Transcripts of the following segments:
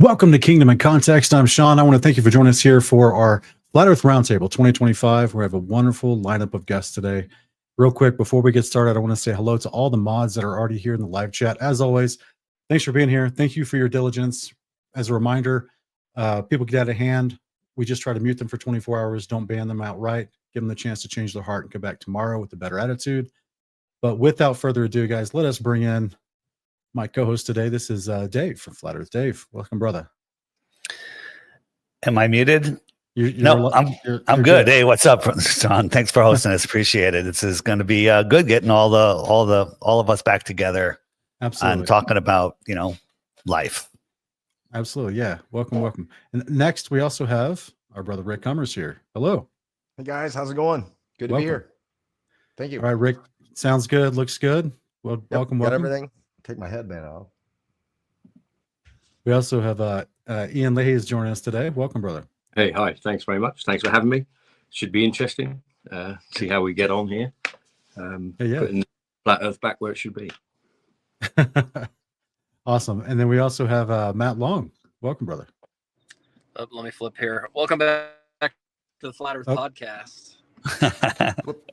Welcome to Kingdom in Context. I'm Sean. I want to thank you for joining us here for our Flat Earth Roundtable 2025. We have a wonderful lineup of guests today. Real quick, before we get started, I want to say hello to all the mods that are already here in the live chat. As always, thanks for being here. Thank you for your diligence. As a reminder, people get out of hand. We just try to mute them for 24 hours. Don't ban them outright. Give them the chance to change their heart and come back tomorrow with a better attitude. But without further ado, guys, let us bring in my co-host today. This is Dave from Flat Earth. Dave, welcome, brother. Am I muted? No, I'm good. Hey, what's up, Sean? Thanks for hosting us. Appreciate it. This is going to be good getting all of us back together. Absolutely. And talking about life. Absolutely, yeah. Welcome. And next, we also have our brother Rick Cummers here. Hello. Hey guys, how's it going? Good to be here. Thank you. All right, Rick. Sounds good. Looks good. Well, welcome. Got everything. Take my headband off. We also have Ian Leahy is joining us today. Welcome, brother. Hey, hi. Thanks very much. Thanks for having me. Should be interesting. See how we get on here. Putting Flat Earth back where it should be. Awesome. And then we also have Matt Long. Welcome, brother. Let me flip here. Welcome back to the Flat Earth Podcast.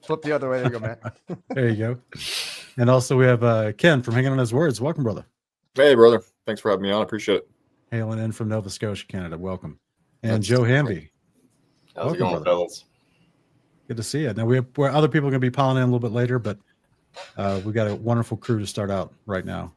flip the other way. There you go, Matt. There you go. And also we have Ken from Hanging on His Words. Welcome, brother. Hey, brother. Thanks for having me on. I appreciate it. Hailing in from Nova Scotia, Canada. Welcome. And Joe Hamby. How's it going, fellas? Good to see you. Now, where other people are going to be piling in a little bit later, but we got a wonderful crew to start out right now.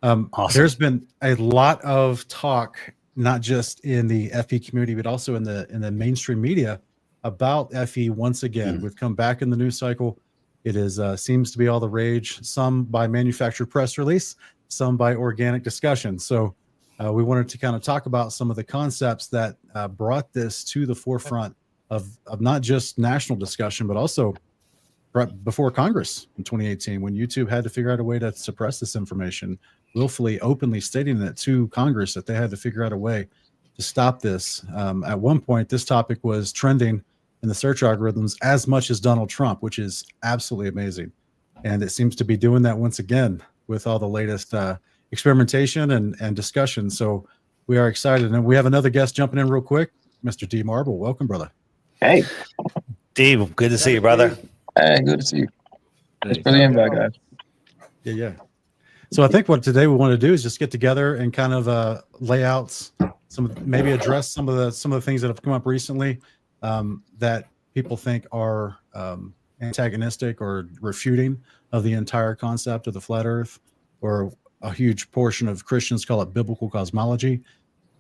Awesome. There's been a lot of talk, not just in the FE community, but also in the mainstream media about FE once again. We've come back in the news cycle. It is seems to be all the rage, some by manufactured press release, some by organic discussion. So we wanted to kind of talk about some of the concepts that brought this to the forefront of not just national discussion, but also before Congress in 2018, when YouTube had to figure out a way to suppress this information, willfully, openly stating it to Congress that they had to figure out a way to stop this. At one point, this topic was trending in the search algorithms as much as Donald Trump, which is absolutely amazing. And it seems to be doing that once again with all the latest experimentation and discussion. So we are excited. And we have another guest jumping in real quick, Mr. D. Marble. Welcome, brother. Hey. Dave, good to see you, brother. Hey, good to see you. Thanks for the invite, guys. Yeah. So I think what today we want to do is just get together and kind of lay out maybe address some of the things that have come up recently that people think are antagonistic or refuting of the entire concept of the flat earth, or a huge portion of Christians call it biblical cosmology.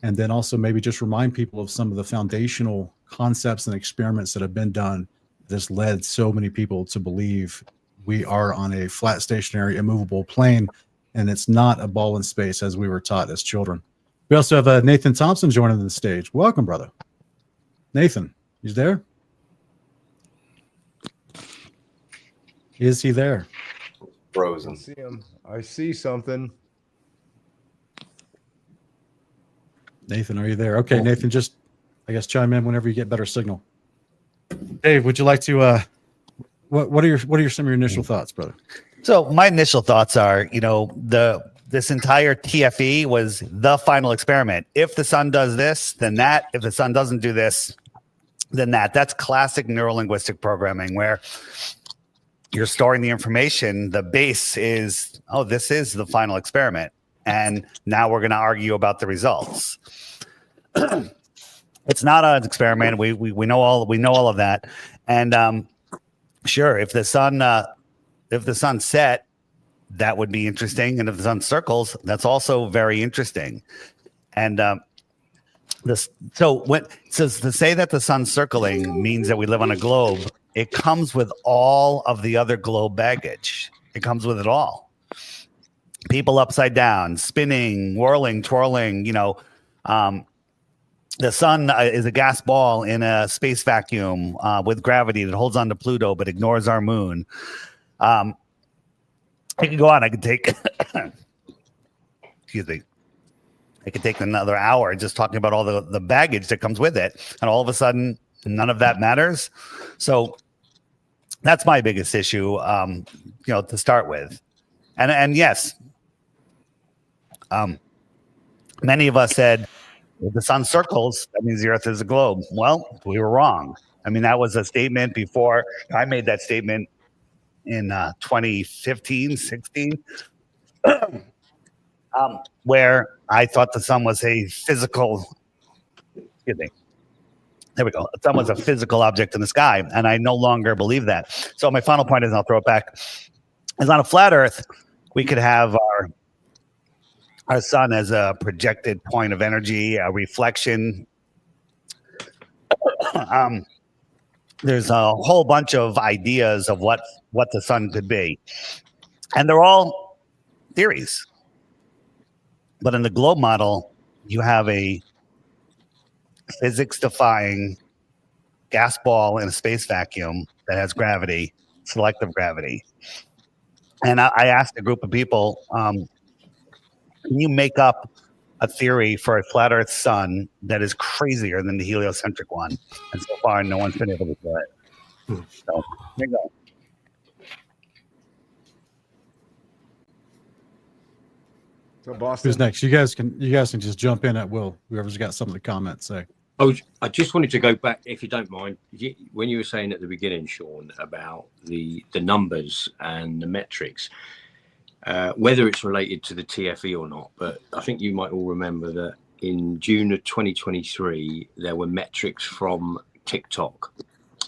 And then also maybe just remind people of some of the foundational concepts and experiments that have been done that's led so many people to believe we are on a flat, stationary, immovable plane, and it's not a ball in space as we were taught as children. We also have Nathan Thompson joining the stage. Welcome, brother. Nathan, he's there? Is he there? Frozen. I see him. I see something. Nathan, are you there? Okay, Nathan, just, I guess, chime in whenever you get better signal. Dave, would you like to, what are some of your initial thoughts, brother? So my initial thoughts are, this entire TFE was the final experiment. If the sun does this, then that. If the sun doesn't do this, then that. That's classic neurolinguistic programming, where you're storing the information. The base is, this is the final experiment, and now we're going to argue about the results. It's not an experiment. We know all of that, and sure, if the sun set, that would be interesting, and if the sun circles, that's also very interesting. And to say that the sun's circling means that we live on a globe, it comes with all of the other globe baggage. It comes with it all. People upside down, spinning, whirling, twirling. The sun is a gas ball in a space vacuum with gravity that holds on to Pluto but ignores our moon. I could go on. I could take, excuse me. I could take another hour just talking about all the baggage that comes with it, and all of a sudden, none of that matters. So that's my biggest issue, to start with. And yes, many of us said, if the sun circles, that means the earth is a globe. Well, we were wrong. I mean, that was a statement before. I made that statement in 2015, 16, where I thought the sun was a physical, excuse me, there we go. The sun was a physical object in the sky, and I no longer believe that. So my final point is, and I'll throw it back, is on a flat earth, we could have our sun as a projected point of energy, a reflection. There's a whole bunch of ideas of what the sun could be, and they're all theories. But in the globe model, you have a physics-defying gas ball in a space vacuum that has gravity, selective gravity. And I asked a group of people, can you make up a theory for a flat Earth sun that is crazier than the heliocentric one? And so far, no one's been able to do it. So there you go. So Boston. Who's next? You guys can just jump in at will. Whoever's got something to comment, say. Oh, I just wanted to go back, if you don't mind, when you were saying at the beginning, Sean, about the numbers and the metrics, whether it's related to the TFE or not. But I think you might all remember that in June of 2023, there were metrics from TikTok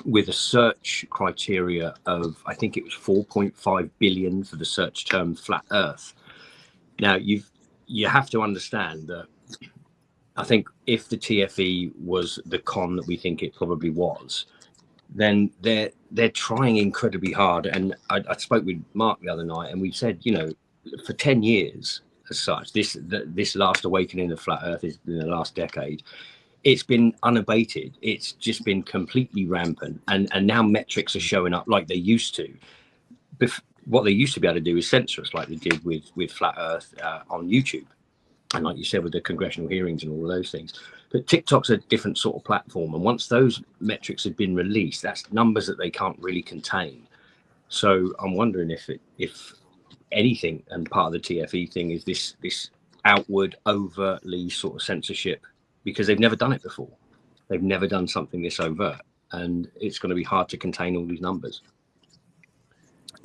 with a search criteria of, I think it was 4.5 billion for the search term flat Earth. Now, you have to understand that I think if the TFE was the con that we think it probably was, then they're trying incredibly hard. And I spoke with Mark the other night, and we said, for 10 years as such, this last awakening of flat Earth is in the last decade. It's been unabated. It's just been completely rampant. And now metrics are showing up like they used to. What they used to be able to do is censor us like they did with flat Earth on YouTube. And like you said, with the congressional hearings and all of those things. But TikTok's a different sort of platform. And once those metrics have been released, that's numbers that they can't really contain. So I'm wondering if anything, and part of the TFE thing is this outward, overtly sort of censorship, because they've never done it before. They've never done something this overt. And it's going to be hard to contain all these numbers.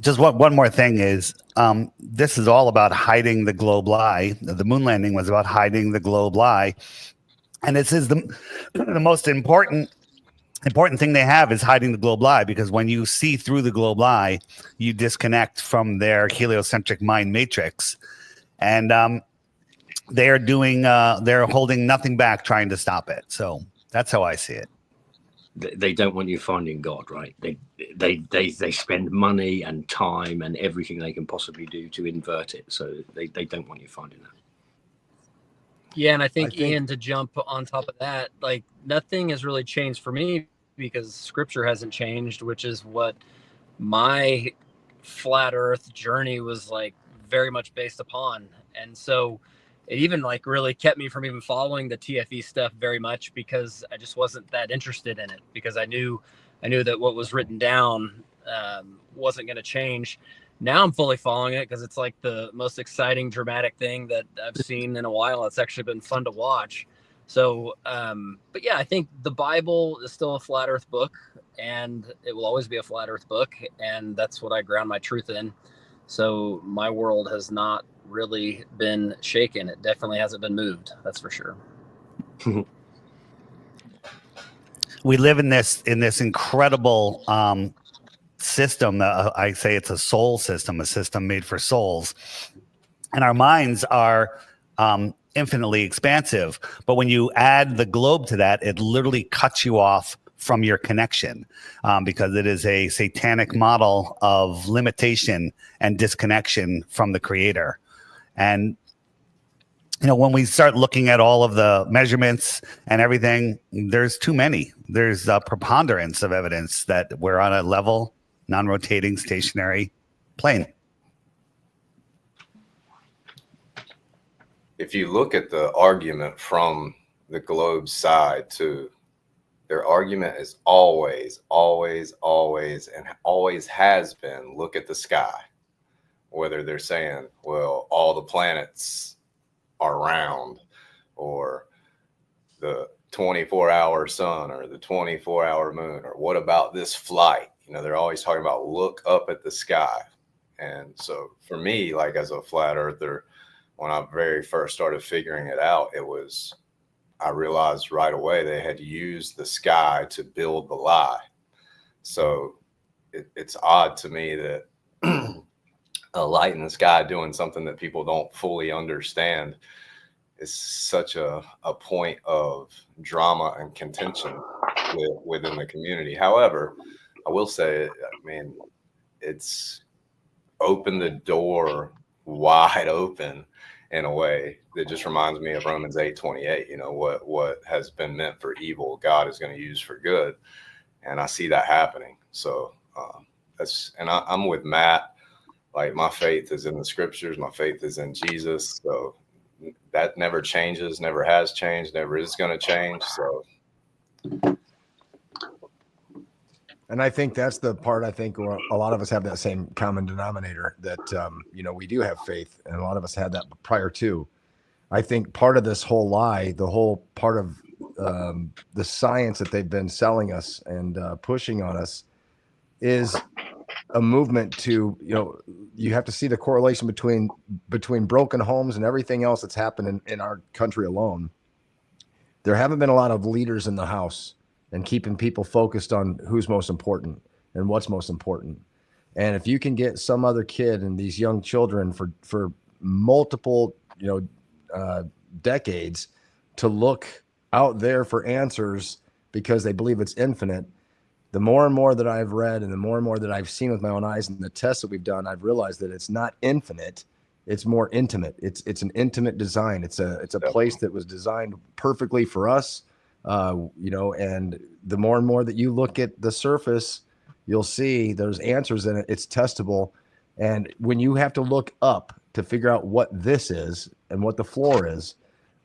Just one more thing is, this is all about hiding the globe lie. The moon landing was about hiding the globe lie. And this is the most important thing they have is hiding the globe lie, because when you see through the globe lie, you disconnect from their heliocentric mind matrix. And they're holding nothing back trying to stop it. So that's how I see it. They don't want you finding God, right? They spend money and time and everything they can possibly do to invert it. So they don't want you finding that. Yeah, and I think Ian, to jump on top of that, like nothing has really changed for me because scripture hasn't changed, which is what my flat earth journey was like very much based upon. And so it even like really kept me from even following the TFE stuff very much, because I just wasn't that interested in it, because I knew that what was written down wasn't going to change. Now I'm fully following it because it's like the most exciting, dramatic thing that I've seen in a while. It's actually been fun to watch. So, but yeah, I think the Bible is still a flat earth book, and it will always be a flat earth book. And that's what I ground my truth in. So my world has not really been shaken. It definitely hasn't been moved. That's for sure. We live in this incredible system. I say it's a soul system, a system made for souls, and our minds are infinitely expansive. But when you add the globe to that, it literally cuts you off from your connection, because it is a satanic model of limitation and disconnection from the creator. And when we start looking at all of the measurements and everything, there's too many. There's a preponderance of evidence that we're on a level, non-rotating, stationary plane. If you look at the argument from the globe side to their argument is always, always, always, and always has been, look at the sky. Whether they're saying, well, all the planets are round, or the 24-hour sun, or the 24-hour moon, or what about this flight? You know, they're always talking about look up at the sky. And so for me, like as a flat earther, when I very first started figuring it out, I realized right away they had used the sky to build the lie. So it's odd to me that a light in the sky doing something that people don't fully understand is such a point of drama and contention within the community. However, I will say, I mean, it's opened the door wide open in a way that just reminds me of Romans 8:28. You know, what has been meant for evil, God is going to use for good. And I see that happening. So I'm with Matt. Like, my faith is in the scriptures. My faith is in Jesus. So that never changes, never has changed, never is going to change. So. And I think that's the part, I think where a lot of us have that same common denominator, that, you know, we do have faith, and a lot of us had that prior to. I think part of this whole lie, the whole part of the science that they've been selling us and pushing on us, is a movement to, you know, you have to see the correlation between broken homes and everything else that's happened in our country alone. There haven't been a lot of leaders in the house and keeping people focused on who's most important and what's most important. And if you can get some other kid and these young children for multiple, you know, decades to look out there for answers because they believe it's infinite, the more and more that I've read and the more and more that I've seen with my own eyes and the tests that we've done, I've realized that it's not infinite. It's more intimate. It's an intimate design. It's a place that was designed perfectly for us. You know, and the more and more that you look at the surface, you'll see there's answers in it. It's testable. And when you have to look up to figure out what this is and what the floor is,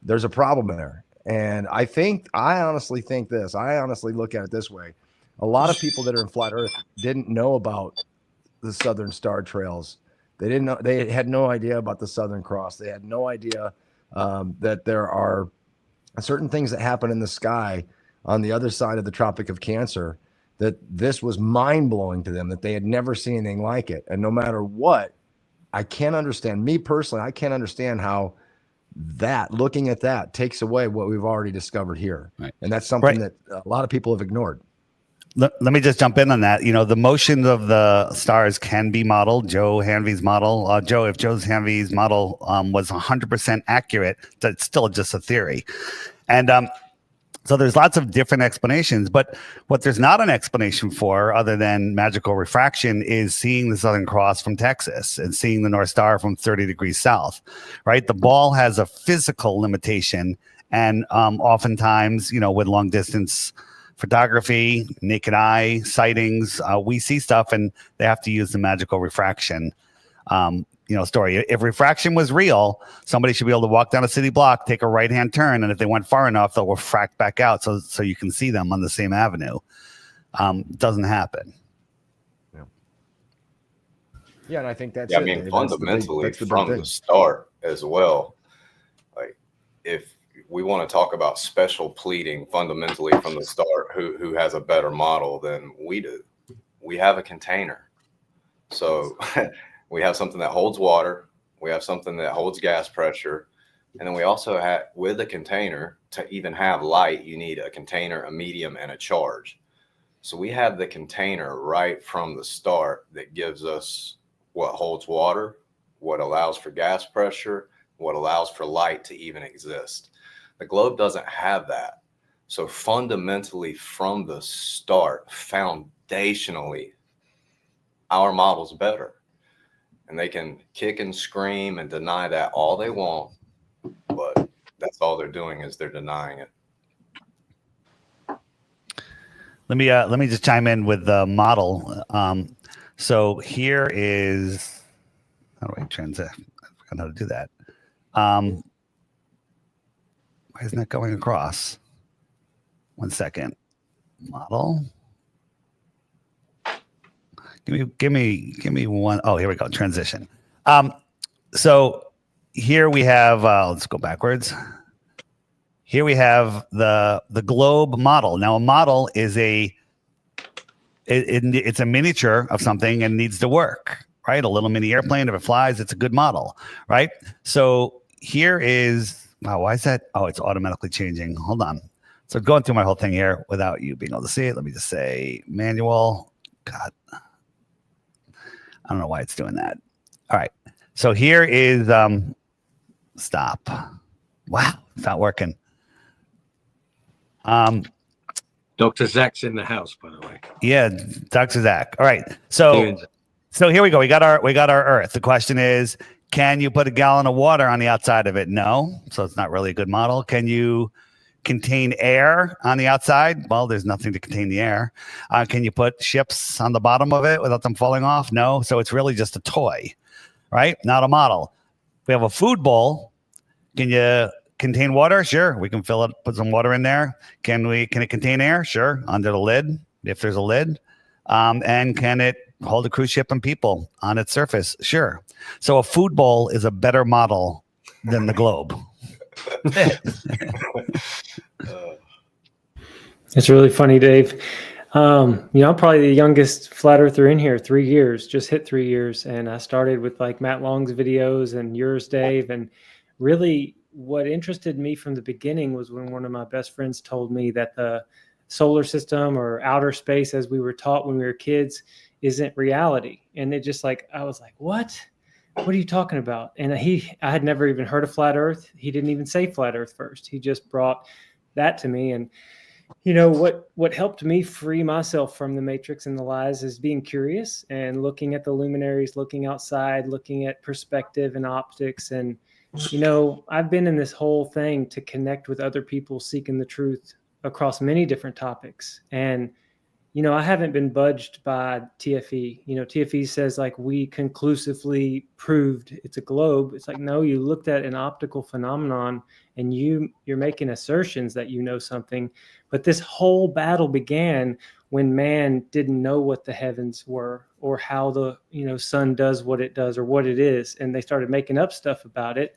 there's a problem there. And I honestly think this. I honestly look at it this way. A lot of people that are in flat earth didn't know about the Southern Star Trails. They didn't know. They had no idea about the Southern Cross. They had no idea that there are certain things that happen in the sky on the other side of the Tropic of Cancer, that this was mind-blowing to them, that they had never seen anything like it. And no matter what, I can't understand, me personally, I can't understand how looking at that takes away what we've already discovered here. Right. And that's something that a lot of people have ignored. Let me just jump in on that. You know, the motions of the stars can be modeled. Joe Hanvey's model, if Joe Hanvey's model was 100% accurate, that's still just a theory. And so there's lots of different explanations, but what there's not an explanation for other than magical refraction is seeing the Southern Cross from Texas and seeing the North Star from 30 degrees south, right? The ball has a physical limitation, and oftentimes, you know, with long distance photography, naked eye sightings, we see stuff and they have to use the magical refraction story. If refraction was real, somebody should be able to walk down a city block, take a right-hand turn, and if they went far enough, they'll refract back out so you can see them on the same avenue. Doesn't happen. Yeah, and I think that's I mean, fundamentally from the start as well, like if we want to talk about special pleading fundamentally from the start, who has a better model than we do? We have a container. So we have something that holds water. We have something that holds gas pressure. And then we also have, with a container, to even have light, you need a container, a medium, and a charge. So we have the container right from the start that gives us what holds water, what allows for gas pressure, what allows for light to even exist. The globe doesn't have that. So fundamentally from the start, foundationally, our model's better. And they can kick and scream and deny that all they want, but that's all they're doing is they're denying it. Let me just chime in with the model. So here is, how do I transit? I forgot how to do that. Why isn't that going across? 1 second. model. Give me one. Oh, here we go. Transition. So here we have. Let's go backwards. Here we have the globe model. Now, a model is it's a miniature of something and needs to work, right? A little mini airplane. If it flies, it's a good model, right? So here is. Wow, why is that? Oh, it's automatically changing. Hold on. So going through my whole thing here without you being able to see it. Let me just say manual. God. I don't know why it's doing that. All right. So here is stop. Wow, it's not working. Dr. Zach's in the house, by the way. Yeah, Dr. Zach. All right. So here we go. We got our Earth. The question is, can you put a gallon of water on the outside of it? No. So it's not really a good model. Can you contain air on the outside? Well, there's nothing to contain the air. Can you put ships on the bottom of it without them falling off? No. So it's really just a toy, right? Not a model. We have a food bowl. Can you contain water? Sure. We can fill it, put some water in there. Can it contain air? Sure. Under the lid, if there's a lid. And can it hold a cruise ship and people on its surface? Sure. So a food bowl is a better model than the globe. It's really funny, Dave. I'm probably the youngest flat earther in here. 3 years, just hit 3 years. And I started with like Matt Long's videos and yours, Dave. And really what interested me from the beginning was when one of my best friends told me that the solar system or outer space, as we were taught when we were kids, isn't reality. And it just I was like, what are you talking about? And I had never even heard of flat earth. He didn't even say flat earth first. He just brought that to me. And what helped me free myself from the matrix and the lies is being curious and looking at the luminaries, looking outside, looking at perspective and optics. And, I've been in this whole thing to connect with other people seeking the truth across many different topics. And, I haven't been budged by TFE. TFE says we conclusively proved it's a globe. It's no, you looked at an optical phenomenon and you're making assertions that you know something. But this whole battle began when man didn't know what the heavens were or how the sun does what it does or what it is, and they started making up stuff about it.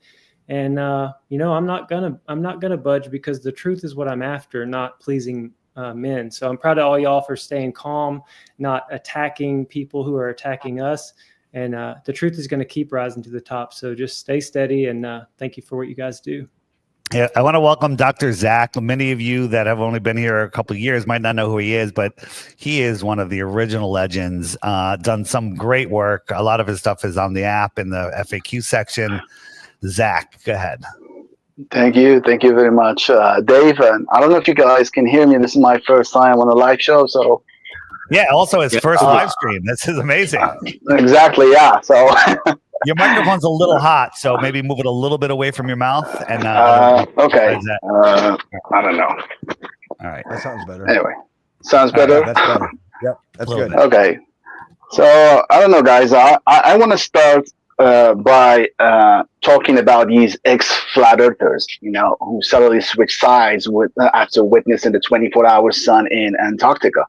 And I'm not gonna budge, because the truth is what I'm after, not pleasing men. So I'm proud of all y'all for staying calm, not attacking people who are attacking us. And the truth is going to keep rising to the top. So just stay steady, and thank you for what you guys do. Yeah, I want to welcome Dr. Zach. Many of you that have only been here a couple of years might not know who he is, but he is one of the original legends, done some great work. A lot of his stuff is on the app in the FAQ section. Zach, go ahead. Thank you very much, Dave. And I don't know if you guys can hear me. This is my first time on a live show, so yeah. Also, his first live stream. This is amazing. Exactly, yeah. So your microphone's a little hot, so maybe move it a little bit away from your mouth. And okay. I don't know. All right, that sounds better. Anyway, sounds better. That's better. Yep, that's good. Okay. So I don't know, guys. I want to start by talking about these ex-flat earthers, who suddenly switch sides after witnessing the 24-hour sun in Antarctica.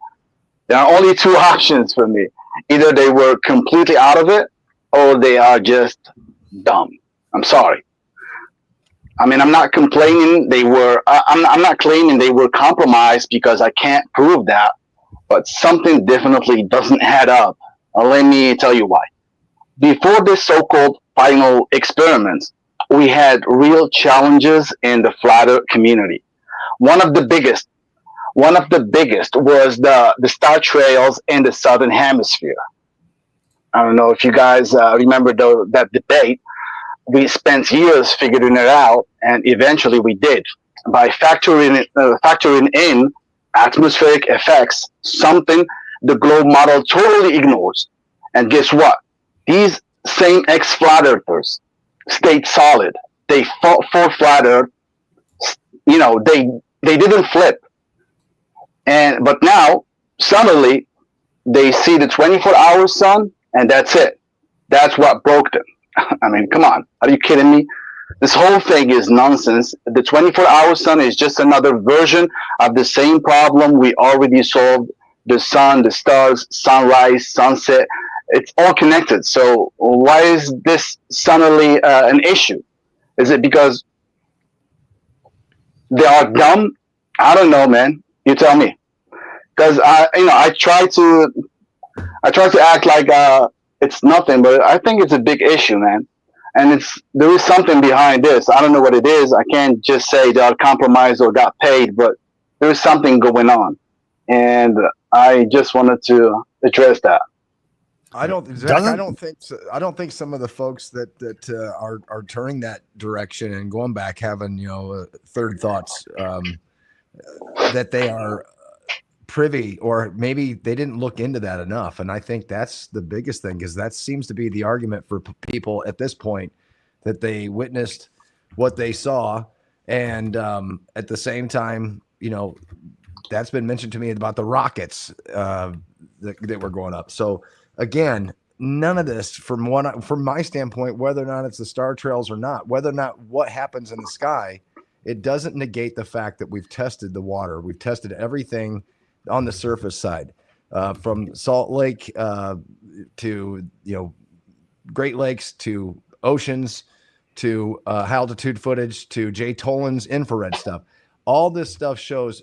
There are only two options for me. Either they were completely out of it, or they are just dumb. I'm sorry. I mean, I'm not complaining they were. I'm not claiming they were compromised, because I can't prove that. But something definitely doesn't add up. Let me tell you why. Before this so-called final experiments, we had real challenges in the flat earth community. One of the biggest was the star trails in the southern hemisphere. I don't know if you guys remember that debate. We spent years figuring it out, and eventually we did by factoring in atmospheric effects, something the globe model totally ignores. And guess what? These same ex-flat earthers stayed solid. They fought for flat earth. They didn't flip. But now suddenly they see the 24-hour sun, and that's it. That's what broke them. I mean, come on. Are you kidding me? This whole thing is nonsense. The 24-hour sun is just another version of the same problem we already solved. The sun, the stars, sunrise, sunset, it's all connected. So why is this suddenly an issue? Is it because they are dumb? I don't know, man. You tell me. Because I try to act like it's nothing, but I think it's a big issue, man. And there is something behind this. I don't know what it is. I can't just say they are compromised or got paid, but there is something going on, and I just wanted to address that. I don't think some of the folks that are turning that direction and going back, having third thoughts, that they are privy, or maybe they didn't look into that enough. And I think that's the biggest thing, because that seems to be the argument for people at this point, that they witnessed what they saw. And at the same time, that's been mentioned to me about the rockets that were going up. So again, none of this, from my standpoint, whether or not it's the star trails or not, whether or not what happens in the sky, it doesn't negate the fact that we've tested the water. We've tested everything on the surface side, from Salt Lake to Great Lakes, to oceans, to high altitude footage, to Jay Tolan's infrared stuff. All this stuff shows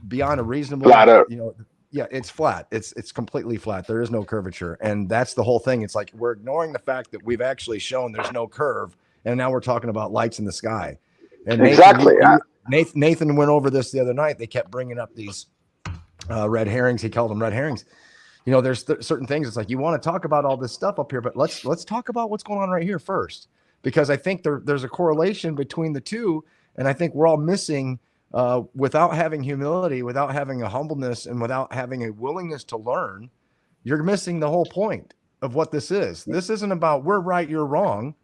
beyond a reasonable, yeah, it's flat. It's completely flat. There is no curvature, and that's the whole thing. It's like we're ignoring the fact that we've actually shown there's no curve, and now we're talking about lights in the sky. And Nathan went over this the other night. They kept bringing up these red herrings. He called them red herrings. There's certain things. It's like, you want to talk about all this stuff up here, but let's talk about what's going on right here first, because I think there's a correlation between the two, and I think we're all missing, without having humility, without having a humbleness, and without having a willingness to learn. You're missing the whole point of what this is. This isn't about we're right, you're wrong.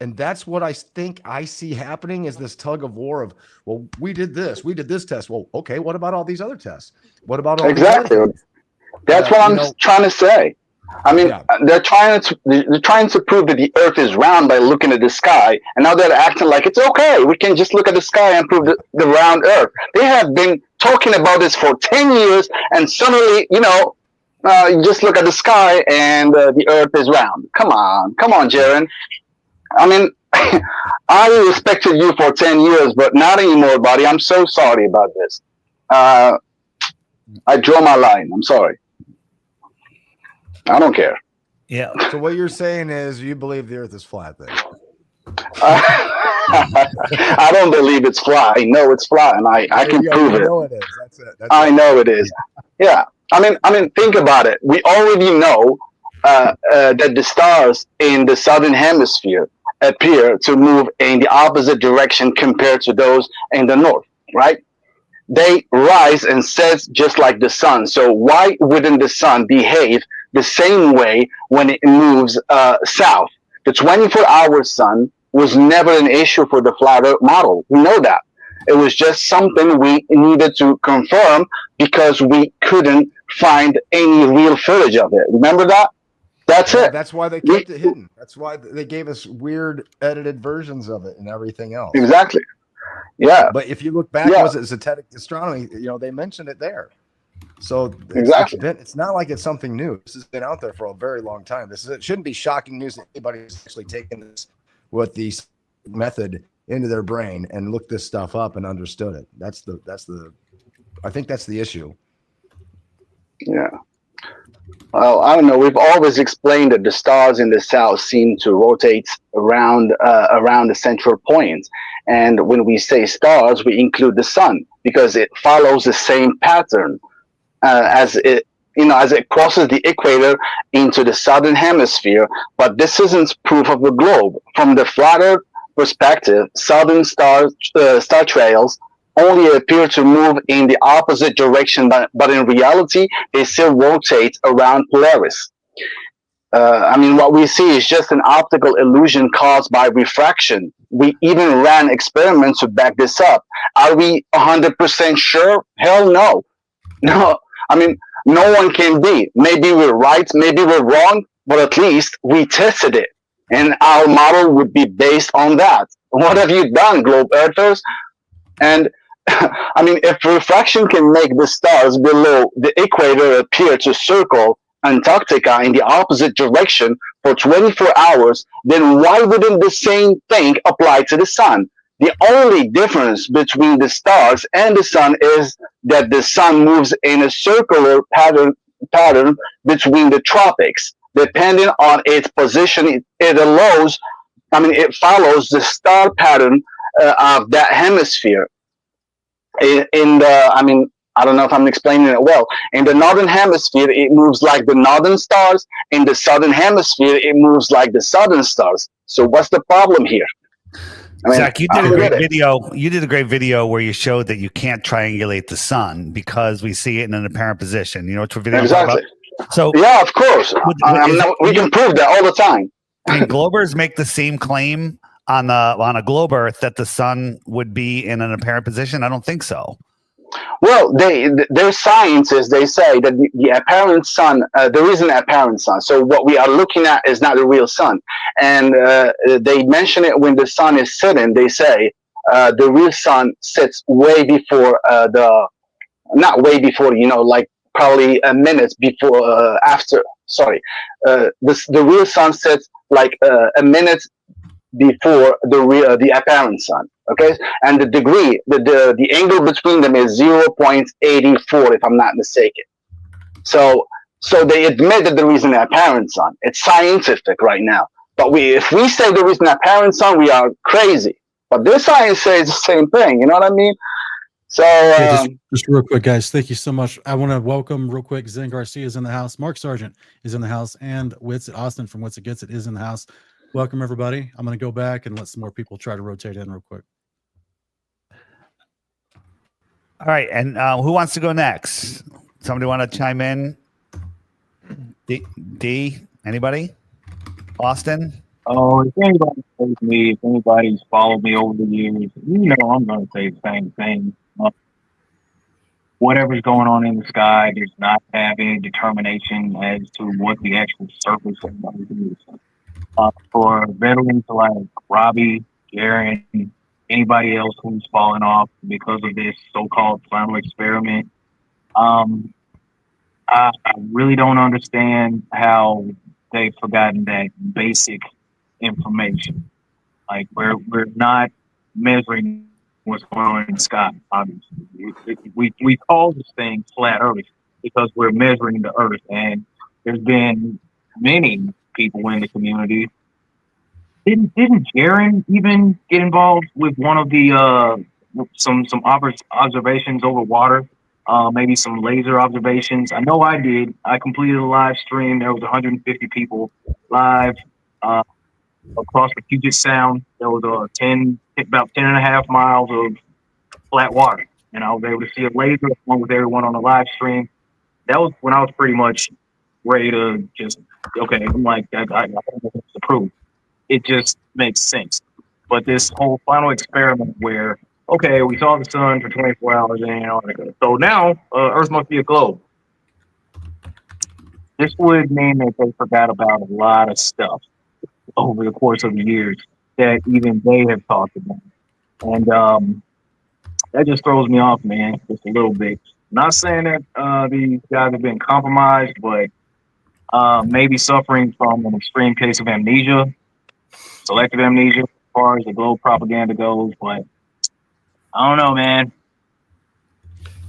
And that's what I think I see happening, is this tug of war of, well, we did this test. Well, okay, what about all these other tests? What about all exactly? That's what I'm trying to say. I mean, they're trying to prove that the Earth is round by looking at the sky, and now they're acting like it's okay. We can just look at the sky and prove the round Earth. They have been talking about this for 10 years, and suddenly, you just look at the sky and the Earth is round. Come on, Jaron. I mean, I respected you for 10 years, but not anymore, buddy. I'm so sorry about this. I draw my line. I'm sorry. I don't care. Yeah. So what you're saying is you believe the Earth is flat, then? I don't believe it's flat. I know it's flat, and I can prove it. I know it is. That's it. I know it is. Yeah. I mean, think about it. We already know that the stars in the southern hemisphere appear to move in the opposite direction compared to those in the north, right? They rise and set just like the sun. So why wouldn't the sun behave the same way when it moves south? The 24-hour sun was never an issue for the flat Earth model. We know that. It was just something we needed to confirm because we couldn't find any real footage of it. Remember that? That's it. That's why they kept it hidden. That's why they gave us weird edited versions of it and everything else. Exactly. Yeah. But if you look back, was it Zetetic Astronomy? They mentioned it there. So it's not like it's something new. This has been out there for a very long time. It shouldn't be shocking news that anybody's actually taken this with the method into their brain and looked this stuff up and understood it. I think that's the issue. Yeah. Well, I don't know. We've always explained that the stars in the south seem to rotate around the central point. And when we say stars, we include the sun because it follows the same pattern as it crosses the equator into the southern hemisphere. But this isn't proof of the globe. From the flat Earth perspective, southern star trails only appear to move in the opposite direction, but in reality, they still rotate around Polaris. What we see is just an optical illusion caused by refraction. We even ran experiments to back this up. Are we 100% sure? Hell no. No, no one can be. Maybe we're right, maybe we're wrong, but at least we tested it. And our model would be based on that. What have you done, globe earthers? And I mean, if refraction can make the stars below the equator appear to circle Antarctica in the opposite direction for 24 hours, then why wouldn't the same thing apply to the sun? The only difference between the stars and the sun is that the sun moves in a circular pattern between the tropics. Depending on its position, it follows the star pattern of that hemisphere. I don't know if I'm explaining it well. In the northern hemisphere, it moves like the northern stars. In the southern hemisphere, it moves like the southern stars. So what's the problem here? Zach, you did a great video. You did a great video where you showed that you can't triangulate the sun because we see it in an apparent position. You know what video exactly. About? So yeah, of course. We can prove that all the time. Can globers make the same claim on a globe Earth that the sun would be in an apparent position? I don't think so. Well, their scientists, they say that the apparent sun, there is an apparent sun. So what we are looking at is not the real sun. And they mention it when the sun is setting. They say the real sun sets way before not way before, like probably a minute before, after. Sorry, the real sun sets like a minute before the apparent sun. Okay, and the degree, the angle between them is 0.84, if I'm not mistaken. So they admit that there is an apparent sun. It's scientific right now. But if we say there is an apparent sun, we are crazy. But this science says the same thing. You know what I mean? So just real quick, guys, thank you so much. I want to welcome real quick. Zen Garcia is in the house. Mark Sargent is in the house, and Witsit Austin from Witsit Gets It is in the house. Welcome everybody. I'm going to go back and let some more people try to rotate in real quick. All right, and who wants to go next? Somebody want to chime in? D? Anybody? Austin? Oh, if anybody knows me, if anybody's followed me over the years, I'm going to say the same thing. Whatever's going on in the sky does not have any determination as to what the actual surface of the is. For veterans like Robbie, Garen, anybody else who's fallen off because of this so-called final experiment, I really don't understand how they've forgotten that basic information. Like we're not measuring what's going on in the sky. Obviously, we call this thing flat Earth because we're measuring the Earth, and there's been many people in the community. Didn't Jaren even get involved with one of the some observations over water? Maybe some laser observations. I know I did. I completed a live stream. There was 150 people live across the Puget Sound. There was about 10 and a half miles of flat water. And I was able to see a laser along with everyone on the live stream. That was when I was pretty much ready to just, okay, I'm like, I don't know what to prove. It just makes sense. But this whole final experiment where, okay, we saw the sun for 24 hours and all that good. So now Earth must be a globe. This would mean that they forgot about a lot of stuff over the course of the years that even they have talked about. And that just throws me off, man, just a little bit. Not saying that these guys have been compromised, but maybe suffering from an extreme case of amnesia, selective amnesia, as far as the globe propaganda goes. But I don't know, man.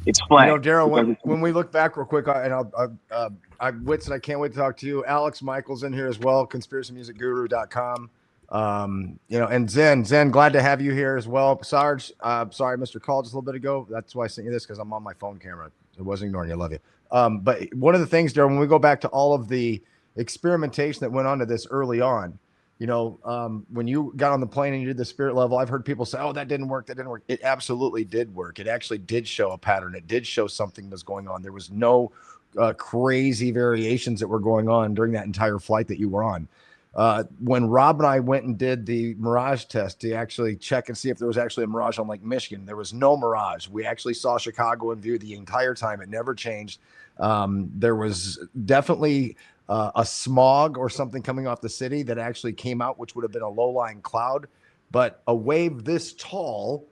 It's flat. Daryl, when we look back real quick, Witsit, I can't wait to talk to you. Alex Michael's in here as well, conspiracymusicguru.com. And Zen, glad to have you here as well. Sarge, sorry, Mr. Call just a little bit ago. That's why I sent you this, because I'm on my phone camera. I wasn't ignoring you. I love you. But one of the things, Daryl, when we go back to all of the experimentation that went on to this early on, when you got on the plane and you did the spirit level, I've heard people say, oh, that didn't work. It absolutely did work. It actually did show a pattern. It did show something was going on. There was no crazy variations that were going on during that entire flight that you were on. When Rob and I went and did the mirage test to actually check and see if there was actually a mirage on Lake Michigan, there was no mirage. We actually saw Chicago in view the entire time. It never changed. There was definitely a smog or something coming off the city that actually came out, which would have been a low-lying cloud. But a wave this tall,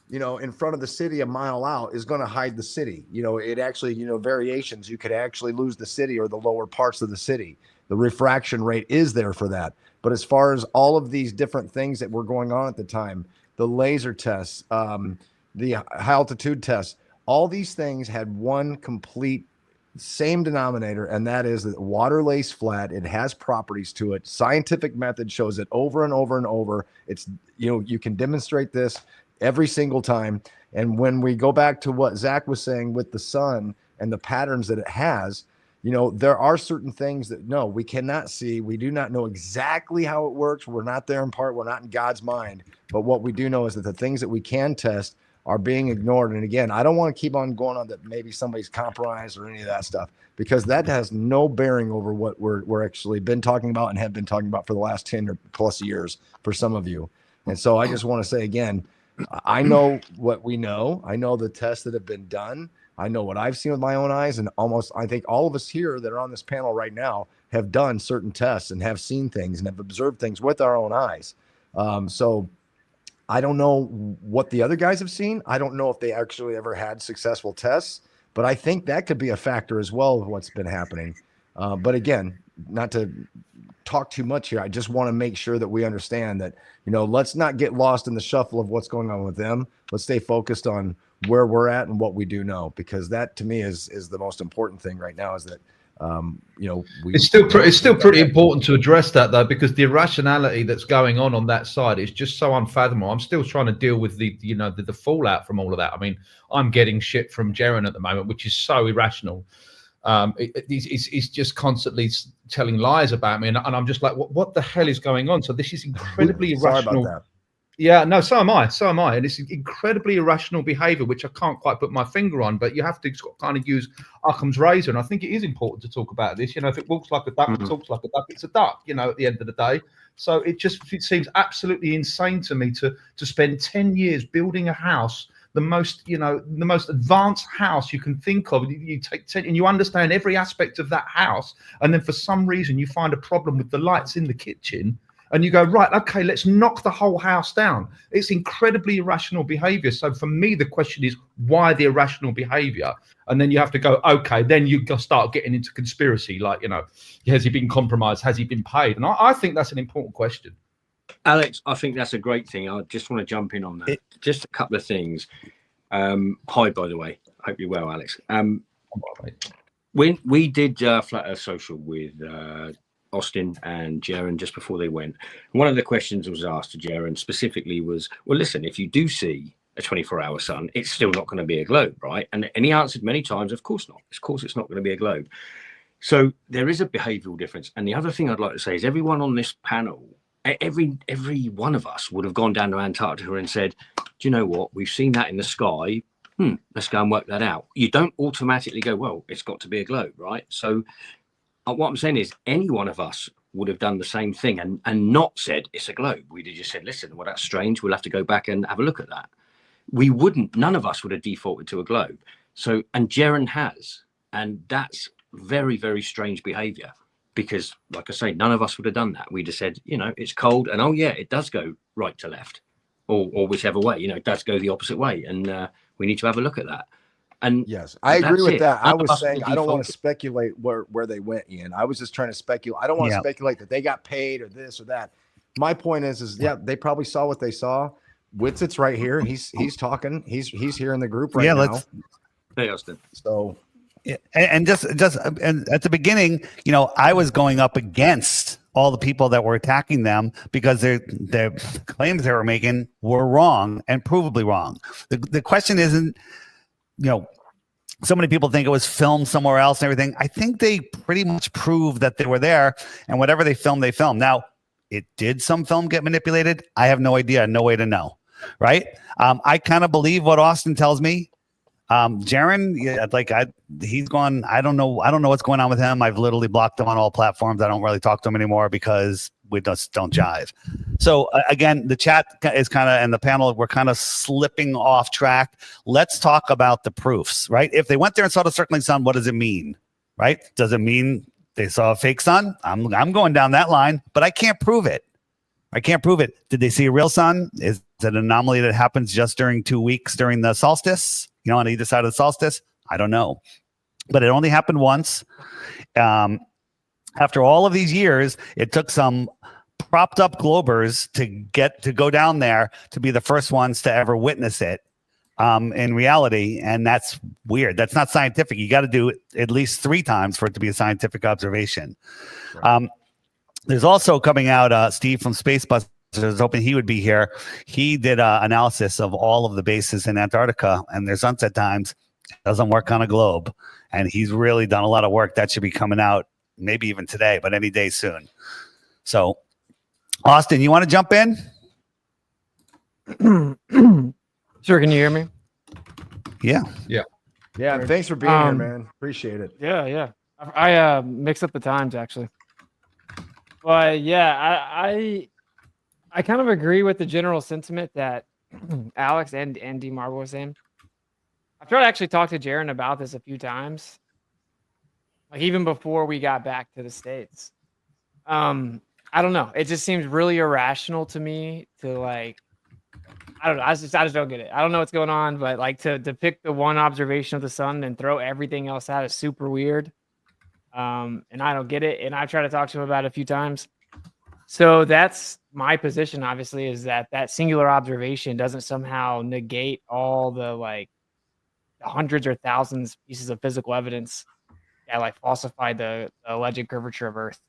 you know, in front of the city a mile out is going to hide the city. You know, it actually, you know, variations, you could actually lose the city or the lower parts of the city. The refraction rate is there for that. But as far as all of these different things that were going on at the time, the laser tests, the high altitude tests, all these things had one complete same denominator, and that is that water lays flat. It has properties to it. Scientific method shows it over and over and over. It's, you know, you can demonstrate this every single time. And when we go back to what Zach was saying with the sun and the patterns that it has, you know, there are certain things that no, we cannot see. We do not know exactly how it works. We're not there in part. We're not in God's mind. But what we do know is that the things that we can test are being ignored. And again, I don't want to keep on going on that maybe somebody's compromised or any of that stuff, because that has no bearing over what we're actually been talking about and have been talking about for the last 10 or plus years for some of you. And so I just want to say again, I know what we know. I know the tests that have been done. I know what I've seen with my own eyes, and almost, I think all of us here that are on this panel right now have done certain tests and have seen things and have observed things with our own eyes. So I don't know what the other guys have seen. I don't know if they actually ever had successful tests, but I think that could be a factor as well of what's been happening. But again, not to talk too much here, I just want to make sure that we understand that, you know, let's not get lost in the shuffle of what's going on with them. Let's stay focused on where we're at and what we do know, because that to me is the most important thing right now, is that you know, it's still pretty important to address that, though, because the irrationality that's going on that side is just so unfathomable. I'm still trying to deal with the, you know, the fallout from all of that. I mean, I'm getting shit from Jaren at the moment, which is so irrational. He's just constantly telling lies about me, and I'm just like, what the hell is going on? So this is incredibly irrational. Sorry about that. Yeah, no, so am I. And it's incredibly irrational behavior, which I can't quite put my finger on, but you have to kind of use Occam's razor. And I think it is important to talk about this. You know, if it walks like a duck, it talks like a duck, it's a duck, you know, at the end of the day. So it seems absolutely insane to me to spend 10 years building a house, the most advanced house you can think of. You take 10 and you understand every aspect of that house. And then for some reason you find a problem with the lights in the kitchen. And you go, right, okay, let's knock the whole house down. It's incredibly irrational behavior. So for me, the question is, why the irrational behavior? And then you have to go, okay, then you start getting into conspiracy. Like, you know, has he been compromised? Has he been paid? And I think that's an important question. Alex, I think that's a great thing. I just want to jump in on that. Just a couple of things. Hi, by the way. Hope you're well, Alex. When we did Flat Earth Social with Austin and Jaren just before they went, one of the questions was asked to Jaren specifically was, well, listen, if you do see a 24-hour sun, it's still not going to be a globe, right? And he answered many times, of course not. Of course it's not going to be a globe. So there is a behavioral difference. And the other thing I'd like to say is everyone on this panel, every one of us would have gone down to Antarctica and said, do you know what? We've seen that in the sky. Let's go and work that out. You don't automatically go, well, it's got to be a globe, right? So what I'm saying is any one of us would have done the same thing and not said it's a globe. We'd have just said, listen, well, that's strange. We'll have to go back and have a look at that. We wouldn't, none of us would have defaulted to a globe. So, and Jaren has, and that's very, very strange behavior because, like I say, none of us would have done that. We'd have said, you know, it's cold and, oh yeah, it does go right to left or whichever way, you know, it does go the opposite way. And we need to have a look at that. And yes, I agree with that. I was saying I don't want to speculate where they went, Ian. I was just trying to speculate. I don't want to speculate that they got paid or this or that. My point is yeah, they probably saw what they saw. Witsit's right here. He's talking. He's here in the group right now. Hey, Austin. So and just and at the beginning, you know, I was going up against all the people that were attacking them because their claims they were making were wrong and provably wrong. The question isn't, you know, so many people think it was filmed somewhere else and everything. I think they pretty much proved that they were there, and whatever they filmed, they filmed. Now, did some film get manipulated? I have no idea, no way to know, right? I kind of believe what Austin tells me. Jaren, he's gone. I don't know what's going on with him. I've literally blocked him on all platforms. I don't really talk to him anymore because we just don't jive. So again, the chat is kind of, and the panel, we're kind of slipping off track. Let's talk about the proofs, right? If they went there and saw the circling sun, what does it mean, right? Does it mean they saw a fake sun? I'm going down that line, but I can't prove it, I can't prove it. Did they see a real sun? Is it an anomaly that happens just during 2 weeks during the solstice, on either side of the solstice? I don't know. But it only happened once. After all of these years, it took some propped up globers to go down there to be the first ones to ever witness it in reality. And that's weird. That's not scientific. You got to do it at least 3 times for it to be a scientific observation. Right. There's also coming out Steve from Spacebusters. I was hoping he would be here. He did analysis of all of the bases in Antarctica and their sunset times. It doesn't work on a globe. And he's really done a lot of work. That should be coming out maybe even today, but any day soon. So, Austin, you want to jump in? Sure. Can you hear me? Yeah. Yeah. Yeah. Thanks for being here, man. Appreciate it. Yeah. I mixed up the times actually. But yeah, I kind of agree with the general sentiment that Alex and D Marble was saying. I've tried to actually talk to Jaron about this a few times, like even before we got back to the States. I don't know. It just seems really irrational to me to I don't know. I just don't get it. I don't know what's going on, but to pick the one observation of the sun and throw everything else out is super weird. And I don't get it. And I've tried to talk to him about it a few times. So that's my position, obviously, is that singular observation doesn't somehow negate all the hundreds or thousands pieces of physical evidence that falsify the alleged curvature of Earth.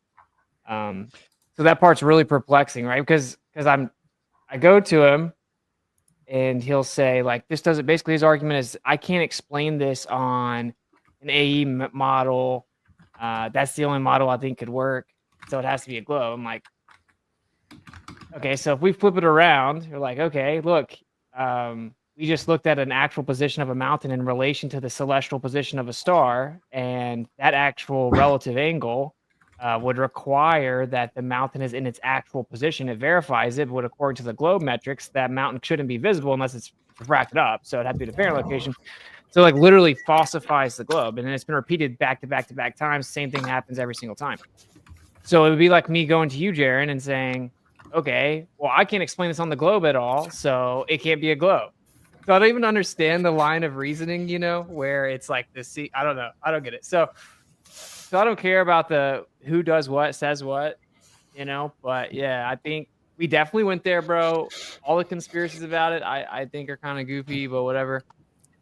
So that part's really perplexing, right? Because I go to him and he'll say this doesn't, basically his argument is I can't explain this on an AE model. That's the only model I think could work. So it has to be a globe. I'm like, okay, so if we flip it around, you're like, okay, look, we just looked at an actual position of a mountain in relation to the celestial position of a star, and that actual relative angle would require that the mountain is in its actual position. It verifies it, but according to the globe metrics, that mountain shouldn't be visible unless it's refracted up. So it'd have to be the parent location. So literally falsifies the globe. And then it's been repeated back to back to back times. Same thing happens every single time. So it would be like me going to you, Jaron, and saying, okay, well, I can't explain this on the globe at all, so it can't be a globe. So I don't even understand the line of reasoning, where it's I don't know. I don't get it. So I don't care about the who does what, says what, but yeah, I think we definitely went there, bro. All the conspiracies about it, I think are kind of goofy, but whatever.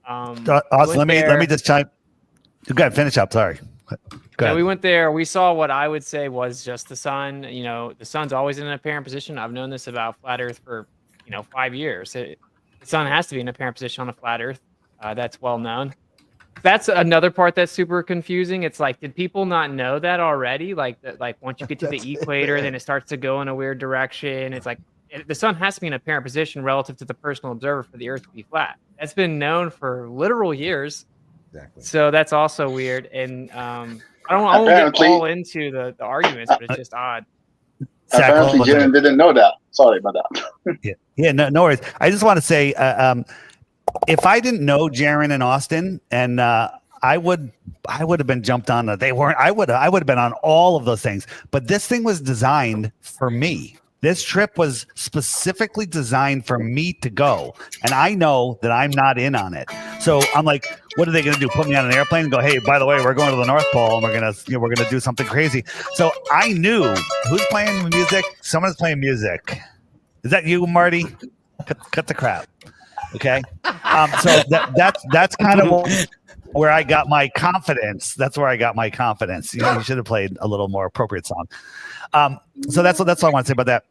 Let me just chime. Go ahead, finish up. Sorry. Yeah, we went there. We saw what I would say was just the sun. The sun's always in an apparent position. I've known this about flat Earth for 5 years. The sun has to be in an apparent position on a flat Earth. That's well known. That's another part that's super confusing. It's did people not know that already? Once you get to the equator, then it starts to go in a weird direction. It's the sun has to be in an apparent position relative to the personal observer for the Earth to be flat. That's been known for literal years. Exactly. So that's also weird. And I don't get all into the arguments, but it's just odd. Apparently, Jaron didn't know that. Sorry about that. Yeah, no worries. I just want to say, if I didn't know Jaron and Austin, and I would have been jumped on that. They weren't. I would have been on all of those things. But this thing was designed for me. This trip was specifically designed for me to go, and I know that I'm not in on it. So I'm like, what are they going to do? Put me on an airplane and go, hey, by the way, we're going to the North Pole and we're gonna do something crazy. So I knew who's playing music. Someone's playing music. Is that you, Marty? Cut the crap. Okay. So that's kind of where I got my confidence. That's where I got my confidence. You should have played a little more appropriate song. So that's what I want to say about that.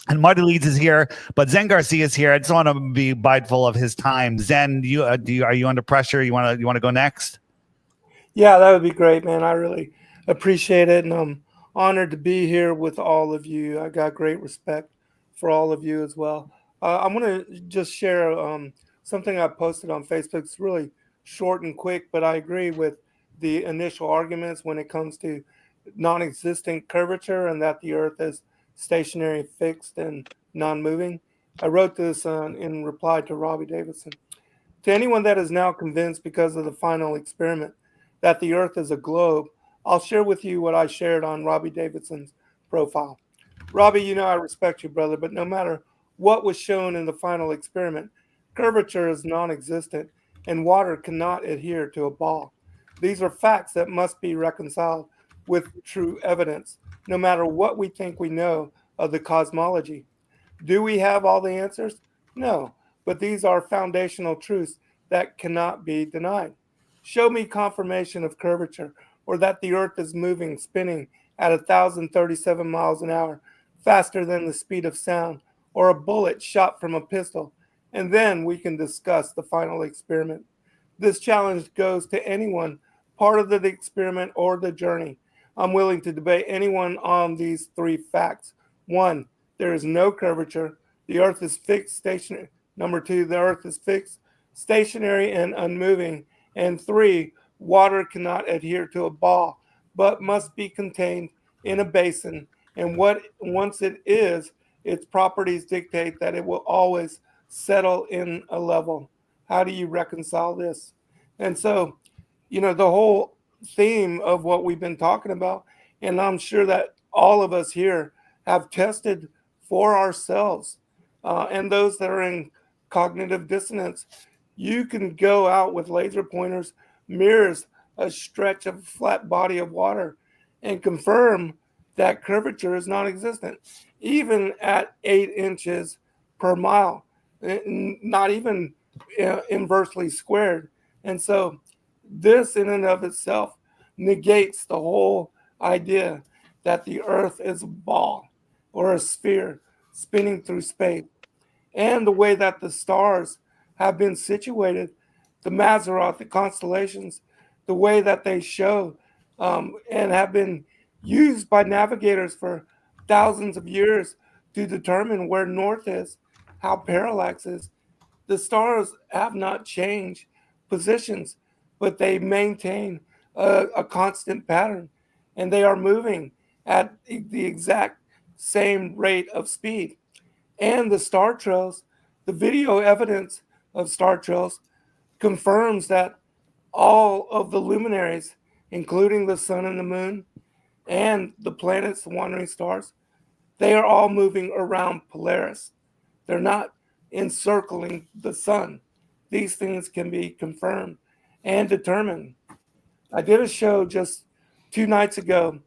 And Marty Leeds is here, but Zen Garcia is here. I just want to be mindful of his time. Zen, are you under pressure? You want to go next? Yeah, that would be great, man. I really appreciate it, and I'm honored to be here with all of you. I got great respect for all of you as well. I'm going to just share something I posted on Facebook. It's really short and quick, but I agree with the initial arguments when it comes to non-existent curvature and that the Earth is stationary, fixed, and non-moving. I wrote this in reply to Robbie Davidson. To anyone that is now convinced because of the final experiment that the Earth is a globe, I'll share with you what I shared on Robbie Davidson's profile. Robbie, you know I respect you, brother, but no matter what was shown in the final experiment, curvature is non-existent and water cannot adhere to a ball. These are facts that must be reconciled with true evidence, no matter what we think we know of the cosmology. Do we have all the answers? No, but these are foundational truths that cannot be denied. Show me confirmation of curvature or that the earth is moving, spinning at 1,037 miles an hour, faster than the speed of sound, or a bullet shot from a pistol, and then we can discuss the final experiment. This challenge goes to anyone part of the experiment or the journey. I'm willing to debate anyone on these three facts. 1, there is no curvature. The earth is fixed, stationary. Number 2, the earth is fixed, stationary, and unmoving. And 3, water cannot adhere to a ball, but must be contained in a basin. And once it is, its properties dictate that it will always settle in a level. How do you reconcile this? And so, you know, the whole theme of what we've been talking about, and I'm sure that all of us here have tested for ourselves, and those that are in cognitive dissonance, you can go out with laser pointers, mirrors a stretch of flat body of water, and confirm that curvature is non-existent, even at 8 inches per mile, not even inversely squared. And so this in and of itself negates the whole idea that the earth is a ball or a sphere spinning through space. And the way that the stars have been situated, the Mazzaroth, the constellations, the way that they show and have been used by navigators for thousands of years to determine where north is, how parallax is. The stars have not changed positions, but they maintain a constant pattern, and they are moving at the exact same rate of speed. And the star trails, the video evidence of star trails confirms that all of the luminaries, including the sun and the moon, and the planets, the wandering stars, they are all moving around Polaris. They're not encircling the sun. These things can be confirmed and determined. I did a show just 2 nights ago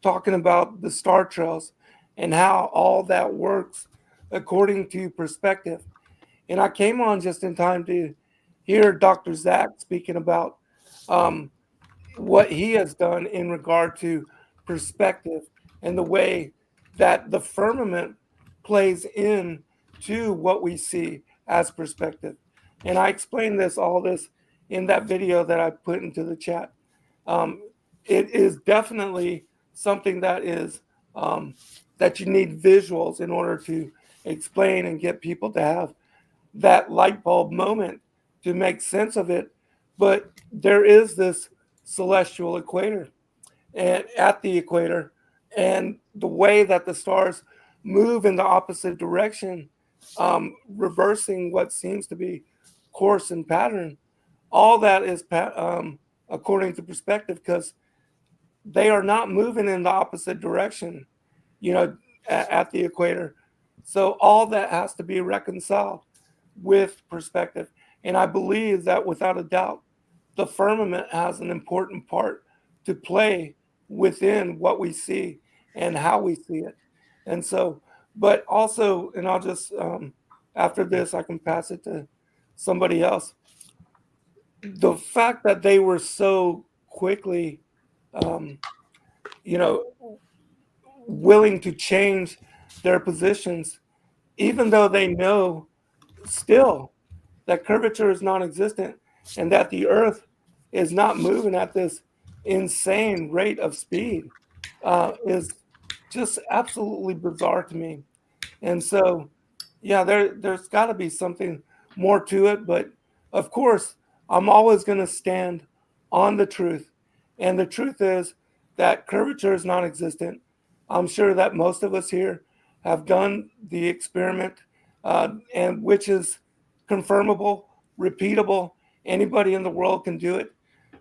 talking about the star trails and how all that works according to perspective. And I came on just in time to hear Dr. Zach speaking about what he has done in regard to perspective and the way that the firmament plays in to what we see as perspective. And I explained all this in that video that I put into the chat. It is definitely something that is that you need visuals in order to explain and get people to have that light bulb moment to make sense of it. But there is this celestial equator, and at the equator, and the way that the stars move in the opposite direction, reversing what seems to be course and pattern, all that is according to perspective, because they are not moving in the opposite direction, you know, at the equator. So all that has to be reconciled with perspective. And I believe that without a doubt, the firmament has an important part to play within what we see and how we see it. And so, but also, and I'll just, after this, I can pass it to somebody else. The fact that they were so quickly, you know, willing to change their positions, even though they know still that curvature is non-existent and that the earth is not moving at this insane rate of speed, is just absolutely bizarre to me. And so, yeah, there's got to be something more to it. But of course, I'm always going to stand on the truth. And the truth is that curvature is non-existent. I'm sure that most of us here have done the experiment, and which is confirmable, repeatable. Anybody in the world can do it.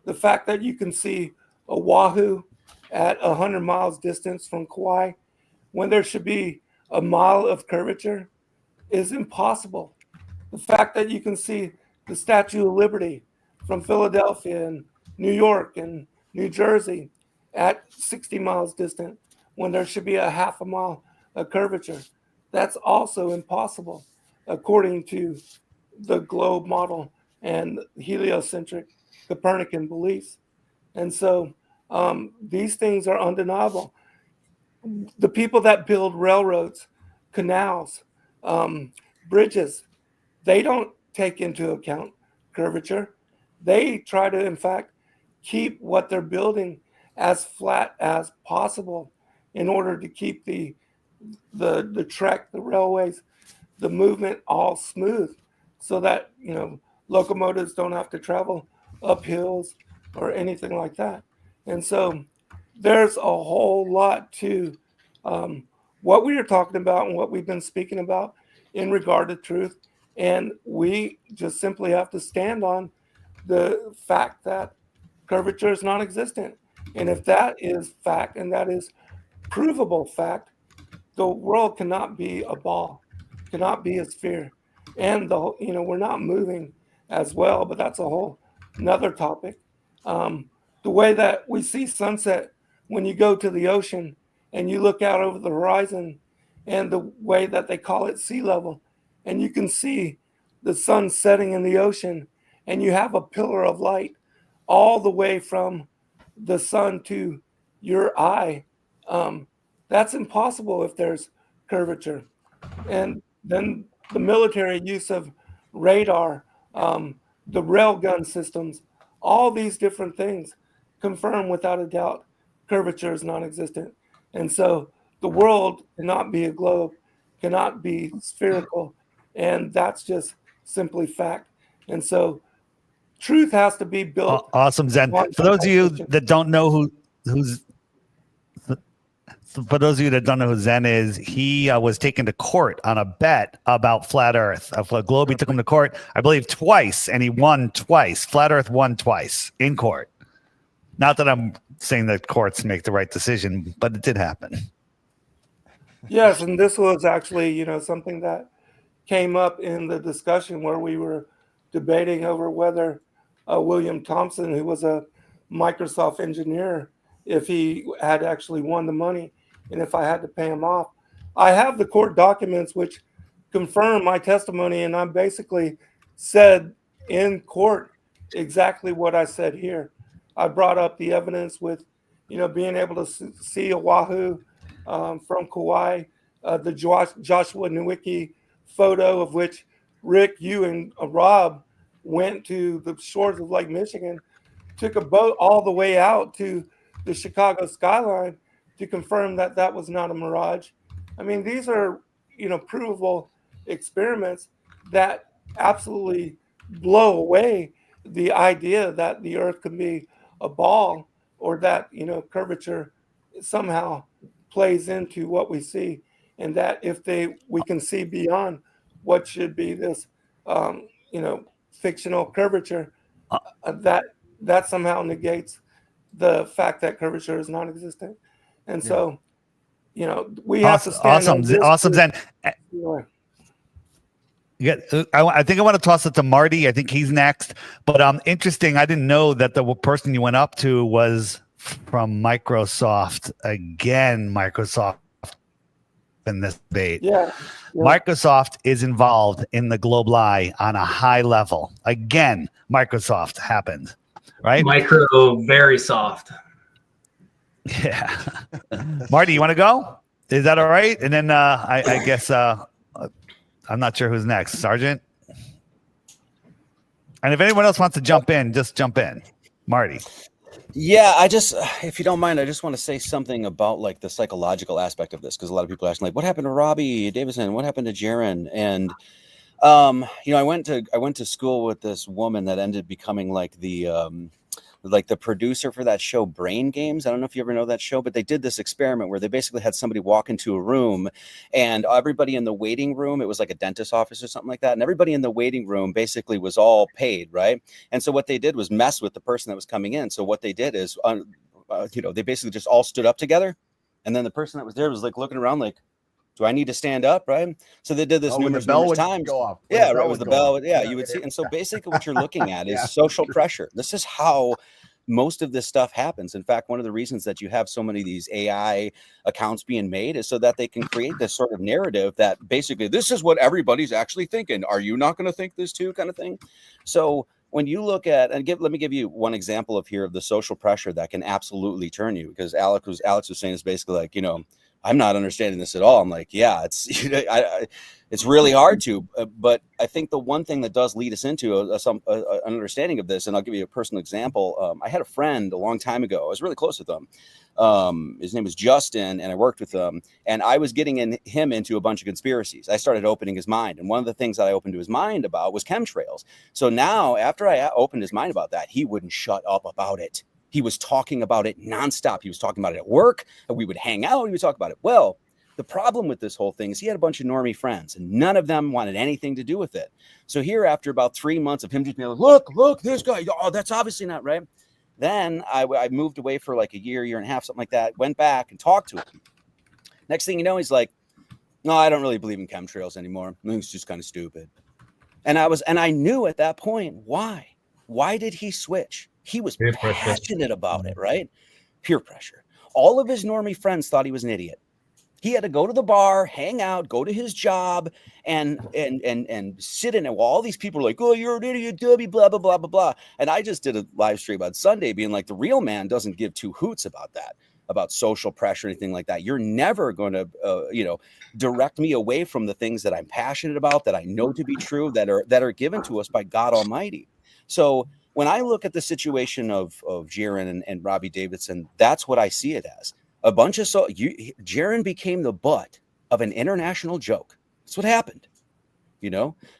The fact that you can see Oahu at 100 miles distance from Kauai when there should be a mile of curvature is impossible. The fact that you can see the Statue of Liberty from Philadelphia and New York and New Jersey at 60 miles distant when there should be a half a mile of curvature, that's also impossible according to the globe model and heliocentric Copernican beliefs. And so these things are undeniable. The people that build railroads, canals, bridges, they don't take into account curvature. They try to, in fact, keep what they're building as flat as possible in order to keep the track, the railways, the movement all smooth, so that locomotives don't have to travel up hills or anything like that. And so there's a whole lot to what we are talking about and what we've been speaking about in regard to truth. And we just simply have to stand on the fact that curvature is non-existent. And if that is fact, and that is provable fact, the world cannot be a ball, cannot be a sphere. And we're not moving as well, but that's a whole another topic. The way that we see sunset when you go to the ocean and you look out over the horizon, and the way that they call it sea level, and you can see the sun setting in the ocean, and you have a pillar of light all the way from the sun to your eye. That's impossible if there's curvature. And then the military use of radar, the railgun systems, all these different things confirm without a doubt curvature is non-existent. And so the world cannot be a globe, cannot be spherical, and that's just simply fact. And so truth has to be built. Awesome, Zen. For those of you that don't know for those of you that don't know who Zen is, he was taken to court on a bet about flat Earth. A globe, he took him to court, I believe, twice, and he won twice. Flat Earth won twice in court. Not that I'm saying that courts make the right decision, but it did happen. Yes, and this was actually, something that came up in the discussion where we were debating over whether William Thompson, who was a Microsoft engineer, if he had actually won the money and if I had to pay him off. I have the court documents which confirm my testimony, and I basically said in court exactly what I said here. I brought up the evidence with, being able to see Oahu from Kauai, the Joshua Nowicki photo of which Rick, you, and Rob went to the shores of Lake Michigan, took a boat all the way out to the Chicago skyline to confirm that that was not a mirage. I mean, these are, provable experiments that absolutely blow away the idea that the Earth can be a ball, or that, curvature somehow plays into what we see, and that if we can see beyond what should be this, fictional curvature, that somehow negates the fact that curvature is non-existent. And so, we have to stand on this. Awesome, Zen. Yeah, I think I want to toss it to Marty. I think he's next. But interesting, I didn't know that the person you went up to was from Microsoft. Again, Microsoft in this debate. Yeah. Microsoft is involved in the Globe Lie on a high level. Again, Microsoft happened, right? Micro, very soft. Yeah. Marty, you want to go? Is that all right? And then I guess I'm not sure who's next. Sargent? And if anyone else wants to jump in, just jump in. Marty. Yeah, if you don't mind, I just want to say something about like the psychological aspect of this, because a lot of people are asking, like, what happened to Robbie Davison? What happened to Jaron? And I went to school with this woman that ended up becoming like the producer for that show Brain Games. I don't know if you ever know that show, but they did this experiment where they basically had somebody walk into a room, and everybody in the waiting room, it was like a dentist office or something like that, and everybody in the waiting room basically was all paid, right? And so what they did was mess with the person that was coming in. So what they did is, they basically just all stood up together, And then the person that was there was like looking around like, do I need to stand up? Right. So they did this when the numerous bell would times. go off. Yeah, right. Was the bell? Yeah, you would see. And so basically what you're looking at is social pressure. This is how most of this stuff happens. In fact, one of the reasons that you have so many of these AI accounts being made is so that they can create this sort of narrative that basically this is what everybody's actually thinking. Are you not going to think this too, kind of thing? So when you look at, and let me give you one example of the social pressure that can absolutely turn you, because Alex was saying is basically like, I'm not understanding this at all. I'm like, yeah, it's really hard to, but I think the one thing that does lead us into an understanding of this, and I'll give you a personal example. I had a friend a long time ago. I was really close with him. His name was Justin, and I worked with him, and I was getting him into a bunch of conspiracies. I started opening his mind, and one of the things that I opened to his mind about was chemtrails. So now, after I opened his mind about that, he wouldn't shut up about it. He was talking about it nonstop. He was talking about it at work, and we would hang out. He would talk about it. Well, the problem with this whole thing is he had a bunch of normie friends, and none of them wanted anything to do with it. So here, after about 3 months of him just being like, look, this guy, oh, that's obviously not right. Then I moved away for like a year and a half, something like that, went back and talked to him. Next thing you know, he's like, no, I don't really believe in chemtrails anymore. I think it's just kind of stupid. And I knew at that point, why? Why did he switch? He was passionate about it, right? Peer pressure. All of his normie friends thought he was an idiot. He had to go to the bar, hang out, go to his job, and sit in it while all these people were like, oh, you're an idiot, Debbie, blah, blah, blah, blah, blah. And I just did a live stream on Sunday being like, the real man doesn't give two hoots about that, about social pressure or anything like that. You're never going to, direct me away from the things that I'm passionate about, that I know to be true, that are given to us by God Almighty. So when I look at the situation of Jaron and Robbie Davidson, that's what I see it as. A bunch of Jaron became the butt of an international joke. That's what happened,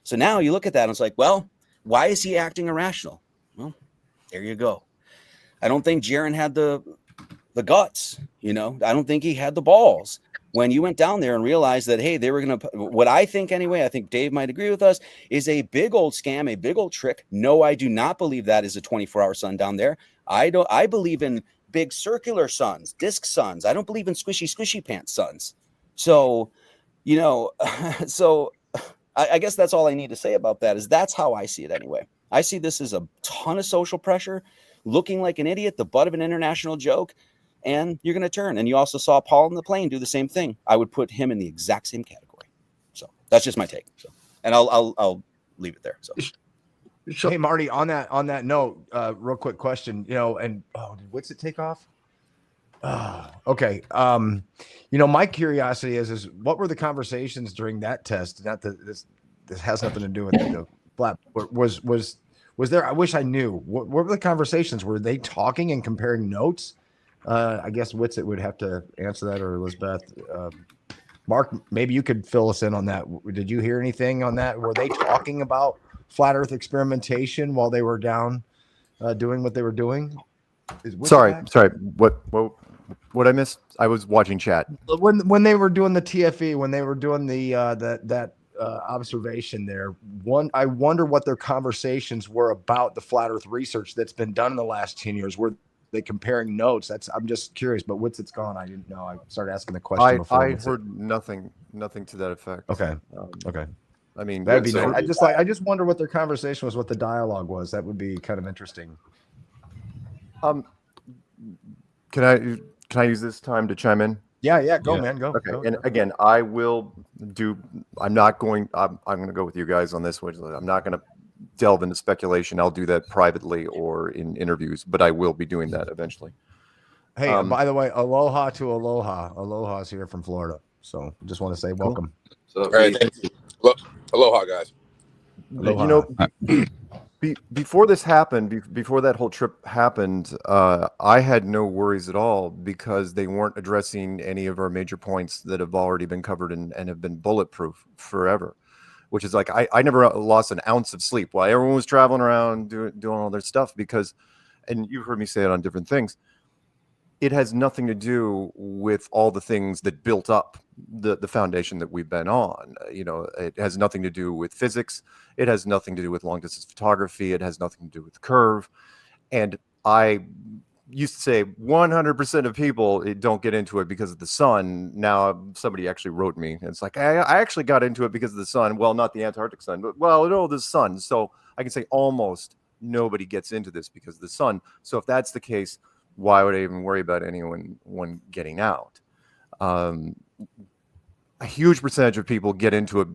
So now you look at that and it's like, well, why is he acting irrational? Well, there you go. I don't think Jaron had the guts, I don't think he had the balls. When you went down there and realized that, hey, they were going to, what I think anyway, I think Dave might agree with us, is a big old scam, a big old trick. No, I do not believe that is a 24-hour sun down there. I believe in big circular suns, disc suns. I don't believe in squishy pants suns. So, I guess that's all I need to say about that is that's how I see it anyway. I see this as a ton of social pressure, looking like an idiot, the butt of an international joke. And you're going to turn. And you also saw Paul in the plane do the same thing. I would put him in the exact same category. So that's just my take. So, and I'll leave it there. So hey, Marty, on that note, real quick question, did Witsit take off? Okay. My curiosity is what were the conversations during that test? Not that this has nothing to do with the flat. Was there? I wish I knew. What were the conversations? Were they talking and comparing notes? I guess Witsit would have to answer that, or Elizabeth. Mark, maybe you could fill us in on that. Did you hear anything on that? Were they talking about flat Earth experimentation while they were down doing what they were doing? Sorry. What I missed? I was watching chat. When they were doing the TFE, when they were doing the that observation there, I wonder what their conversations were about the flat Earth research that's been done in the last 10 years. Were they comparing notes? I'm just curious, but Witsit's gone. I didn't know. I started asking the question before. I heard nothing to that effect. Okay. Okay. I mean, that'd be nice. I just wonder what their conversation was, what the dialogue was. That would be kind of interesting. Can I use this time to chime in? Yeah. Go, man. Go. Okay. Go. And again, I'm going to go with you guys on this one. I'm not going to delve into speculation. I'll do that privately or in interviews, but I will be doing that eventually. Hey, by the way, aloha to aloha. Aloha's here from Florida. So just want to say welcome. All right, thank you. Aloha, guys. Aloha. Before this happened, before that whole trip happened, I had no worries at all because they weren't addressing any of our major points that have already been covered and have been bulletproof forever. Which is like I never lost an ounce of sleep while everyone was traveling around doing all their stuff because, and you've heard me say it on different things, it has nothing to do with all the things that built up the foundation that we've been on. It has nothing to do with physics. It has nothing to do with long distance photography. It has nothing to do with curve. And I used to say 100% of people don't get into it because of the sun. Now somebody actually wrote me, and it's like, I actually got into it because of the sun. Well, not the Antarctic sun, but well, no, the sun. So I can say almost nobody gets into this because of the sun. So if that's the case, why would I even worry about anyone getting out? A huge percentage of people get into it,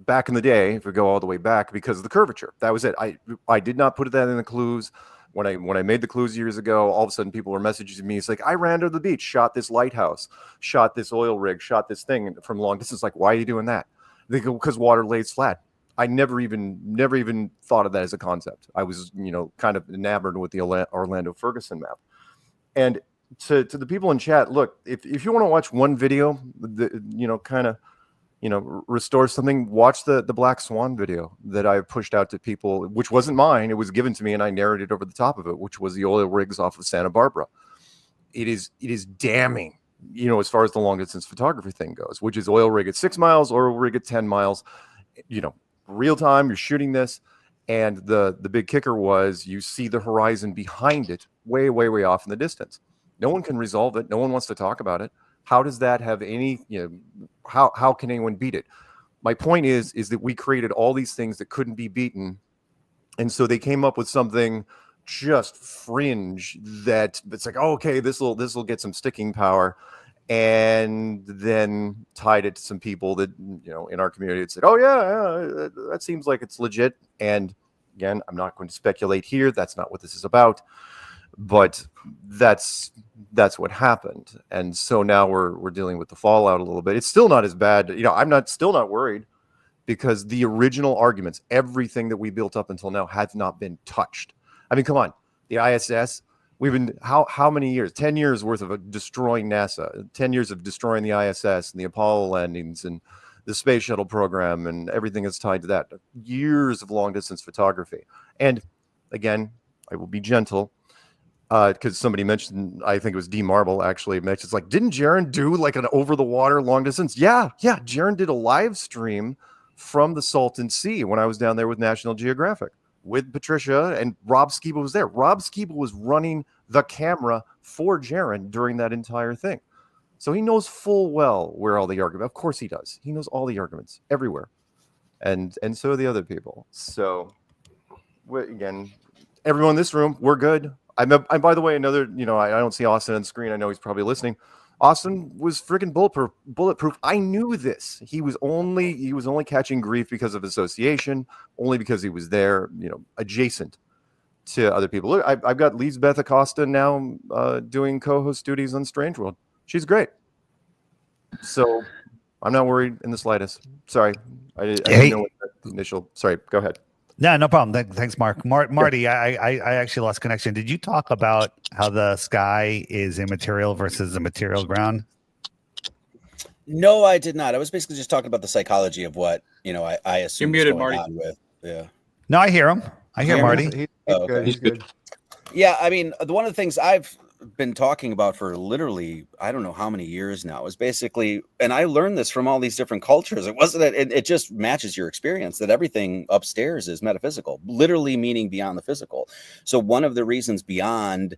back in the day, if we go all the way back, because of the curvature. That was it. I did not put that in the clues. When I made the clues years ago, all of a sudden people were messaging me. It's like, I ran to the beach, shot this lighthouse, shot this oil rig, shot this thing from long distance. Like, why are you doing that? They go, because water lays flat. I never even thought of that as a concept. I was, kind of enamored with the Orlando Ferguson map. And to the people in chat, look, if you want to watch one video, restore something, watch the Black Swan video that I pushed out to people, which wasn't mine. It was given to me and I narrated over the top of it, which was the oil rigs off of Santa Barbara. It is damning, as far as the long distance photography thing goes, which is oil rig at 6 miles, oil rig at 10 miles, real time, you're shooting this. And the big kicker was you see the horizon behind it way, way, way off in the distance. No one can resolve it. No one wants to talk about it. How does that have any, how can anyone beat it? My point is that we created all these things that couldn't be beaten. And so they came up with something just fringe that it's like, oh, okay, this will get some sticking power. And then tied it to some people that, in our community had said, oh yeah, that seems like it's legit. And again, I'm not going to speculate here. That's not what this is about. But that's what happened, and so now we're dealing with the fallout a little bit. It's still not as bad, I'm still not worried, because the original arguments, everything that we built up until now, has not been touched. I mean, come on, the ISS. We've been how many years? 10 years worth of destroying NASA, 10 years of destroying the ISS and the Apollo landings and the space shuttle program and everything that's tied to that. Years of long distance photography, and again, I will be gentle. Because somebody mentioned, I think it was D Marble actually mentioned, it's like, didn't Jaron do like an over the water long distance? Yeah. Jaron did a live stream from the Salton Sea when I was down there with National Geographic with Patricia, and Rob Skiba was there. Rob Skiba was running the camera for Jaron during that entire thing. So he knows full well where all the arguments, of course he does. He knows all the arguments everywhere. And so do the other people. So again, everyone in this room, we're good. And by the way, another, I don't see Austin on the screen. I know he's probably listening. Austin was freaking bulletproof. I knew this. He was only catching grief because of association, only because he was there, adjacent to other people. Look, I've got Lisbeth Acosta now doing co-host duties on Strange World. She's great. So I'm not worried in the slightest. Sorry. I didn't know what the initial. Sorry, go ahead. No problem. Thanks, Mark. Marty, I actually lost connection. Did you talk about how the sky is immaterial versus the material ground? No, I did not. I was basically just talking about the psychology of what, I assume You're muted, is going Marty. on with. Yeah. No, I hear him. I hear Marty. He's good. Yeah, I mean, one of the things I've been talking about for literally, I don't know how many years now, is basically, and I learned this from all these different cultures. It wasn't that it just matches your experience that everything upstairs is metaphysical, literally meaning beyond the physical. So one of the reasons beyond,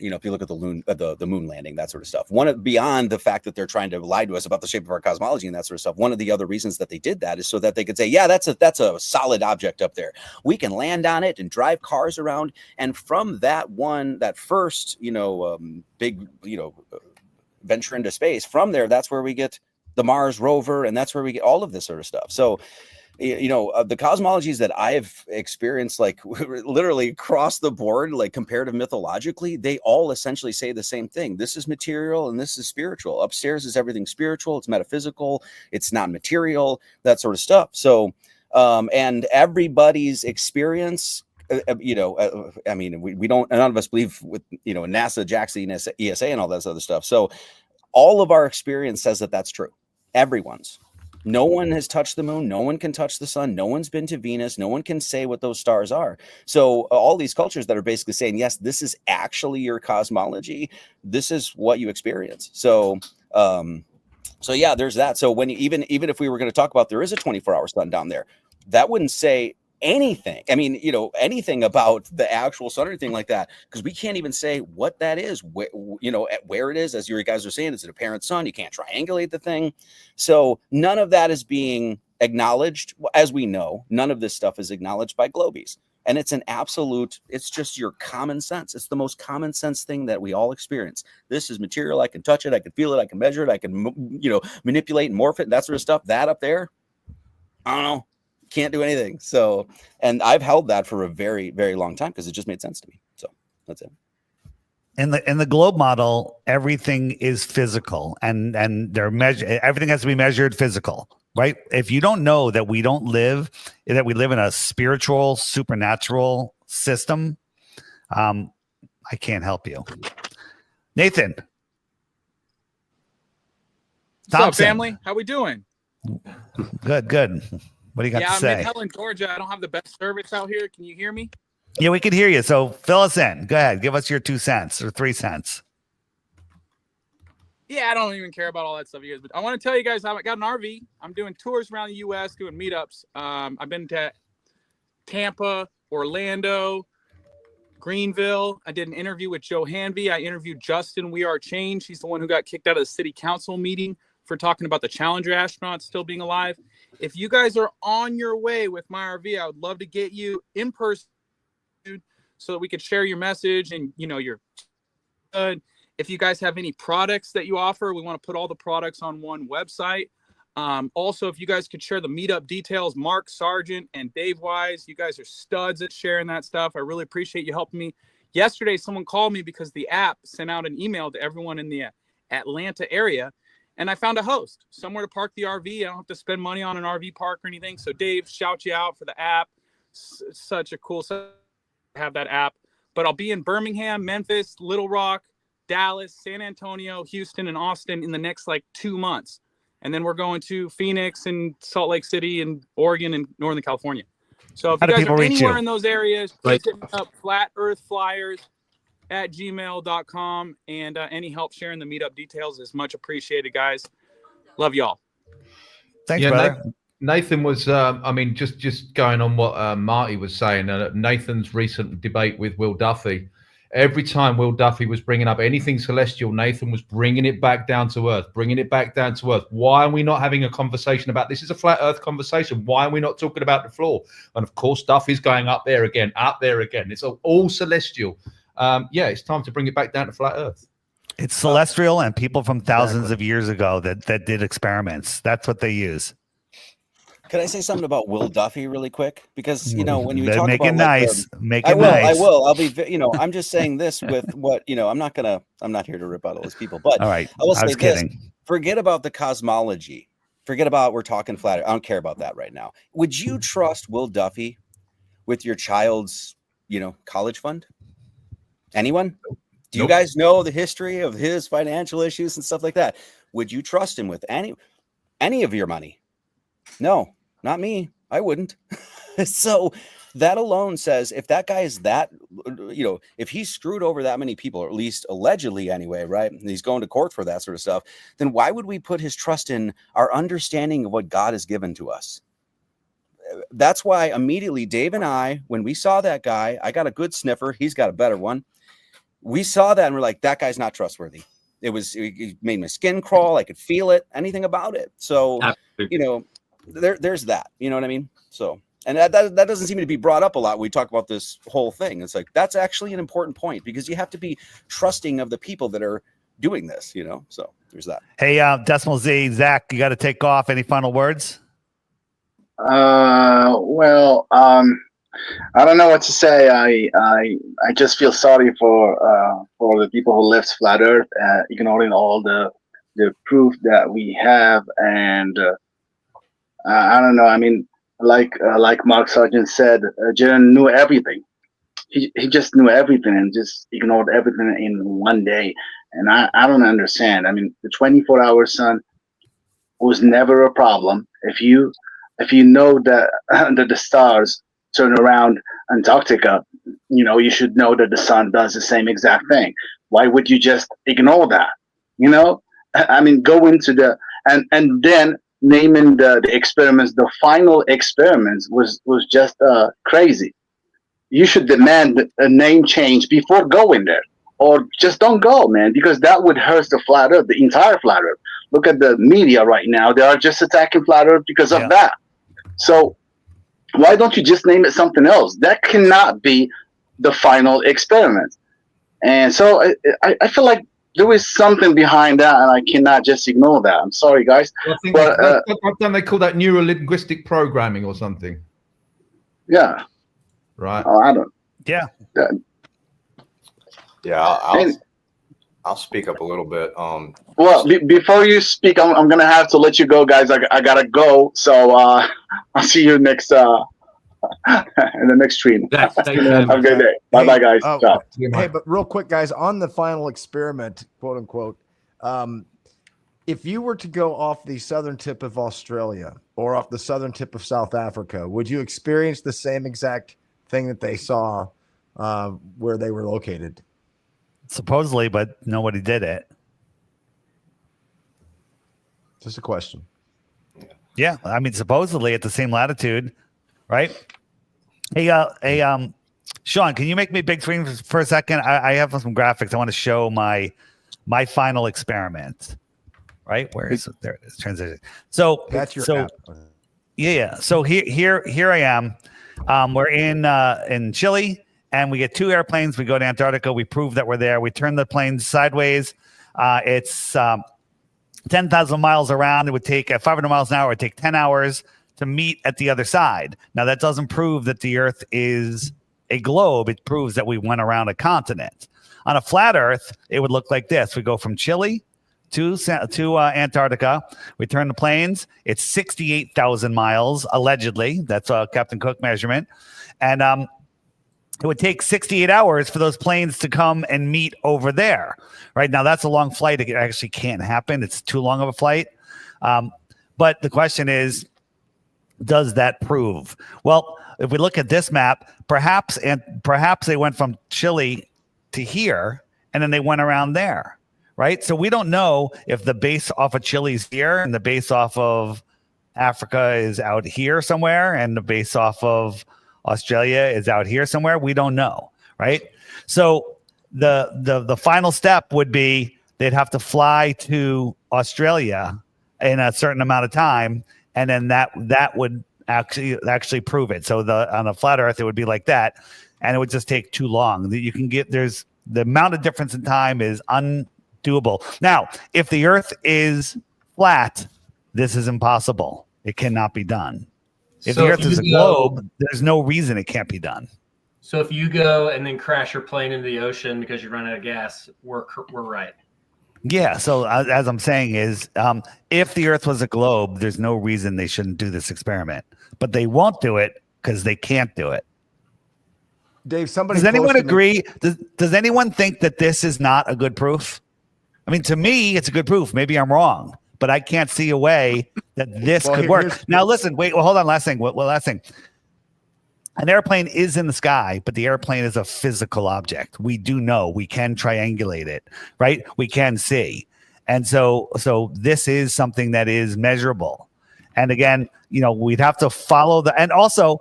if you look at the moon landing, that sort of stuff, beyond the fact that they're trying to lie to us about the shape of our cosmology and that sort of stuff, one of the other reasons that they did that is so that they could say, yeah, that's a solid object up there. We can land on it and drive cars around. And from that first, big, venture into space, from there, that's where we get the Mars rover, and that's where we get all of this sort of stuff. So, the cosmologies that I've experienced, like literally across the board, like comparative mythologically, they all essentially say the same thing. This is material and this is spiritual. Upstairs is everything spiritual. It's metaphysical. It's not material, that sort of stuff. So, and everybody's experience, I mean, we don't, none of us believe with, NASA, JAXA, ESA, and all that other stuff. So all of our experience says that that's true. Everyone's. No one has touched the moon. No one can touch the sun. No one's been to Venus. No one can say what those stars are. So all these cultures that are basically saying, yes, this is actually your cosmology. This is what you experience. So, yeah, there's that. So when even if we were going to talk about there is a 24-hour sun down there, that wouldn't say anything. I mean, anything about the actual sun or anything like that, because we can't even say what that is, where it is. As you guys are saying, it's an apparent sun. You can't triangulate the thing. So none of that is being acknowledged. As we know, none of this stuff is acknowledged by globies. And it's an absolute, it's just your common sense. It's the most common sense thing that we all experience. This is material. I can touch it. I can feel it. I can measure it. I can, manipulate and morph it and that sort of stuff. That up there, I don't know, can't do anything. So, and I've held that for a very, very long time because it just made sense to me. So that's it. In the globe model, everything is physical and everything has to be measured physical. Right. If you don't know that we live in a spiritual, supernatural system, I can't help you. Nathan. What's up, Thompson. family? How we doing? Good. What do you got to I'm say? in Helen, Georgia. I don't have the best service out here. Can you hear me? Yeah, we can hear you. So fill us in. Go ahead. Give us your 2 cents or 3 cents. Yeah, I don't even care about all that stuff, you guys. But I want to tell you guys, I got an RV. I'm doing tours around the U.S., doing meetups. I've been to Tampa, Orlando, Greenville. I did an interview with Joe Hanvey. I interviewed Justin We Are Change. He's the one who got kicked out of the city council meeting for talking about the Challenger astronauts still being alive. If you guys are on your way with my RV, I would love to get you in person so that we could share your message and, your if you guys have any products that you offer, we want to put all the products on one website. Also, if you guys could share the meetup details, Mark, Sargent, and Dave Weiss, you guys are studs at sharing that stuff. I really appreciate you helping me. Yesterday, someone called me because the app sent out an email to everyone in the Atlanta area, and I found a host, somewhere to park the RV. I don't have to spend money on an RV park or anything. So, Dave, shout you out for the app. Such a cool to have that app. But I'll be in Birmingham, Memphis, Little Rock, Dallas, San Antonio, Houston, and Austin in the next 2 months. And then we're going to Phoenix and Salt Lake City and Oregon and Northern California. So if you guys are anywhere in those areas, please hit me up, flatearthflyers@gmail.com. And any help sharing the meetup details is much appreciated, guys. Love y'all. Thanks, brother. Nathan was, just going on what Marty was saying, Nathan's recent debate with Will Duffy. Every time Will Duffy was bringing up anything celestial, Nathan was bringing it back down to earth, Why are we not having a conversation about this? Is a flat earth conversation. Why are we not talking about the floor? And of course, Duffy's going up there again. It's all celestial. It's time to bring it back down to flat earth. It's celestial and people from thousands of years ago that did experiments. That's what they use. Could I say something about Will Duffy really quick? Because, when you talk make about it nice, I will. I'll be, I'm just saying this with what, I'm not here to rebuttal those people, but all right. I will say this, kidding. Forget about the cosmology. Forget about, we're talking flat earth. I don't care about that right now. Would you trust Will Duffy with your child's, college fund? Anyone? Do you guys know the history of his financial issues and stuff like that? Would you trust him with any of your money? No, not me. I wouldn't. So that alone says if that guy is that, if he's screwed over that many people, or at least allegedly anyway, right? And he's going to court for that sort of stuff, then why would we put his trust in our understanding of what God has given to us? That's why immediately Dave and I, when we saw that guy, I got a good sniffer. He's got a better one. We saw that and we're like, that guy's not trustworthy. It made my skin crawl. I could feel it, anything about it. So, there's that, you know what I mean? So, and that doesn't seem to be brought up a lot when we talk about this whole thing. It's like, that's actually an important point because you have to be trusting of the people that are doing this, so there's that. Hey, Decimal Z, Zach, you got to take off. Any final words? I don't know what to say. I just feel sorry for the people who left flat earth, ignoring all the proof that we have. And I don't know. I mean, like Mark Sargent said, Jaron knew everything. He just knew everything and just ignored everything in one day. And I don't understand. I mean, the 24-hour sun was never a problem. If you know that the stars turn around Antarctica, you should know that the sun does the same exact thing. Why would you just ignore that? I mean, go into and then naming the experiments the final experiments was just crazy. You should demand a name change before going there, or just don't go, man, because that would hurt the flat earth, the entire flat earth. Look at the media right now. They are just attacking flat earth because of that. So why don't you just name it something else? That cannot be the final experiment. And so I feel like there is something behind that, and I cannot just ignore that. I'm sorry, guys. I think but they call that neuro-linguistic programming or something. Yeah. Right. Oh, I don't. Yeah. Yeah, I'll speak up a little bit. Well, before you speak, I'm gonna have to let you go, guys. I gotta go. So I'll see you next in the next stream. Have a good day. Bye, bye, guys. Ciao. Hey, but real quick, guys, on the final experiment, quote unquote, if you were to go off the southern tip of Australia or off the southern tip of South Africa, would you experience the same exact thing that they saw where they were located? Supposedly, but nobody did it. Just a question. Yeah, I mean, supposedly at the same latitude, right? Hey, Sean, can you make me big screen for a second? I have some graphics. I want to show my final experiment. Right, where is it? There it is. Transition. So that's your app. Yeah. So here I am. We're in Chile, and we get 2 airplanes. We go to Antarctica. We prove that we're there. We turn the planes sideways. It's 10,000 miles around. It would take 500 miles an hour. It would take 10 hours to meet at the other side. Now, that doesn't prove that the Earth is a globe. It proves that we went around a continent. On a flat Earth, it would look like this. We go from Chile to Antarctica. We turn the planes. It's 68,000 miles, allegedly. That's a Captain Cook measurement. And it would take 68 hours for those planes to come and meet over there. Right now, that's a long flight. It actually can't happen. It's too long of a flight. But the question is, does that prove? Well, if we look at this map, perhaps they went from Chile to here, and then they went around there. Right. So we don't know if the base off of Chile is here and the base off of Africa is out here somewhere and the base off of Australia is out here somewhere. We don't know. Right. So the final step would be they'd have to fly to Australia in a certain amount of time. And then that would actually prove it. So on a flat Earth, it would be like that. And it would just take too long. You can get the amount of difference in time is doable. Now, if the Earth is flat, this is impossible. It cannot be done. If the Earth is a globe, there's no reason it can't be done. So if you go and then crash your plane into the ocean because you run out of gas, we're right. Yeah. So as I'm saying is, if the Earth was a globe, there's no reason they shouldn't do this experiment. But they won't do it because they can't do it. Dave, somebody does anyone agree? Does anyone think that this is not a good proof? I mean, to me, it's a good proof. Maybe I'm wrong, but I can't see a way that this could work. Now, listen, wait, well, hold on. Last thing. Last thing. An airplane is in the sky, but the airplane is a physical object. We do know we can triangulate it, right? We can see. And so this is something that is measurable. And again, we'd have to follow and also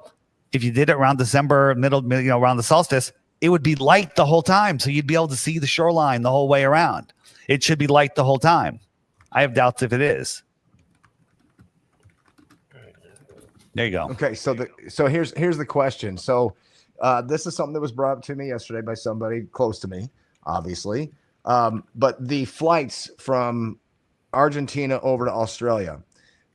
if you did it around December, around the solstice, it would be light the whole time. So you'd be able to see the shoreline the whole way around. It should be light the whole time. I have doubts if it is. There you go. Okay, so here's the question. So this is something that was brought up to me yesterday by somebody close to me, obviously. But the flights from Argentina over to Australia.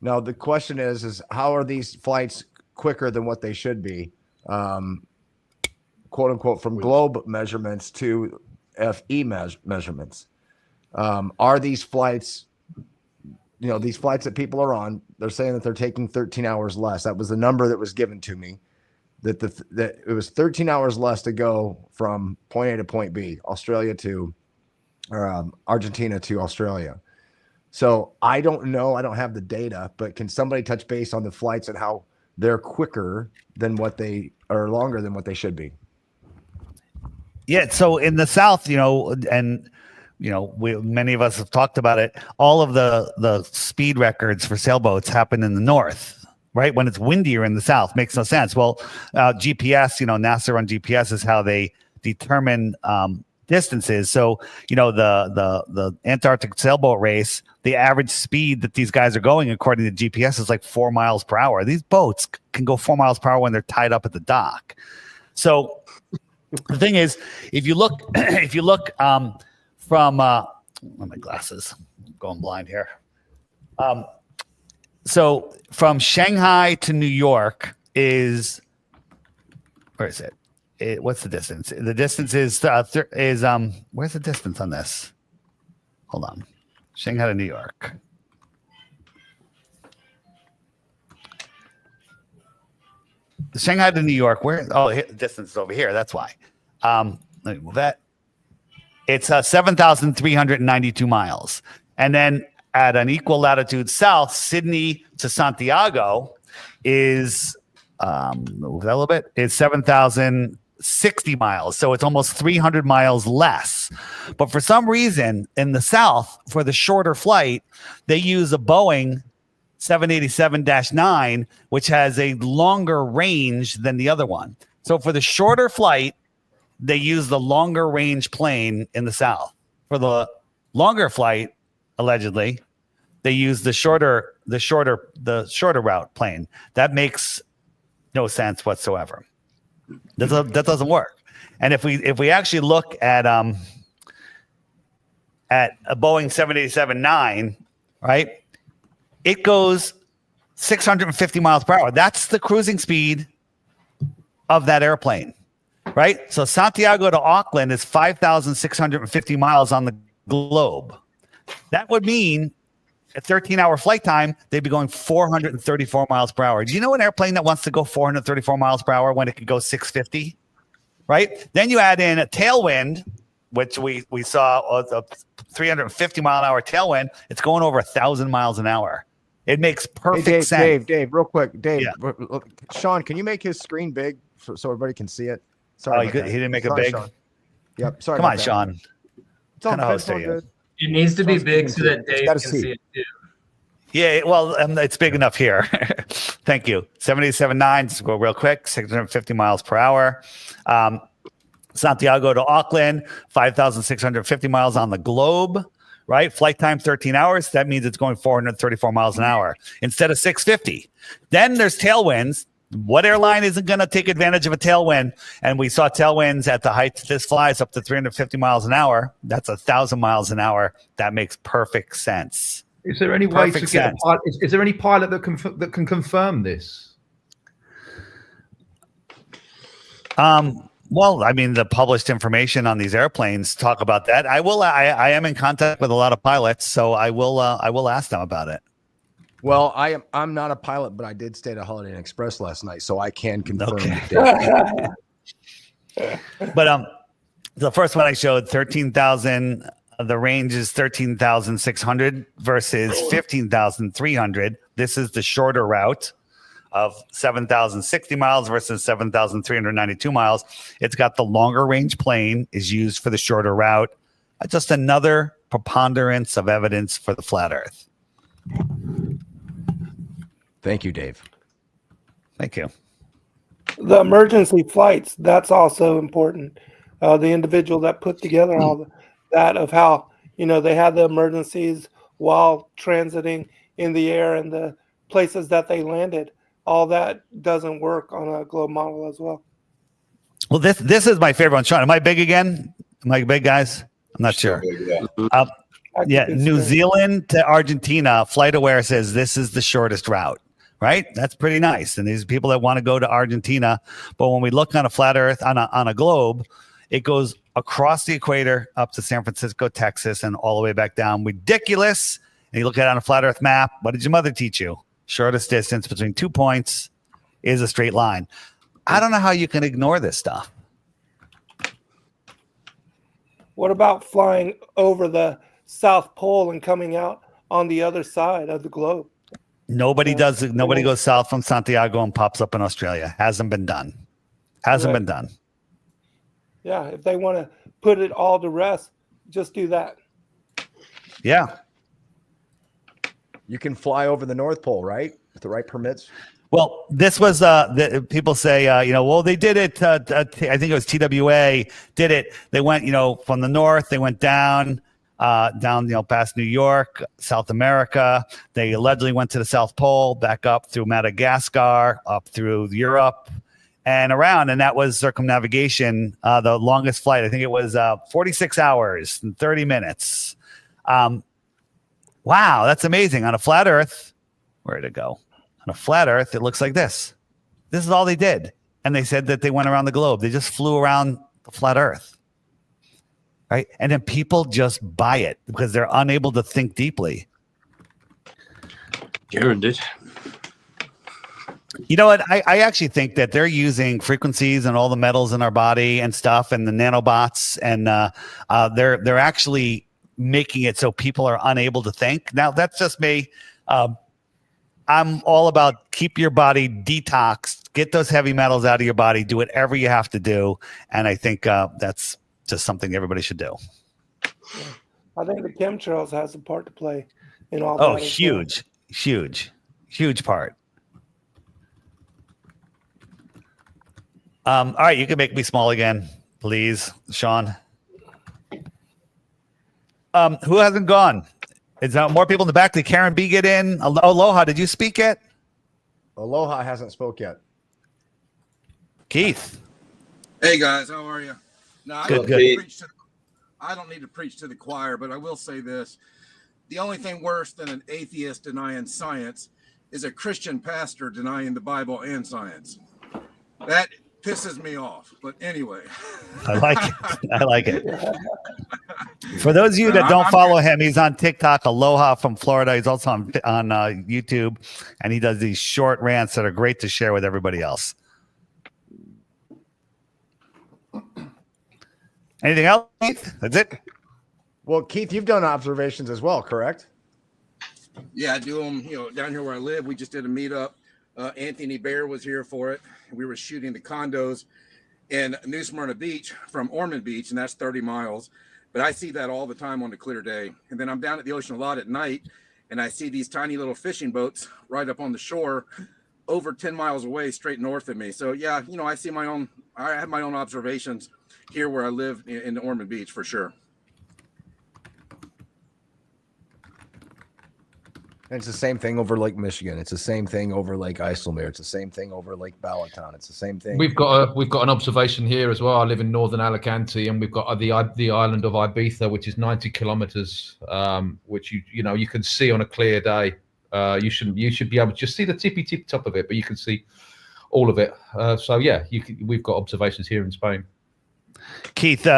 Now the question is how are these flights quicker than what they should be? Quote unquote, from globe measurements to FE measurements. Are these flights, these flights that people are on, they're saying that they're taking 13 hours less. That was the number that was given to me, that it was 13 hours less to go from point A to point B, Argentina to Australia. So I don't know. I don't have the data, but can somebody touch base on the flights and how they're quicker than what they are, longer than what they should be? Yeah. So in the South, and many of us have talked about it. All of the speed records for sailboats happen in the north, right? When it's windier in the south, makes no sense. Well, GPS, NASA on GPS is how they determine distances. So, the Antarctic sailboat race, the average speed that these guys are going, according to GPS, is like 4 miles per hour. These boats can go 4 miles per hour when they're tied up at the dock. So the thing is, if you look from my glasses, I'm going blind here. So from Shanghai to New York where is it? What's the distance? The distance is where's the distance on this? Hold on. Shanghai to New York. Shanghai to New York. Where? Oh, the distance is over here. That's why. Let me move that. It's 7,392 miles. And then at an equal latitude south, Sydney to Santiago is move that a little bit. It's 7,060 miles. So it's almost 300 miles less. But for some reason in the south, for the shorter flight, they use a Boeing 787-9, which has a longer range than the other one. So for the shorter flight, they use the longer range plane in the south. For the longer flight, allegedly, they use the shorter route plane. That makes no sense whatsoever. That doesn't work. And if we actually look at a Boeing 787-9, right? It goes 650 miles per hour. That's the cruising speed of that airplane, right? So Santiago to Auckland is 5,650 miles on the globe. That would mean a 13-hour flight time, they'd be going 434 miles per hour. Do you know an airplane that wants to go 434 miles per hour when it could go 650, right? Then you add in a tailwind, which we saw a 350 mile an hour tailwind. It's going over 1,000 miles an hour. It makes perfect sense. Dave, real quick. Dave, Yeah. Sean, can you make his screen big so everybody can see it? Sorry, he didn't make it big? Sean. Yep, sorry. Come on, Sean. It's all What kind of good, host it's all are you? good. It needs to be big so that Dave gotta can see. see it too. Yeah, well, it's big enough here. Thank you. 787-9, just go real quick, 650 miles per hour. Santiago to Auckland, 5,650 miles on the globe, right? Flight time, 13 hours. That means it's going 434 miles an hour instead of 650. Then there's tailwinds. What airline isn't going to take advantage of a tailwind? And we saw tailwinds at the height this flies up to 350 miles an hour. That's 1,000 miles an hour. That makes perfect sense. Is there any way Perfect to get sense. a pilot? Is there any pilot that can confirm this? Well, I mean, the published information on these airplanes talk about that. I am in contact with a lot of pilots, so I will ask them about it. Well, I'm not a pilot, but I did stay at a Holiday Inn Express last night, so I can confirm. Okay. that. But the first one I showed, 13,000. The range is 13,600 versus 15,300. This is the shorter route of 7,060 miles versus 7,392 miles. It's got the longer range plane is used for the shorter route. Just another preponderance of evidence for the flat Earth. Thank you, Dave. Thank you. The emergency flights, that's also important. The individual that put together all that of how, they had the emergencies while transiting in the air and the places that they landed. All that doesn't work on a globe model as well. Well, this is my favorite one. Sean, am I big again? Am I big, guys? I'm not sure. Yeah, New Zealand to Argentina, FlightAware says this is the shortest route, right? That's pretty nice. And these people that want to go to Argentina, but when we look on a flat Earth, on a globe, it goes across the equator up to San Francisco, Texas, and all the way back down. Ridiculous. And you look at it on a flat Earth map. What did your mother teach you? Shortest distance between 2 points is a straight line. I don't know how you can ignore this stuff. What about flying over the South Pole and coming out on the other side of the globe? Nobody does it. Nobody goes south from Santiago and pops up in Australia. Hasn't been done. Hasn't been done. Yeah, if they want to put it all to rest, just do that. Yeah. You can fly over the North Pole, right? With the right permits. Well, this was people say, well, they did it. I think it was TWA did it. They went, from the north, they went down, past New York, South America. They allegedly went to the South Pole, back up through Madagascar, up through Europe, and around. And that was circumnavigation, the longest flight. I think it was 46 hours and 30 minutes. Wow, that's amazing. On a flat Earth, where'd it go? On a flat Earth, it looks like this. This is all they did. And they said that they went around the globe. They just flew around the flat Earth. Right? And then people just buy it because they're unable to think deeply. Jaron did. You know what? I actually think that they're using frequencies and all the metals in our body and stuff and the nanobots. And they're actually making it so people are unable to think. Now, that's just me. I'm all about keep your body detoxed, get those heavy metals out of your body, do whatever you have to do. And I think that's just something everybody should do. I think the chemtrails has a part to play in all Oh, that. huge part. All right, you can make me small again, please, Sean. Who hasn't gone? Is there more people in the back? Did Karen B get in? Aloha, did you speak yet? Aloha hasn't spoke yet. Keith. Hey guys, how are you? No, I Good. I don't need to preach to the choir, but I will say this. The only thing worse than an atheist denying science is a Christian pastor denying the Bible and science. That pisses me off. But anyway. I like it. For those of you that don't follow him, he's on TikTok, Aloha from Florida. He's also on YouTube, and he does these short rants that are great to share with everybody else. Anything else, Keith? That's it? Well, Keith, you've done observations as well, correct? Yeah, I do them, down here where I live. We just did a meetup. Anthony Bear was here for it. We were shooting the condos in New Smyrna Beach from Ormond Beach, and that's 30 miles. But I see that all the time on a clear day. And then I'm down at the ocean a lot at night, and I see these tiny little fishing boats right up on the shore over 10 miles away, straight north of me. So, yeah, I see I have my own observations here where I live in Ormond Beach for sure. And it's the same thing over Lake Michigan. It's the same thing over Lake Islemere. It's the same thing over Lake Balaton. It's the same thing. We've got an observation here as well. I live in northern Alicante, and we've got the island of Ibiza, which is 90 kilometers, which you can see on a clear day. You should be able to just see the tippy top of it, but you can see all of it. So yeah, we've got observations here in Spain. Keith,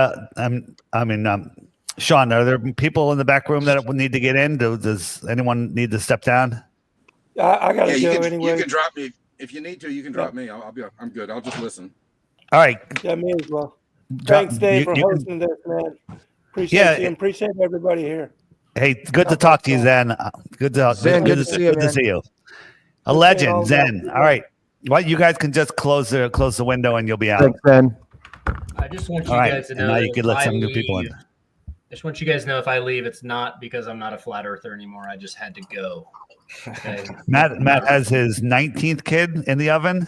Sean, are there people in the back room that need to get in? Does anyone need to step down? I gotta go anyway. You can drop me if you need to. You can drop me. I'm good. I'll just listen. All right. Yeah, me as well. Thanks, Dave, for hosting this, man. Appreciate you and appreciate everybody here. Hey, good to talk to you, Zen. Good to see you. A legend, Zen. All right. Well, you guys can just close the window and you'll be out. Thanks, Zen. I just want you All right. guys to know. And now you can let if some I new people in. leave- I just want you guys to know if I leave, it's not because I'm not a flat earther anymore. I just had to go. Okay? Matt has his 19th kid in the oven.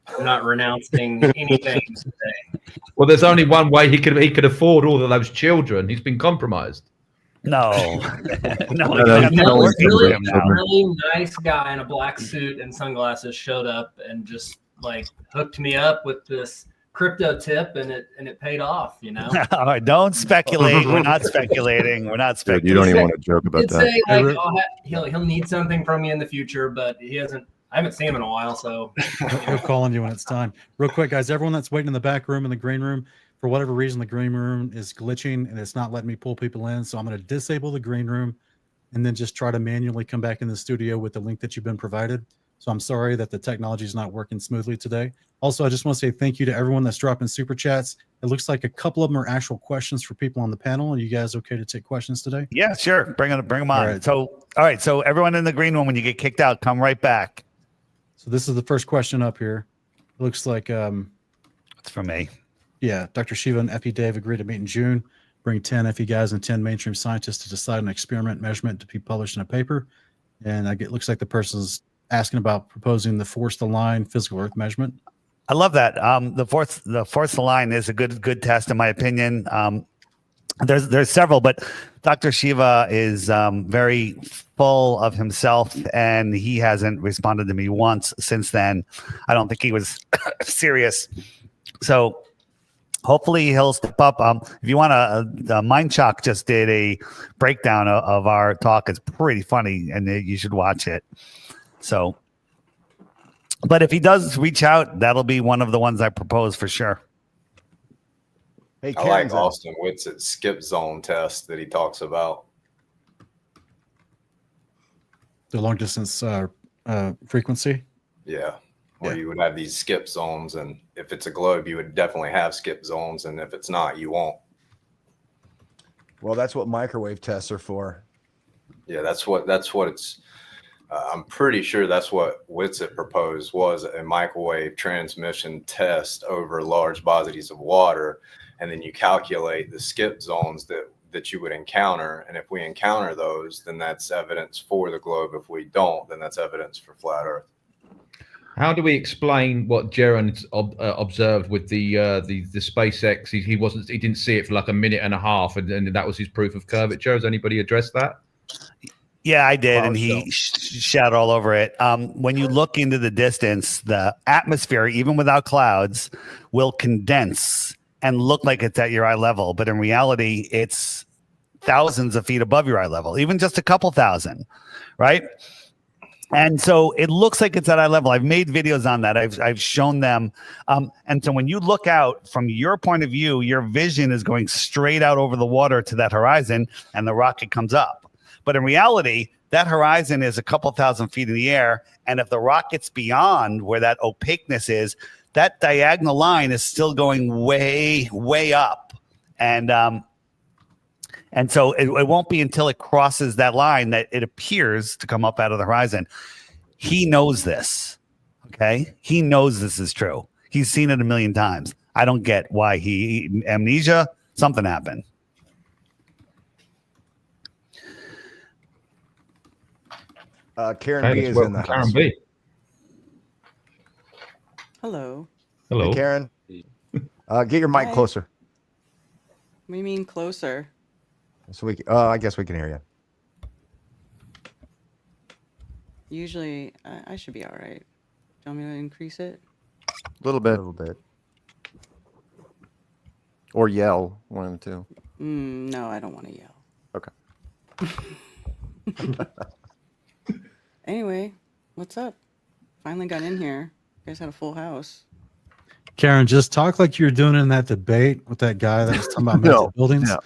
I'm not renouncing anything today. Well, there's only one way he could afford all of those children. He's been compromised. No, really nice guy in a black suit and sunglasses showed up and just hooked me up with this crypto tip, and it paid off. All right, don't speculate. We're not speculating. Dude, you don't even want to joke about that. He'll need something from me in the future, but he hasn't. I haven't seen him in a while, so He'll call on you when it's time. Real quick, guys, everyone that's waiting in the back room in the green room, for whatever reason, the green room is glitching and it's not letting me pull people in. So I'm going to disable the green room and then just try to manually come back in the studio with the link that you've been provided. So I'm sorry that the technology is not working smoothly today. Also, I just want to say thank you to everyone that's dropping super chats. It looks like a couple of them are actual questions for people on the panel. Are you guys okay to take questions today? Yeah, sure. Bring them on. Right. All right. So everyone in the green room, when you get kicked out, come right back. So this is the first question up here. It looks like it's from me. Yeah, Dr. Shiva and Epi Dave agreed to meet in June. bring 10 FE guys and 10 mainstream scientists to decide an experiment measurement to be published in a paper. And it looks like the person's asking about proposing the forced align physical Earth measurement. I love that. The forced align is a good test, in my opinion. There's several, but Dr. Shiva is very full of himself, and he hasn't responded to me once since then. I don't think he was serious. So hopefully he'll step up. If you want to, Mind Shock just did a breakdown of our talk. It's pretty funny, and you should watch it. So, but if he does reach out, that'll be one of the ones I propose for sure. Hey, I like Austin Witsit skip zone test that he talks about. The long distance frequency. Yeah. Where you would have these skip zones, and if it's a globe, you would definitely have skip zones, and if it's not, you won't. Well, that's what microwave tests are for. Yeah, that's what it's. I'm pretty sure that's what Witsit proposed, was a microwave transmission test over large bodies of water, and then you calculate the skip zones that you would encounter, and if we encounter those, then that's evidence for the globe. If we don't, then that's evidence for flat Earth. How do we explain what Jaron observed with the SpaceX? He didn't see it for like a minute and a half, and that was his proof of curvature. Has anybody addressed that? Yeah, I did, and he shot all over it. When you look into the distance, the atmosphere, even without clouds, will condense and look like it's at your eye level, but in reality, it's thousands of feet above your eye level, even just a couple thousand, right? And so it looks like it's at eye level. I've made videos on that. I've shown them. And so when you look out from your point of view, your vision is going straight out over the water to that horizon, and the rocket comes up. But in reality, that horizon is a couple thousand feet in the air. And if the rocket's beyond where that opaqueness is, that diagonal line is still going way, way up. And so it won't be until it crosses that line that it appears to come up out of the horizon. He knows this. Okay. He knows this is true. He's seen it a million times. I don't get why amnesia, something happened. Karen B is in the house. Karen B. Hello. Hello. Hey, Karen. Get your mic Hi. closer. What do you mean closer? So I guess we can hear you. Usually, I should be all right. Do you want me to increase it? A little bit. Or yell, one of the two. No, I don't want to yell. Okay. Anyway, what's up? Finally got in here. You guys had a full house. Karen, just talk like you were doing in that debate with that guy that was talking about melted buildings. No.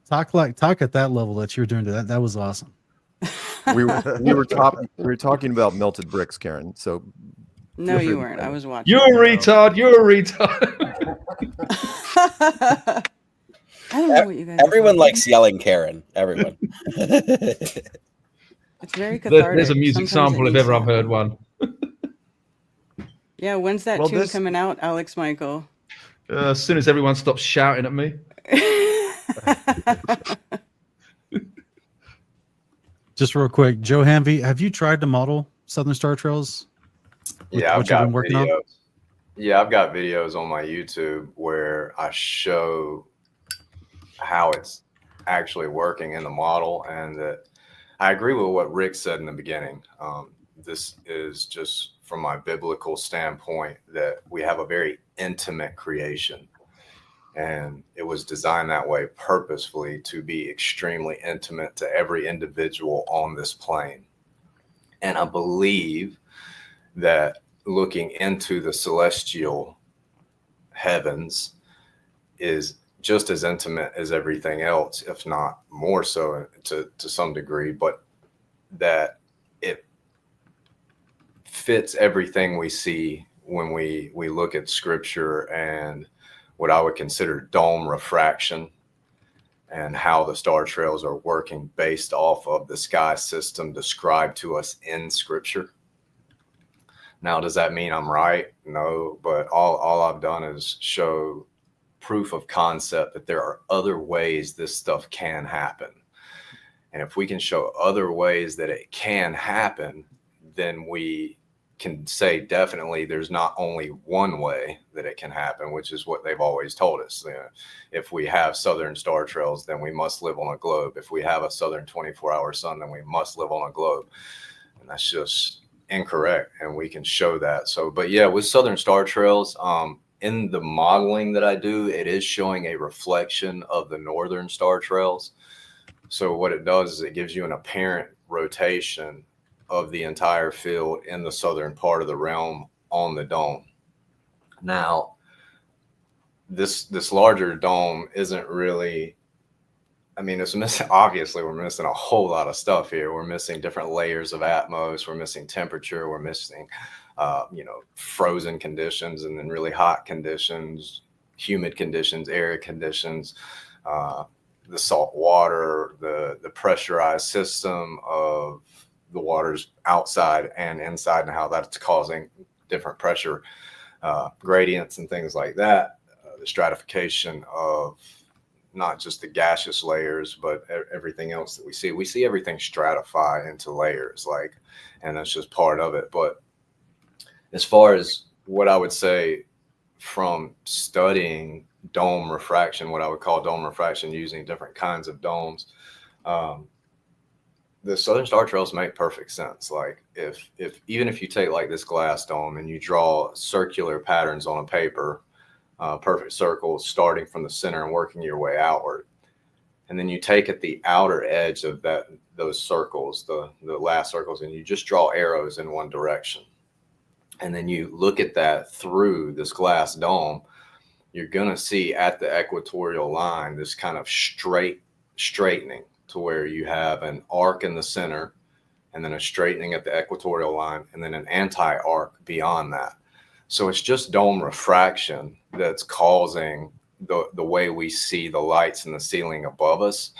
Talk at that level that you were doing to that. That was awesome. We were talking about melted bricks, Karen. So No, you weren't. I was watching. You're a retard. You're a retard. I don't know what you guys. Everyone likes yelling, Karen. Everyone. It's very cathartic. There's a music Sometimes sample it if needs ever I've that. heard one. Yeah, when's that tune coming out, Alex Michael? As soon as everyone stops shouting at me. Just real quick, Joe Hanvey, have you tried to model Southern Star Trails? Yeah, I've what you've got been working on? videos. Yeah, I've got videos on my YouTube where I show how it's actually working in the model, and that I agree with what Rick said in the beginning. This is just from my biblical standpoint that we have a very intimate creation, and it was designed that way purposefully to be extremely intimate to every individual on this plane. And I believe that looking into the celestial heavens is just as intimate as everything else, if not more so to some degree, but that it fits everything we see when we look at scripture and what I would consider dome refraction and how the star trails are working based off of the sky system described to us in scripture. Now, does that mean I'm right? No, but all I've done is show proof of concept that there are other ways this stuff can happen. And if we can show other ways that it can happen, then we can say definitely there's not only one way that it can happen, which is what they've always told us. You know, if we have southern star trails, then we must live on a globe. If we have a southern 24-hour sun, then we must live on a globe. And that's just incorrect, and we can show that. So, but yeah, with southern star trails, in the modeling that I do, it is showing a reflection of the northern star trails. So what it does is it gives you an apparent rotation of the entire field in the southern part of the realm on the dome. Now, this larger dome isn't really, I mean, it's missing, obviously we're missing a whole lot of stuff here. We're missing different layers of atmos, we're missing temperature, we're missing, you know, frozen conditions, and then really hot conditions, humid conditions, arid conditions, the salt water, the pressurized system of the waters outside and inside, and how that's causing different pressure gradients and things like that. The stratification of not just the gaseous layers, but everything else that we see. We see everything stratify into layers, like, and that's just part of it. But as far as what I would say from studying dome refraction, what I would call dome refraction using different kinds of domes, the southern star trails make perfect sense. Like if even if you take like this glass dome and you draw circular patterns on a paper, perfect circles starting from the center and working your way outward, and then you take at the outer edge of those circles, the last circles, and you just draw arrows in one direction, and then you look at that through this glass dome, you're going to see at the equatorial line this kind of straightening to where you have an arc in the center, and then a straightening at the equatorial line, and then an anti-arc beyond that. So it's just dome refraction that's causing the way we see the lights in the ceiling above us.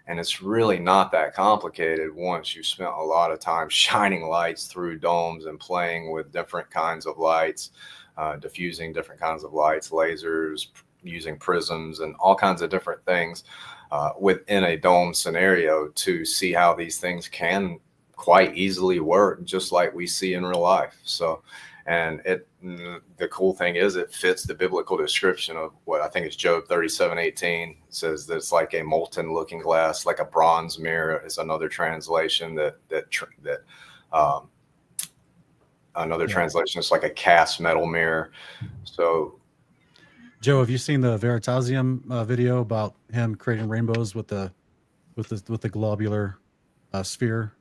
And it's really not that complicated once you've spent a lot of time shining lights through domes and playing with different kinds of lights, diffusing different kinds of lights, lasers, using prisms, and all kinds of different things within a dome scenario to see how these things can quite easily work, just like we see in real life. So, and the cool thing is it fits the biblical description of what I think is Job 37:18. It says that it's like a molten looking glass, like a bronze mirror is another translation another translation is like a cast metal mirror. So Joe, have you seen the Veritasium video about him creating rainbows with the globular sphere?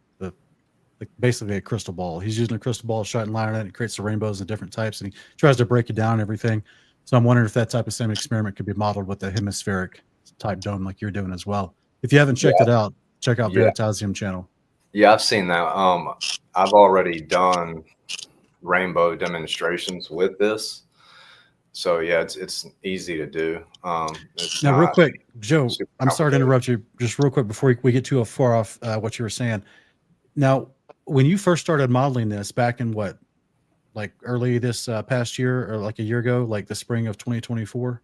Basically a crystal ball. He's using a crystal ball, shining light on it, and creates the rainbows of different types, and he tries to break it down and everything. So I'm wondering if that type of same experiment could be modeled with a hemispheric type dome like you're doing as well. If you haven't checked it out, check out Veritasium channel. Yeah, I've seen that. I've already done rainbow demonstrations with this. So yeah, it's easy to do. Now, real quick, Joe, I'm sorry to interrupt you. Just real quick before we get too far off what you were saying. Now, when you first started modeling this back in what, like early this past year, or like a year ago, like the spring of 2024?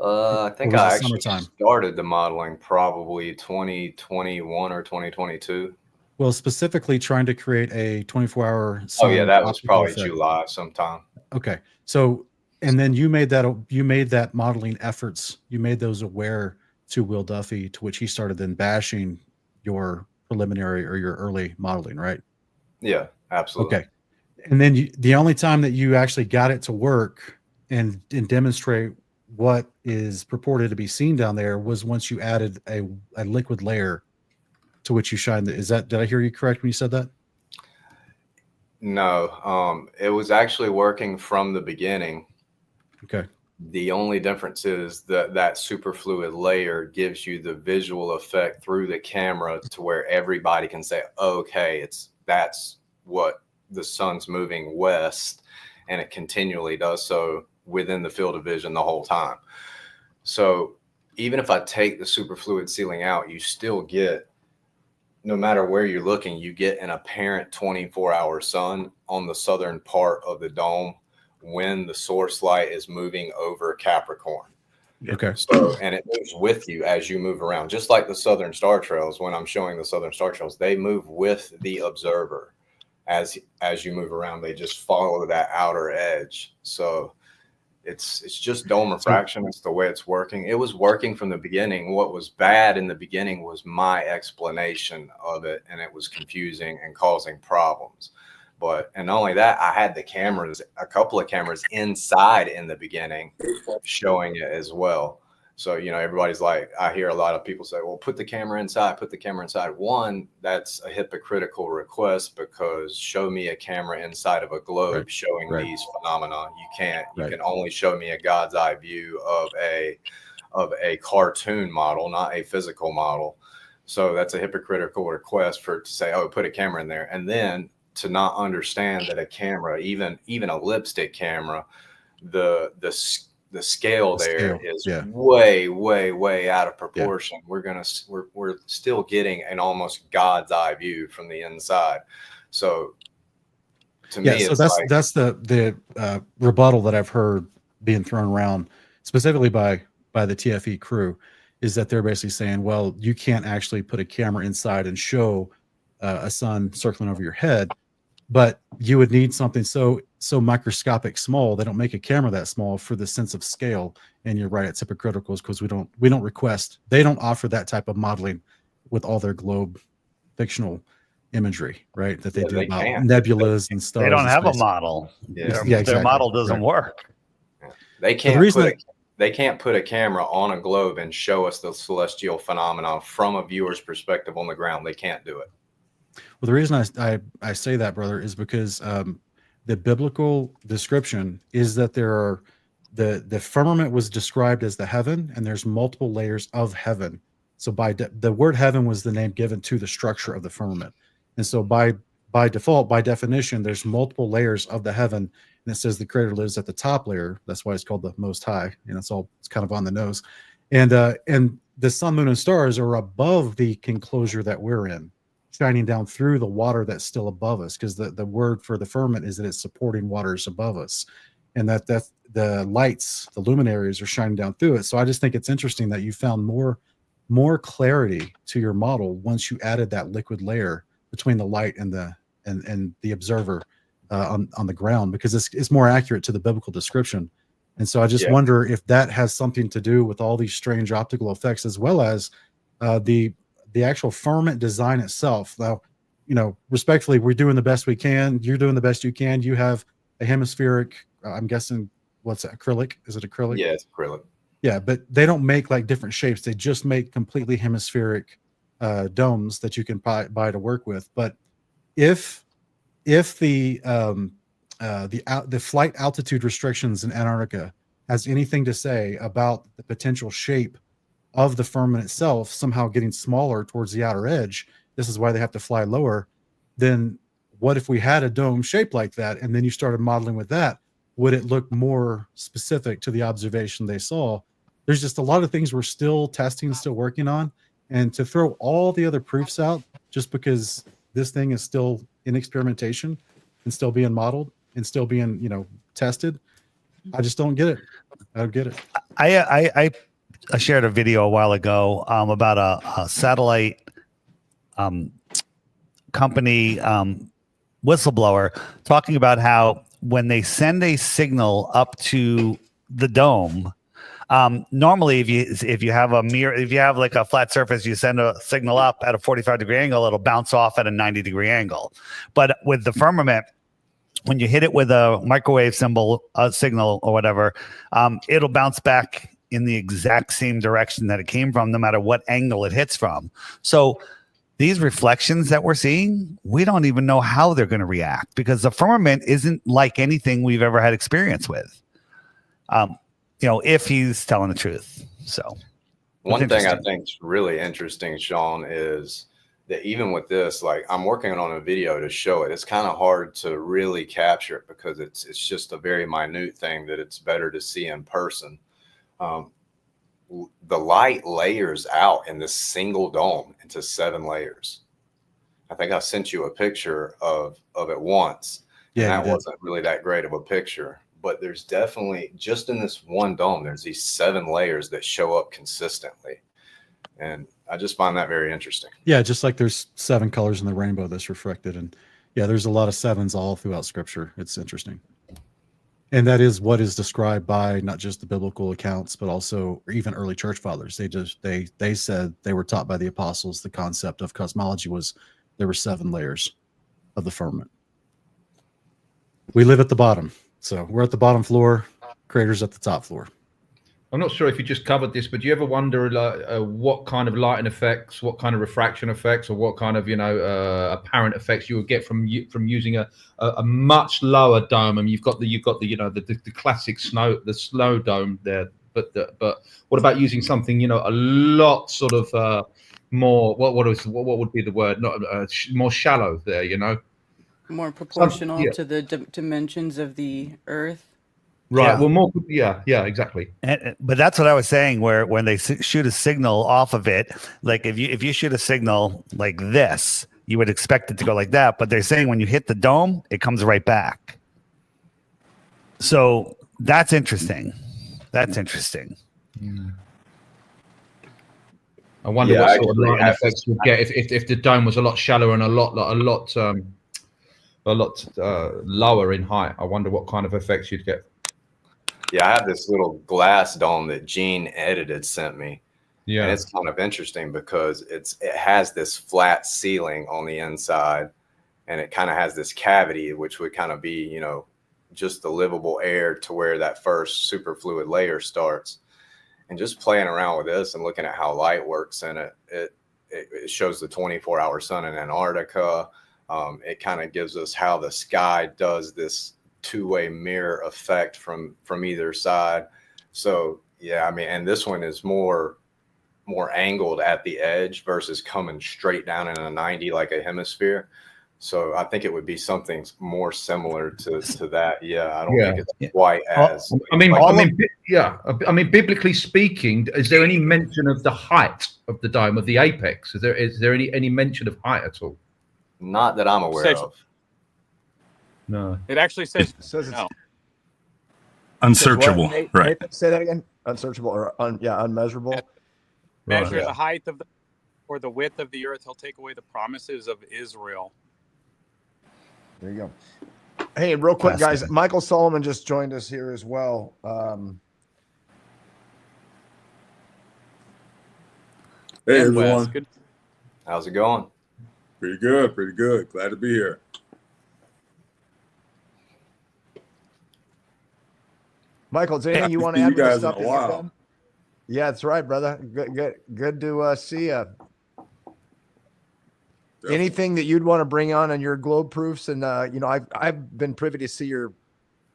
I think I actually started the modeling probably 2021 or 2022. Well, specifically trying to create a 24-hour. Oh yeah, that was probably July sometime. Okay, so and then you made that modeling efforts. You made those aware to Will Duffy, to which he started then bashing your preliminary or your early modeling, right? Yeah, absolutely. Okay, and then the only time that you actually got it to work and demonstrate what is purported to be seen down there was once you added a liquid layer to which you shine. Did I hear you correct when you said that? No, it was actually working from the beginning. Okay. The only difference is that superfluid layer gives you the visual effect through the camera to where everybody can say, okay, that's what the sun's moving west, and it continually does so within the field of vision the whole time. So even if I take the superfluid ceiling out, you still get, no matter where you're looking, you get an apparent 24-hour sun on the southern part of the dome when the source light is moving over Capricorn. Okay. So, and it moves with you as you move around, just like the Southern Star Trails. When I'm showing the Southern Star Trails, they move with the observer as you move around. They just follow that outer edge. So it's just dome refraction. It's the way it's working. It was working from the beginning. What was bad in the beginning was my explanation of it, and it was confusing and causing problems. And not only that, I had the cameras, a couple of cameras inside in the beginning showing it as well. So, you know, everybody's like, I hear a lot of people say, well, put the camera inside, put the camera inside. One, that's a hypocritical request, because show me a camera inside of a globe showing these phenomena. You can't. You can only show me a God's eye view of a cartoon model, not a physical model. So that's a hypocritical request to say, oh, put a camera in there. And then to not understand that a camera, even a lipstick camera, the scale there is way out of proportion. We're still getting an almost God's eye view from the inside. So to me, so that's the rebuttal that I've heard being thrown around, specifically by the TFE crew, is that they're basically saying, well, you can't actually put a camera inside and show a sun circling over your head, but you would need something so microscopic small. They don't make a camera that small for the sense of scale. And you're right, it's hypocritical, because they don't offer that type of modeling with all their globe fictional imagery, right? That they do about nebulas and stars. They don't have a model. Their model doesn't work. They can't put a camera on a globe and show us the celestial phenomenon from a viewer's perspective on the ground. They can't do it. Well, the reason I say that, brother, is because the biblical description is that there are the firmament was described as the heaven, and there's multiple layers of heaven. So the word heaven was the name given to the structure of the firmament, and so by default, by definition, there's multiple layers of the heaven, and it says the Creator lives at the top layer. That's why it's called the Most High, and it's kind of on the nose, and the sun, moon, and stars are above the enclosure that we're in, shining down through the water that's still above us, because the word for the firmament is that it's supporting waters above us, and that the lights, the luminaries, are shining down through it. So I just think it's interesting that you found more clarity to your model once you added that liquid layer between the light and the observer on the ground, because it's more accurate to the biblical description. And so I just wonder if that has something to do with all these strange optical effects, as well as the actual firmament design itself. Now, you know, respectfully, we're doing the best we can. You're doing the best you can. You have a hemispheric, I'm guessing, what's that, acrylic? Is it acrylic? Yeah, it's acrylic. Yeah, but they don't make like different shapes. They just make completely hemispheric domes that you can buy to work with. But if the flight altitude restrictions in Antarctica has anything to say about the potential shape of the firmament itself somehow getting smaller towards the outer edge, this is why they have to fly lower, then what if we had a dome shaped like that, and then you started modeling with that? Would it look more specific to the observation they saw? There's just a lot of things we're still testing, still working on, and to throw all the other proofs out just because this thing is still in experimentation and still being modeled and still being, you know, tested, I just don't get it. I don't get it. I shared a video a while ago about a satellite company whistleblower talking about how when they send a signal up to the dome, normally if you have a mirror, if you have like a flat surface, you send a signal up at a 45-degree angle, it'll bounce off at a 90-degree angle. But with the firmament, when you hit it with a microwave signal or whatever, it'll bounce back in the exact same direction that it came from, no matter what angle it hits from. So these reflections that we're seeing, we don't even know how they're going to react, because the firmament isn't like anything we've ever had experience with. You know, if he's telling the truth. So one thing I think is really interesting, Sean, is that even with this, like, I'm working on a video to show it. It's kind of hard to really capture it because it's just a very minute thing that it's better to see in person. The light layers out in this single dome into 7 layers. I think I sent you a picture of it once. Yeah, and that wasn't really that great of a picture, but there's definitely, just in this one dome, there's these 7 layers that show up consistently. And I just find that very interesting. Yeah, just like there's 7 colors in the rainbow that's reflected. And yeah, there's a lot of 7s all throughout Scripture. It's interesting. And that is what is described by not just the biblical accounts, but also even early church fathers. They said they were taught by the apostles the concept of cosmology was there were 7 layers of the firmament. We live at the bottom. So we're at the bottom floor, creators at the top floor. I'm not sure if you just covered this, but do you ever wonder what kind of lighting effects, what kind of refraction effects, or what kind of apparent effects you would get from using a much lower dome? I mean, you've got the classic snow dome there, but what about using something a lot sort of more what would be the word, not more shallow there, More proportional to the dimensions of the Earth. Right. Yeah. Well, yeah, exactly. But that's what I was saying. Where when they shoot a signal off of it, like if you shoot a signal like this, you would expect it to go like that. But they're saying when you hit the dome, it comes right back. So that's interesting. That's interesting. I wonder what sort of light effects you'd get if the dome was a lot shallower and a lot lower in height. I wonder what kind of effects you'd get. Yeah, I have this little glass dome that Gene edited sent me. Yeah, and it's kind of interesting because it has this flat ceiling on the inside, and it kind of has this cavity, which would kind of be, just the livable air to where that first superfluid layer starts. And just playing around with this and looking at how light works in it, it shows the 24-hour sun in Antarctica. It kind of gives us how the sky does this two-way mirror effect from either side. So yeah, I mean, and this one is more angled at the edge versus coming straight down in a 90 like a hemisphere. So I think it would be something more similar to that. Yeah, I don't think it's quite as. I mean, biblically speaking, is there any mention of the height of the dome, of the apex? Is there any mention of height at all? Not that I'm aware of. No, it actually says it's unsearchable. Right. Say that again. Unsearchable or unmeasurable. Measure the height of or the width of the earth. He'll take away the promises of Israel. There you go. Hey, real quick, guys. Michael Solomon just joined us here as well. Hey, everyone. How's it going? Pretty good. Pretty good. Glad to be here. Michael, is there anything you want to add to the stuff in a while? Yeah, that's right, brother. Good to see you. Anything that you'd want to bring on your globe proofs, and I've been privy to see your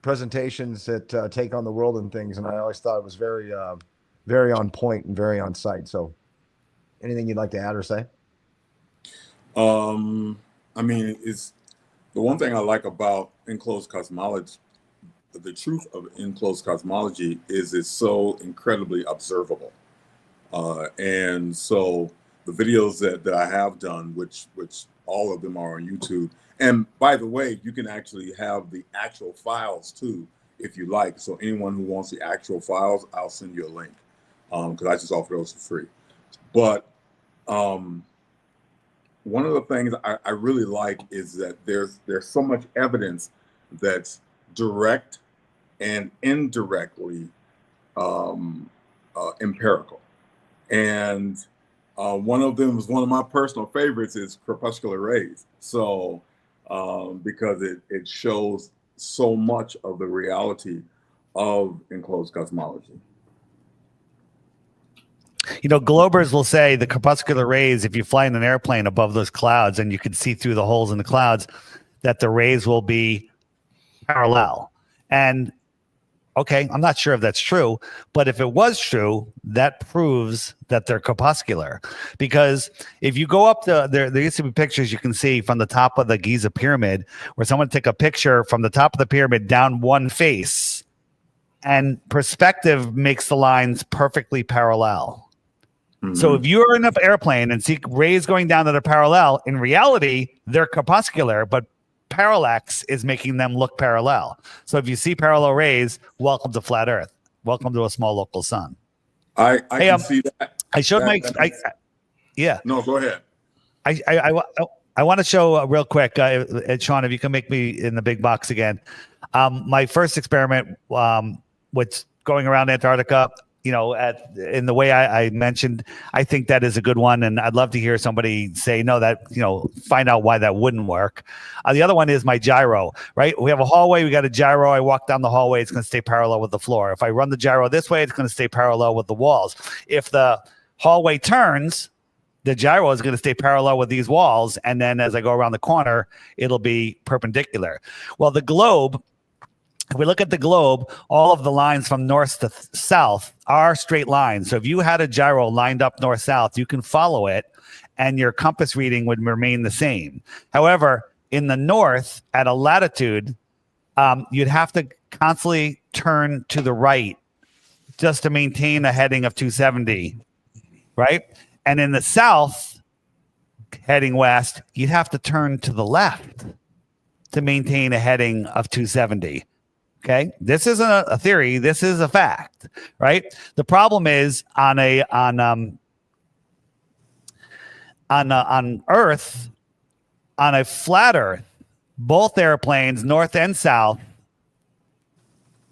presentations at Take on the World and things, and I always thought it was very on point and very on site. So, anything you'd like to add or say? I mean, it's the one thing I like about enclosed cosmology. The truth of enclosed cosmology is it's so incredibly observable, and so the videos that I have done, which all of them are on YouTube. And by the way, you can actually have the actual files too, if you like. So anyone who wants the actual files, I'll send you a link, because I just offer those for free. But one of the things I really like is that there's so much evidence that's direct and indirectly empirical. And one of them is one of my personal favorites is crepuscular rays. So because it shows so much of the reality of enclosed cosmology. Globers will say the crepuscular rays, if you fly in an airplane above those clouds and you can see through the holes in the clouds, that the rays will be parallel. And okay, I'm not sure if that's true, but if it was true, that proves that they're crepuscular. Because if you go up there used to be pictures you can see from the top of the Giza pyramid where someone took a picture from the top of the pyramid down one face, and perspective makes the lines perfectly parallel. Mm-hmm. So if you're in an airplane and see rays going down that are parallel, in reality, they're crepuscular, but parallax is making them look parallel. So if you see parallel rays, welcome to flat Earth. Welcome to a small local sun. I can see that. I showed yeah. No, go ahead. I want to show real quick, Sean, if you can make me in the big box again. My first experiment, with going around Antarctica, in the way I mentioned, I think that is a good one. And I'd love to hear somebody say, no, that, find out why that wouldn't work. The other one is my gyro, right? We have a hallway. We got a gyro. I walk down the hallway. It's going to stay parallel with the floor. If I run the gyro this way, it's going to stay parallel with the walls. If the hallway turns, the gyro is going to stay parallel with these walls. And then as I go around the corner, it'll be perpendicular. Well, the globe, if we look at the globe, all of the lines from north to south are straight lines. So if you had a gyro lined up north-south, you can follow it and your compass reading would remain the same. However, in the north at a latitude, you'd have to constantly turn to the right just to maintain a heading of 270, right? And in the south, heading west, you'd have to turn to the left to maintain a heading of 270. Okay, this isn't a theory. This is a fact, right? The problem is on Earth, on a flat Earth, both airplanes, north and south.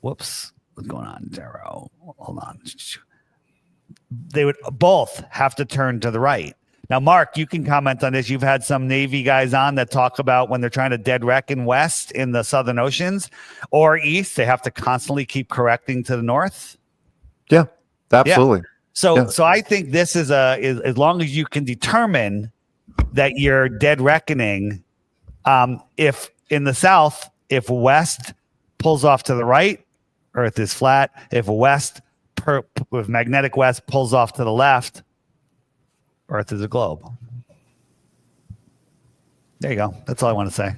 Whoops, what's going on, Zero? Hold on. They would both have to turn to the right. Now, Mark, you can comment on this. You've had some Navy guys on that talk about when they're trying to dead reckon west in the southern oceans or east, they have to constantly keep correcting to the north. Yeah, absolutely. Yeah. So I think this is as long as you can determine that you're dead reckoning, if in the south, if west pulls off to the right, Earth is flat. If west with magnetic west pulls off to the left, Earth is a globe. There you go. That's all I want to say.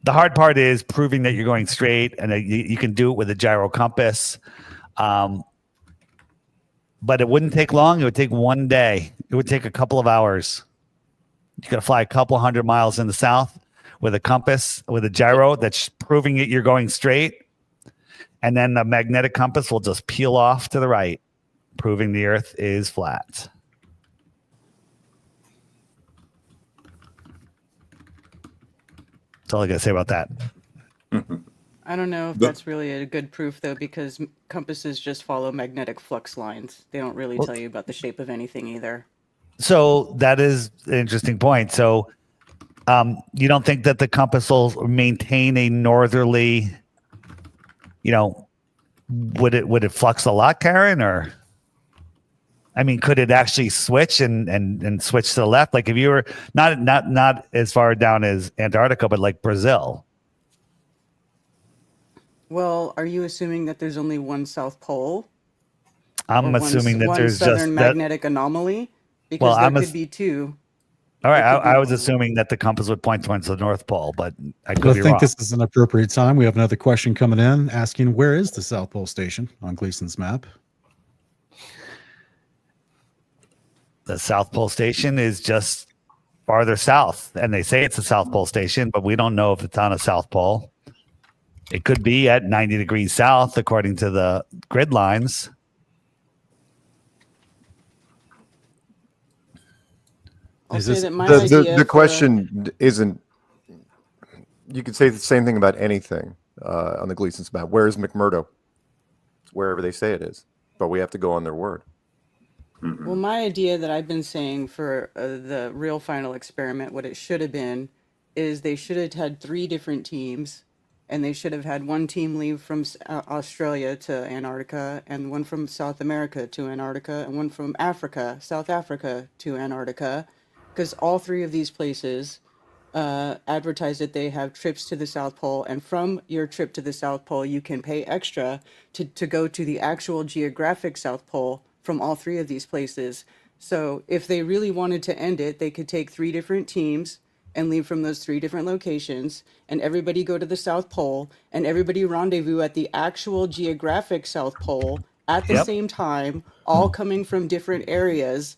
The hard part is proving that you're going straight, and that you can do it with a gyro compass. But it wouldn't take long. It would take one day. It would take a couple of hours. You got to fly a couple 100 miles in the south with a compass, with a gyro that's proving that you're going straight. And then the magnetic compass will just peel off to the right, proving the Earth is flat. That's all I got to say about that. I don't know if that's really a good proof, though, because compasses just follow magnetic flux lines. They don't really tell you about the shape of anything either. So that is an interesting point. So you don't think that the compass will maintain a northerly, would it flux a lot, Karen? Or, I mean, could it actually switch and switch to the left? Like if you were not as far down as Antarctica, but like Brazil. Well, are you assuming that there's only one South Pole? I'm assuming that there's just southern magnetic anomaly, because there could be two. All right, I was assuming that the compass would point towards the North Pole, but I could be wrong. I think this is an appropriate time. We have another question coming in asking, where is the South Pole Station on Gleason's map? The South Pole Station is just farther south, and they say it's a South Pole Station, but we don't know if it's on a South Pole. It could be at 90 degrees south, according to the grid lines. The question isn't, you could say the same thing about anything on the Gleason's map. Where is McMurdo? Wherever they say it is, but we have to go on their word. Well, my idea that I've been saying for the real final experiment, what it should have been, is they should have had 3 different teams, and they should have had one team leave from Australia to Antarctica, and one from South America to Antarctica, and one from Africa, South Africa to Antarctica, because all 3 of these places advertise that they have trips to the South Pole, and from your trip to the South Pole, you can pay extra to go to the actual geographic South Pole from all 3 of these places. So if they really wanted to end it, they could take 3 different teams and leave from those 3 different locations, and everybody go to the South Pole, and everybody rendezvous at the actual geographic South Pole at the same time, all coming from different areas.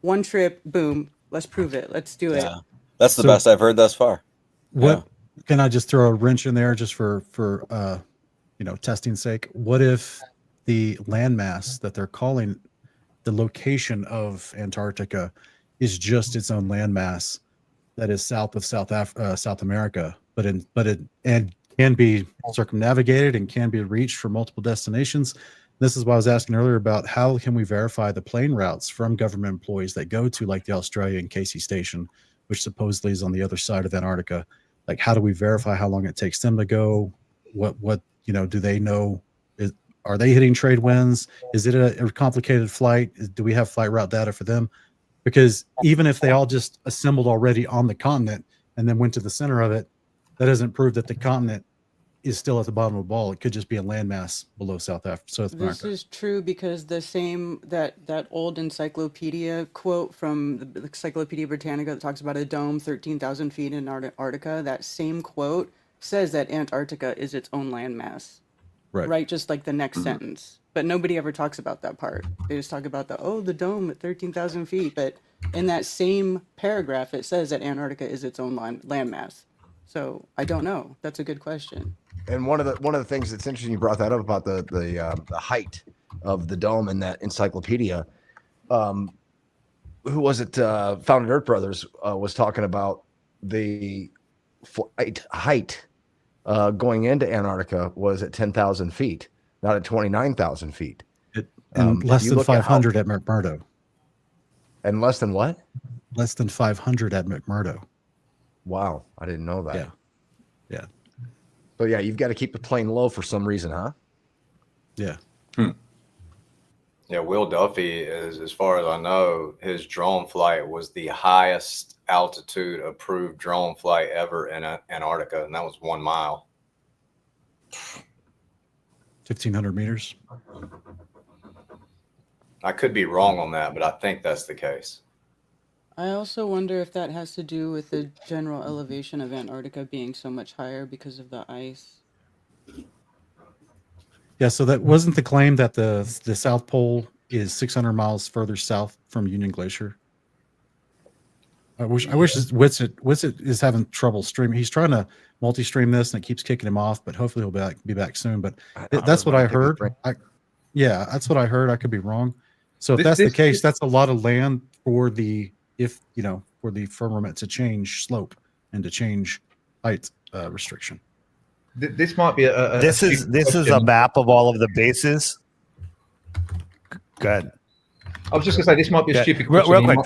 One trip, boom, let's prove it. Let's do it. That's the best I've heard thus far. What can I just throw a wrench in there just for testing sake? What if the landmass that they're calling the location of Antarctica is just its own landmass that is south of South America, but it can be circumnavigated and can be reached from multiple destinations? This is why I was asking earlier about how can we verify the plane routes from government employees that go to like the Australia and Casey Station, which supposedly is on the other side of Antarctica. Like, how do we verify how long it takes them to go? What do they know? Are they hitting trade winds? Is it a complicated flight? Do we have flight route data for them? Because even if they all just assembled already on the continent and then went to the center of it, that doesn't prove that the continent is still at the bottom of the ball. It could just be a landmass below South America. This is true because the same that old encyclopedia quote from the Encyclopedia Britannica that talks about a dome 13,000 feet in Antarctica, that same quote says that Antarctica is its own landmass. Right, just like the next sentence. But nobody ever talks about that part. They just talk about the dome at 13,000 feet. But in that same paragraph, it says that Antarctica is its own landmass. So I don't know. That's a good question. And one of the things that's interesting, you brought that up about the height of the dome in that encyclopedia. Who was it? Founded Earth Brothers was talking about the height going into Antarctica was at 10,000 feet, not at 29,000 feet. And less than 500 at McMurdo. And less than what? Less than 500 at McMurdo. Wow, I didn't know that. Yeah. So yeah, you've got to keep the plane low for some reason, huh? Yeah. Yeah, Will Duffy is, as far as I know, his drone flight was the highest altitude approved drone flight ever in Antarctica, and that was 1 mile. 1,500 meters. I could be wrong on that, but I think that's the case. I also wonder if that has to do with the general elevation of Antarctica being so much higher because of the ice. Yeah, so that wasn't the claim that the South Pole is 600 miles further south from Union Glacier. I wish Witsit is having trouble streaming. He's trying to multi-stream this and it keeps kicking him off, but hopefully he'll be back soon. But that's what I heard. That's what I heard. I could be wrong. So if that's the case, that's a lot of land for the firmament to change slope and to change height restriction. This might be this is a map of all of the bases. Good. I was just gonna say this might be a stupid question. Real quick,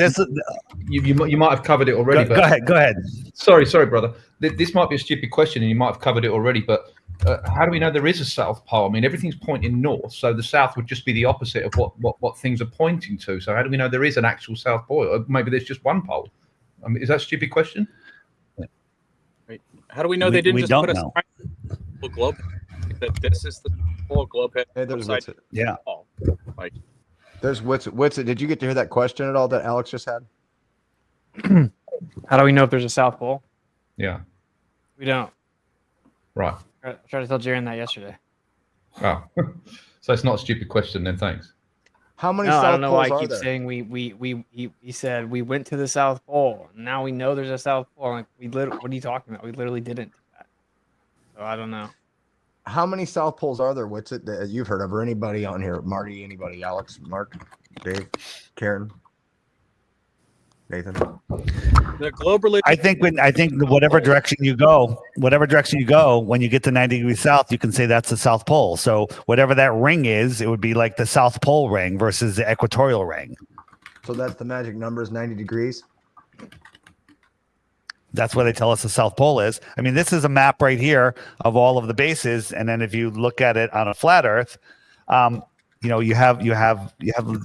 you might have covered it already. Go ahead. Sorry, brother. This might be a stupid question, and you might have covered it already. But how do we know there is a South Pole? I mean, everything's pointing north, so the South would just be the opposite of what things are pointing to. So how do we know there is an actual South Pole? Or maybe there's just one pole. I mean, is that a stupid question? Right. How do we know they didn't just put know. a globe? That this is the whole globe head. Hey, there's Witsit. Yeah. Like, there's Witsit. Did you get to hear that question at all that Alex just had? How do we know if there's a South Pole? Yeah. We don't. Right. I tried to tell Jaren that yesterday. Oh. So it's not a stupid question then, thanks. How many South South I don't know why Poles I keep saying he said we went to the South Pole. Now we know there's a South Pole. Like what are you talking about? We literally didn't do that. So I don't know. How many South Poles are there? What's it that you've heard of? Or anybody on here? Marty, anybody? Alex, Mark, Dave, Karen, Nathan? The globe religion. I think whatever direction you go, when you get to 90 degrees south, you can say that's the South Pole. So whatever that ring is, it would be like the South Pole ring versus the equatorial ring. So that's the magic number is 90 degrees. That's where they tell us the South Pole is. I mean, this is a map right here of all of the bases, and then if you look at it on a flat Earth, you have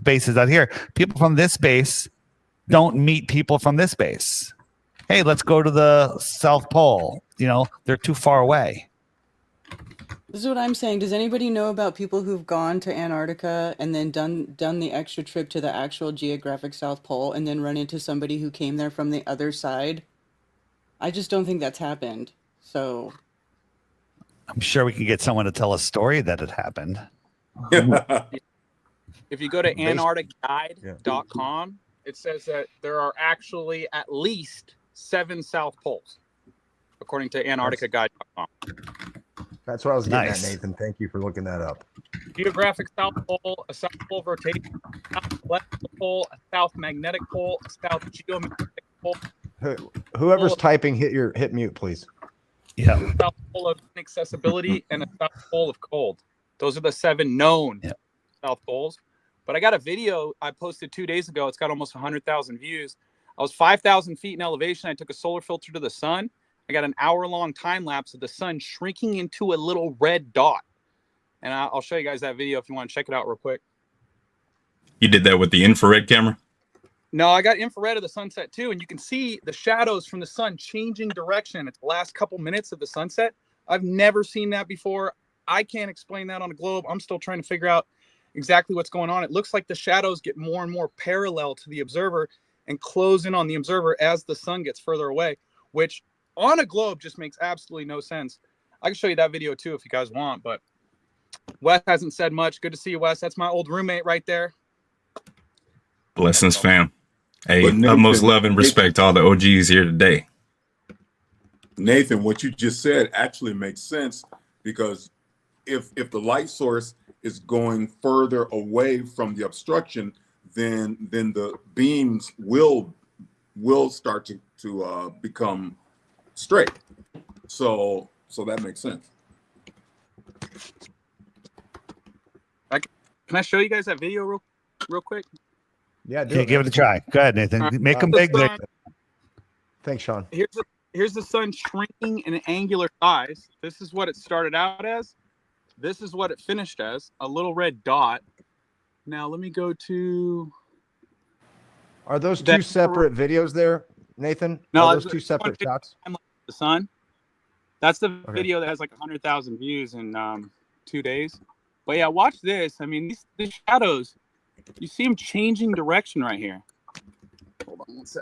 bases out here. People from this base don't meet people from this base. Hey, let's go to the South Pole. They're too far away. This is what I'm saying. Does anybody know about people who've gone to Antarctica and then done the extra trip to the actual geographic South Pole and then run into somebody who came there from the other side? I just don't think that's happened. So I'm sure we can get someone to tell a story that it happened. If you go to antarcticguide.com, it says that there are actually at least 7 south poles, according to AntarcticaGuide.com. That's what I was getting Nice. at, Nathan. Thank you for looking that up. Geographic south pole, a south pole rotation, a south celestial pole, a south magnetic pole, a south geomagnetic pole. Whoever's typing, hit mute, please. Yeah. A south pole of inaccessibility and a south pole of cold. Those are the 7 known south poles. But I got a video I posted 2 days ago. It's got almost 100,000 views. I was 5,000 feet in elevation. I took a solar filter to the sun. I got an hour-long time lapse of the sun shrinking into a little red dot. And I'll show you guys that video if you want to check it out real quick. You did that with the infrared camera? No, I got infrared of the sunset too. And you can see the shadows from the sun changing direction at the last couple minutes of the sunset. I've never seen that before. I can't explain that on a globe. I'm still trying to figure out exactly what's going on. It looks like the shadows get more and more parallel to the observer and close in on the observer as the sun gets further away, which on a globe just makes absolutely no sense. I can show you that video too if you guys want, but Wes hasn't said much. Good to see you, Wes. That's my old roommate right there. Blessings, fam. Hey, But Nathan- utmost love and respect to all the OGs here today. Nathan, what you just said actually makes sense, because if the light source is going further away from the obstruction, then the beams will start to become straight. So that makes sense. Can I show you guys that video real quick? Yeah, Yeah, give it a try. Go ahead, Nathan. Make them big. Nick. Thanks, Sean. Here's the sun shrinking in an angular size. This is what it started out as. This is what it finished as, a little red dot. Now let me go to. Are those two separate videos there, Nathan? No, Are those two separate shots? The sun. That's the video that has like 100,000 views in 2 days. But yeah, watch this. I mean, these shadows, you see them changing direction right here. Hold on one sec.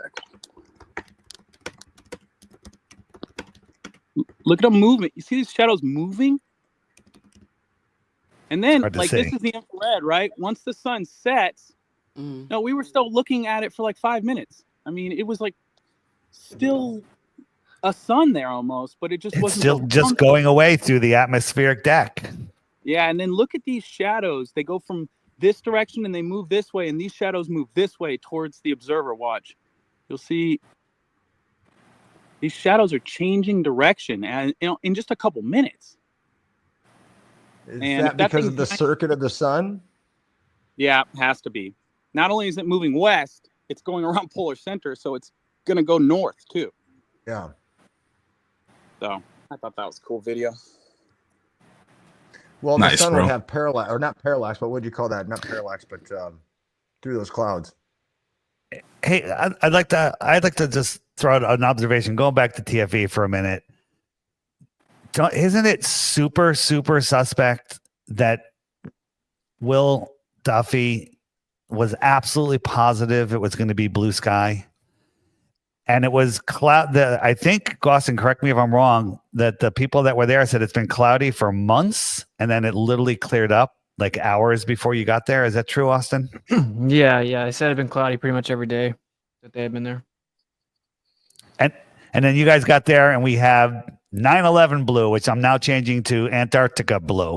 Look at them moving. You see these shadows moving? And then, like, this is the infrared, right? Once the sun sets, no, we were still looking at it for like 5 minutes. I mean, it was like still a sun there almost, but it just It's wasn't. still just going away through the atmospheric deck. Yeah, and then look at these shadows. They go from this direction and they move this way, and these shadows move this way towards the observer. Watch. You'll see these shadows are changing direction, and in just a couple minutes. Is And that if that because thing's of the nice- circuit of the sun? Yeah, has to be. Not only is it moving west, it's going around polar center, so it's going to go north too. Yeah. So I thought that was a cool video. Well, the Nice, sun bro. would have parallax, or not parallax, but what would you call that? Not parallax, but through those clouds. Hey, I'd like to just throw out an observation. Going back to TFE for a minute, isn't it super suspect that Will Duffy was absolutely positive it was going to be blue sky, and it was cloud? I think, Gostin, correct me if I'm wrong, that the people that were there said it's been cloudy for months, and then it literally cleared up like hours before you got there. Is that true, Austin? Yeah. They said it'd been cloudy pretty much every day that they had been there. And then you guys got there, and we have 9/11 blue, which I'm now changing to Antarctica blue.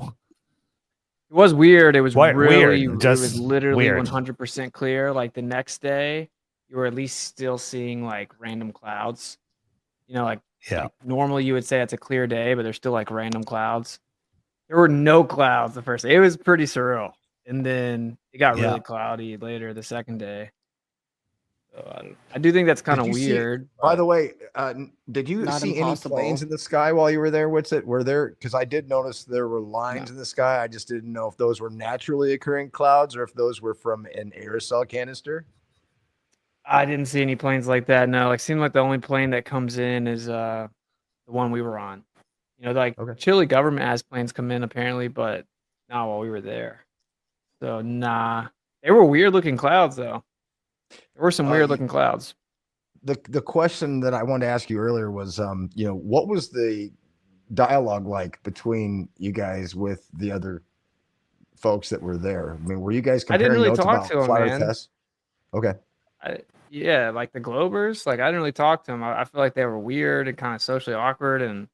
It was weird. It was Weird, really, it just was literally weird. 100% clear. Like the next day, you were at least still seeing like random clouds. You know, like normally you would say it's a clear day, but there's still like random clouds. There were no clouds the first day. It was pretty surreal. And then it got really cloudy later the second day. So I do think that's kind of Did you see- weird. by the way, did you Not see impossible. any planes in the sky while you were there? Were there? Because I did notice there were lines in the sky. I just didn't know if those were naturally occurring clouds or if those were from an aerosol canister. I didn't see any planes like that. No, like seemed like the only plane that comes in is the one we were on. You know, like Chile government has planes come in apparently, but not while we were there. So nah, they were weird looking clouds though. There were some weird looking clouds. The question that I wanted to ask you earlier was, you know, what was the dialogue like between you guys with the other folks that were there? I mean, were you guys I didn't comparing really notes talk about to 'em, flyer man. tests? Okay. Yeah, like the Globers. Like I didn't really talk to them. I feel like they were weird and kind of socially awkward, and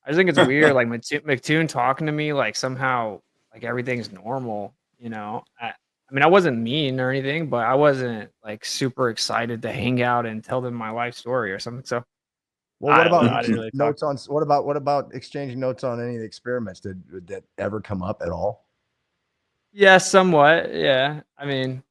I just think it's weird. Like McToon talking to me like somehow like everything's normal. You know, I mean, I wasn't mean or anything, but I wasn't like super excited to hang out and tell them my life story or something. So, Well, what about I didn't really talk. notes on what about exchanging notes on any of the experiments? Did that ever come up at all? Yeah, somewhat. Yeah, I mean,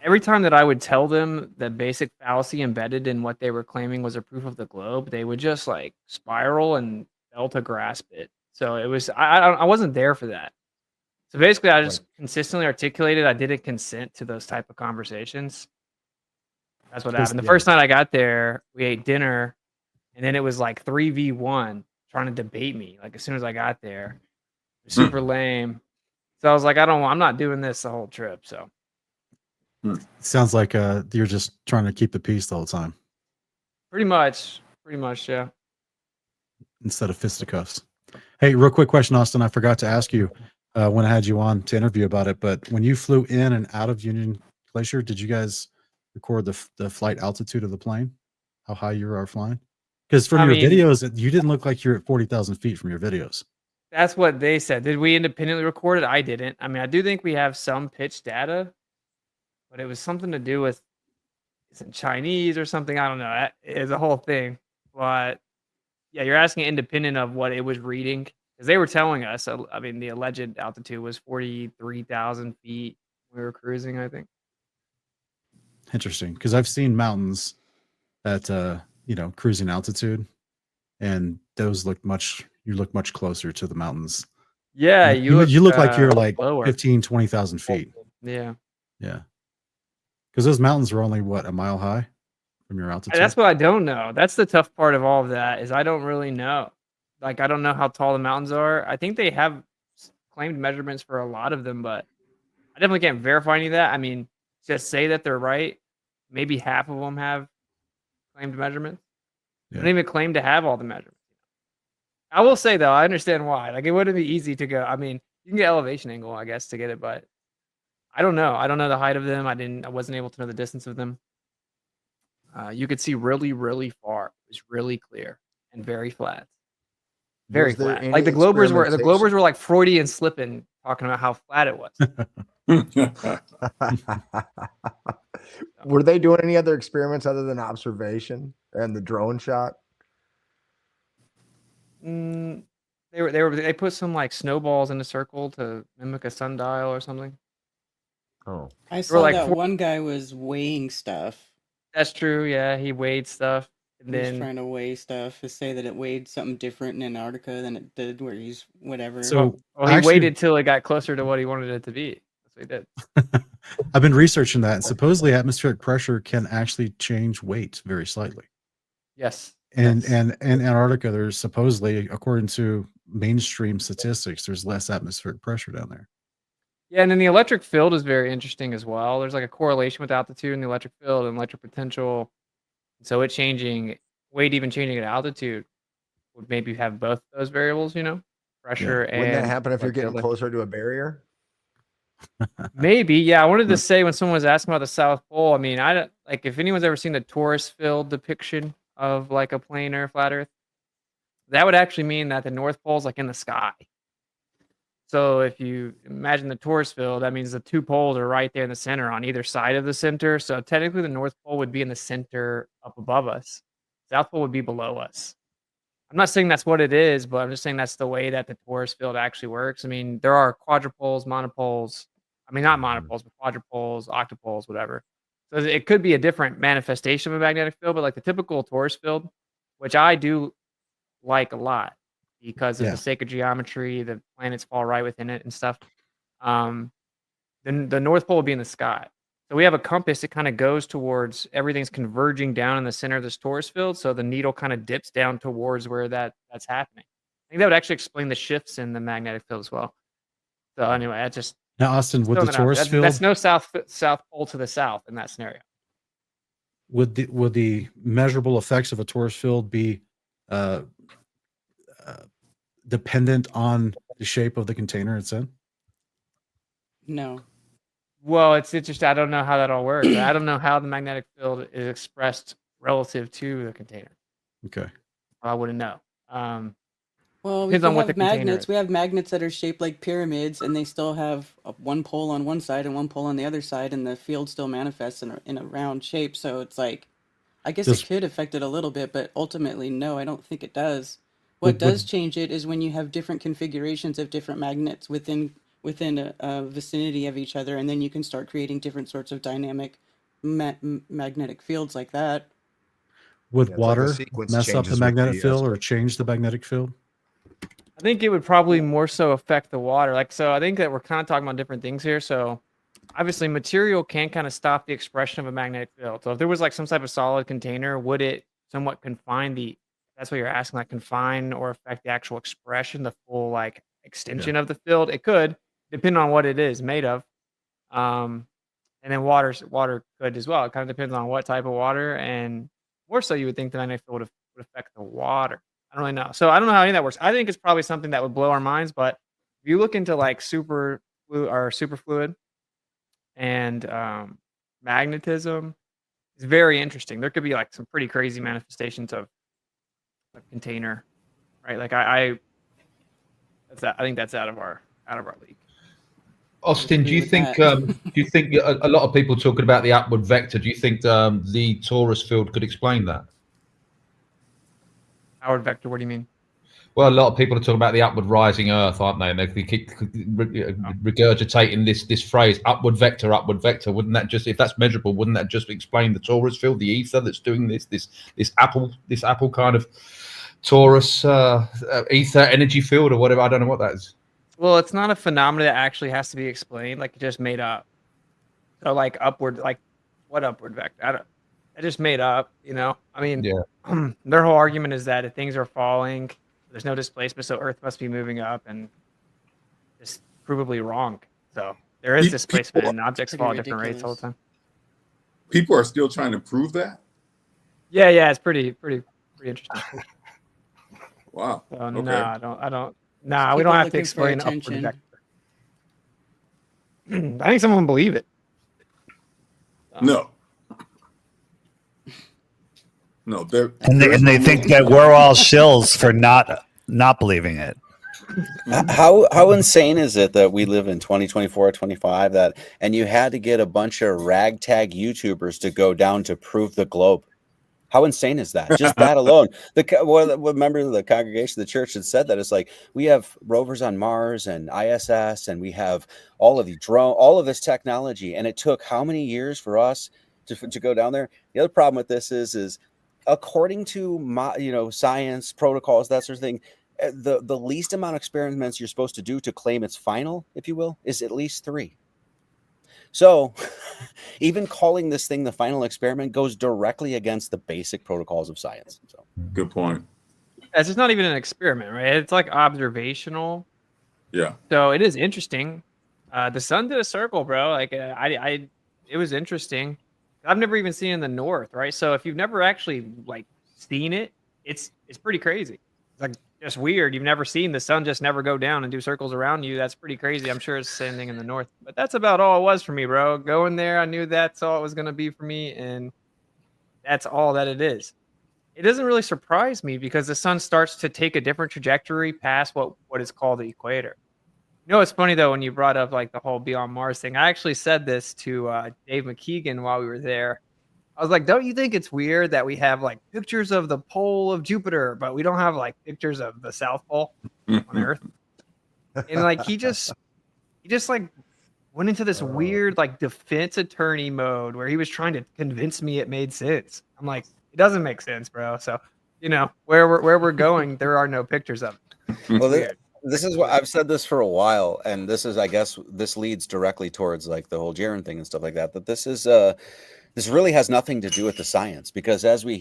every time that I would tell them the basic fallacy embedded in what they were claiming was a proof of the globe, they would just like spiral and fail to grasp it. So it was I wasn't there for that. So basically, I just consistently articulated I didn't consent to those type of conversations. That's what happened. The first night I got there, we ate dinner, and then it was like 3v1 trying to debate me. Like as soon as I got there, it was super lame. So I was like, I'm not doing this the whole trip. So Sounds like you're just trying to keep the peace the whole time pretty much, yeah. instead of fisticuffs. Hey, real quick question, Austin. I forgot to ask you when I had you on to interview about it, but when you flew in and out of Union Glacier, did you guys record the flight altitude of the plane? How high you are flying? Because from your videos, you didn't look like you're at 40,000 feet from your videos. That's what they said. Did we independently record it? I didn't. I mean, I do think we have some pitch data, but it was something to do with it's in Chinese or something. I don't know. It's a whole thing. But yeah, you're asking independent of what it was reading because they were telling us. I mean, the alleged altitude was 43,000 feet. We were cruising, I think. Interesting, because I've seen mountains at cruising altitude, and those look you look much closer to the mountains. Yeah, you look like you're like lower. 15,000-20,000 feet. Yeah. Because those mountains are only what, a mile high from your altitude? That's what I don't know. That's the tough part of all of that is I don't really know. Like I don't know how tall the mountains are. I think they have claimed measurements for a lot of them, but I definitely can't verify any of that. I mean, just say that they're right. Maybe half of them have claimed measurements. They don't even claim to have all the measurements. I will say though, I understand why. Like it wouldn't be easy to go. I mean, you can get elevation angle, I guess, to get it, but I don't know. I don't know the height of them. I wasn't able to know the distance of them. You could see really, really far. It was really clear and very flat. Very flat. Like the Globers were like Freudian slipping, talking about how flat it was. Were they doing any other experiments other than observation and the drone shot? They put some like snowballs in a circle to mimic a sundial or something. Oh, I saw that one guy was weighing stuff. That's true. Yeah, he weighed stuff. And He was then trying to weigh stuff to say that it weighed something different in Antarctica than it did where he's whatever. So he waited till it got closer to what he wanted it to be. That's what he did. I've been researching that, and supposedly atmospheric pressure can actually change weight very slightly. Yes. And in Antarctica, there's supposedly, according to mainstream statistics, there's less atmospheric pressure down there. Yeah, and then the electric field is very interesting as well. There's like a correlation with altitude and the electric field and electric potential. So it changing, weight even changing at altitude would maybe have both those variables, pressure and. Wouldn't that happen if you're getting closer to a barrier? Maybe, yeah. I wanted to say when someone was asking about the South Pole, I mean, if anyone's ever seen the torus field depiction of like a planar flat Earth, that would actually mean that the North Pole is like in the sky. So if you imagine the torus field, that means the two poles are right there in the center on either side of the center. So technically the North Pole would be in the center up above us. South Pole would be below us. I'm not saying that's what it is, but I'm just saying that's the way that the torus field actually works. I mean, there are quadrupoles, monopoles. I mean, not monopoles, but quadrupoles, octopoles, whatever. So it could be a different manifestation of a magnetic field, but like the typical torus field, which I do like a lot because of the sacred geometry, the planets fall right within it and stuff. Then the North Pole would be in the sky. So we have a compass that kind of goes towards everything's converging down in the center of this torus field. So the needle kind of dips down towards where that's happening. I think that would actually explain the shifts in the magnetic field as well. So anyway, I just now, Austin, would the torus field? That's no south pole to the south in that scenario. Would the measurable effects of a torus field be dependent on the shape of the container it's in? No. Well, it's interesting. I don't know how that all works. I don't know how the magnetic field is expressed relative to the container. Okay. I wouldn't know. Well, we Depends could on what the have container magnets. is. We have magnets that are shaped like pyramids, and they still have one pole on one side and one pole on the other side, and the field still manifests in a round shape. So it's like, I guess Does- it could affect it a little bit, but ultimately, no, I don't think it does. What does change it is when you have different configurations of different magnets within a vicinity of each other, and then you can start creating different sorts of dynamic magnetic fields like that. Would Yeah, it's like the water sequence mess up the changes with magnetic the, field or change the magnetic field? I think it would probably more so affect the water. Like, so I think that we're kind of talking about different things here. So obviously material can kind of stop the expression of a magnetic field. So if there was like some type of solid container, would it somewhat confine that's what you're asking, like confine or affect the actual expression, the full like extension of the field? It could, depending on what it is made of. And then water could as well. It kind of depends on what type of water, and more so you would think the magnetic field would affect the water. I don't really know. So I don't know how any of that works. I think it's probably something that would blow our minds, but if you look into like superfluid and magnetism, it's very interesting. There could be like some pretty crazy manifestations of a container, right? Like I think that's out of our league. Austin, do you think a lot of people talking about the upward vector? Do you think the torus field could explain that? Outward vector, what do you mean? Well, a lot of people are talking about the upward rising Earth, aren't they? And they keep regurgitating this phrase, upward vector, upward vector. Wouldn't that just, if that's measurable, wouldn't that just explain the torus field, the ether that's doing this apple kind of torus ether energy field or whatever? I don't know what that is. Well, it's not a phenomenon that actually has to be explained, like it just made up. So like upward, like what upward vector? I just made up, you know? I mean, yeah. Their whole argument is that if things are falling, there's no displacement, so Earth must be moving up, and it's provably wrong. So there is displacement, and objects fall at different rates all the time. People are still trying to prove that? Yeah, it's pretty interesting. Wow. So, okay. No, I don't. Nah, we don't have to explain upward vector. I think someone believe it. No. No, and they think that we're all shills for not believing it. How insane is it that we live in 2024 or 25 and you had to get a bunch of ragtag YouTubers to go down to prove the globe? How insane is that? Just that alone. One member of the congregation of the church had said that it's like we have rovers on Mars and ISS, and we have all of the all of this technology, and it took how many years for us to go down there? The other problem with this is according to science protocols, that sort of thing, the least amount of experiments you're supposed to do to claim it's final, if you will, is at least 3. So even calling this thing the final experiment goes directly against the basic protocols of science. So good point. It's just not even an experiment, right? It's like observational. Yeah. So it is interesting. The sun did a circle, bro. Like it was interesting. I've never even seen it in the north, right? So if you've never actually like seen it, it's pretty crazy. It's like just weird. You've never seen the sun just never go down and do circles around you. That's pretty crazy. I'm sure it's the same thing in the north. But that's about all it was for me, bro. Going there, I knew that's all it was going to be for me, and that's all that it is. It doesn't really surprise me because the sun starts to take a different trajectory past what is called the equator. You know, it's funny, though, when you brought up like the whole Beyond Mars thing. I actually said this to Dave McKeegan while we were there. I was like, don't you think it's weird that we have like pictures of the pole of Jupiter, but we don't have like pictures of the South Pole on Earth? And like he just like went into this weird like defense attorney mode where he was trying to convince me it made sense. I'm like, it doesn't make sense, bro. So, you know, where we're going, there are no pictures of it. Well, this is what I've said this for a while, and this is, I guess, this leads directly towards like the whole Jaren thing and stuff like that. That this really has nothing to do with the science, because as we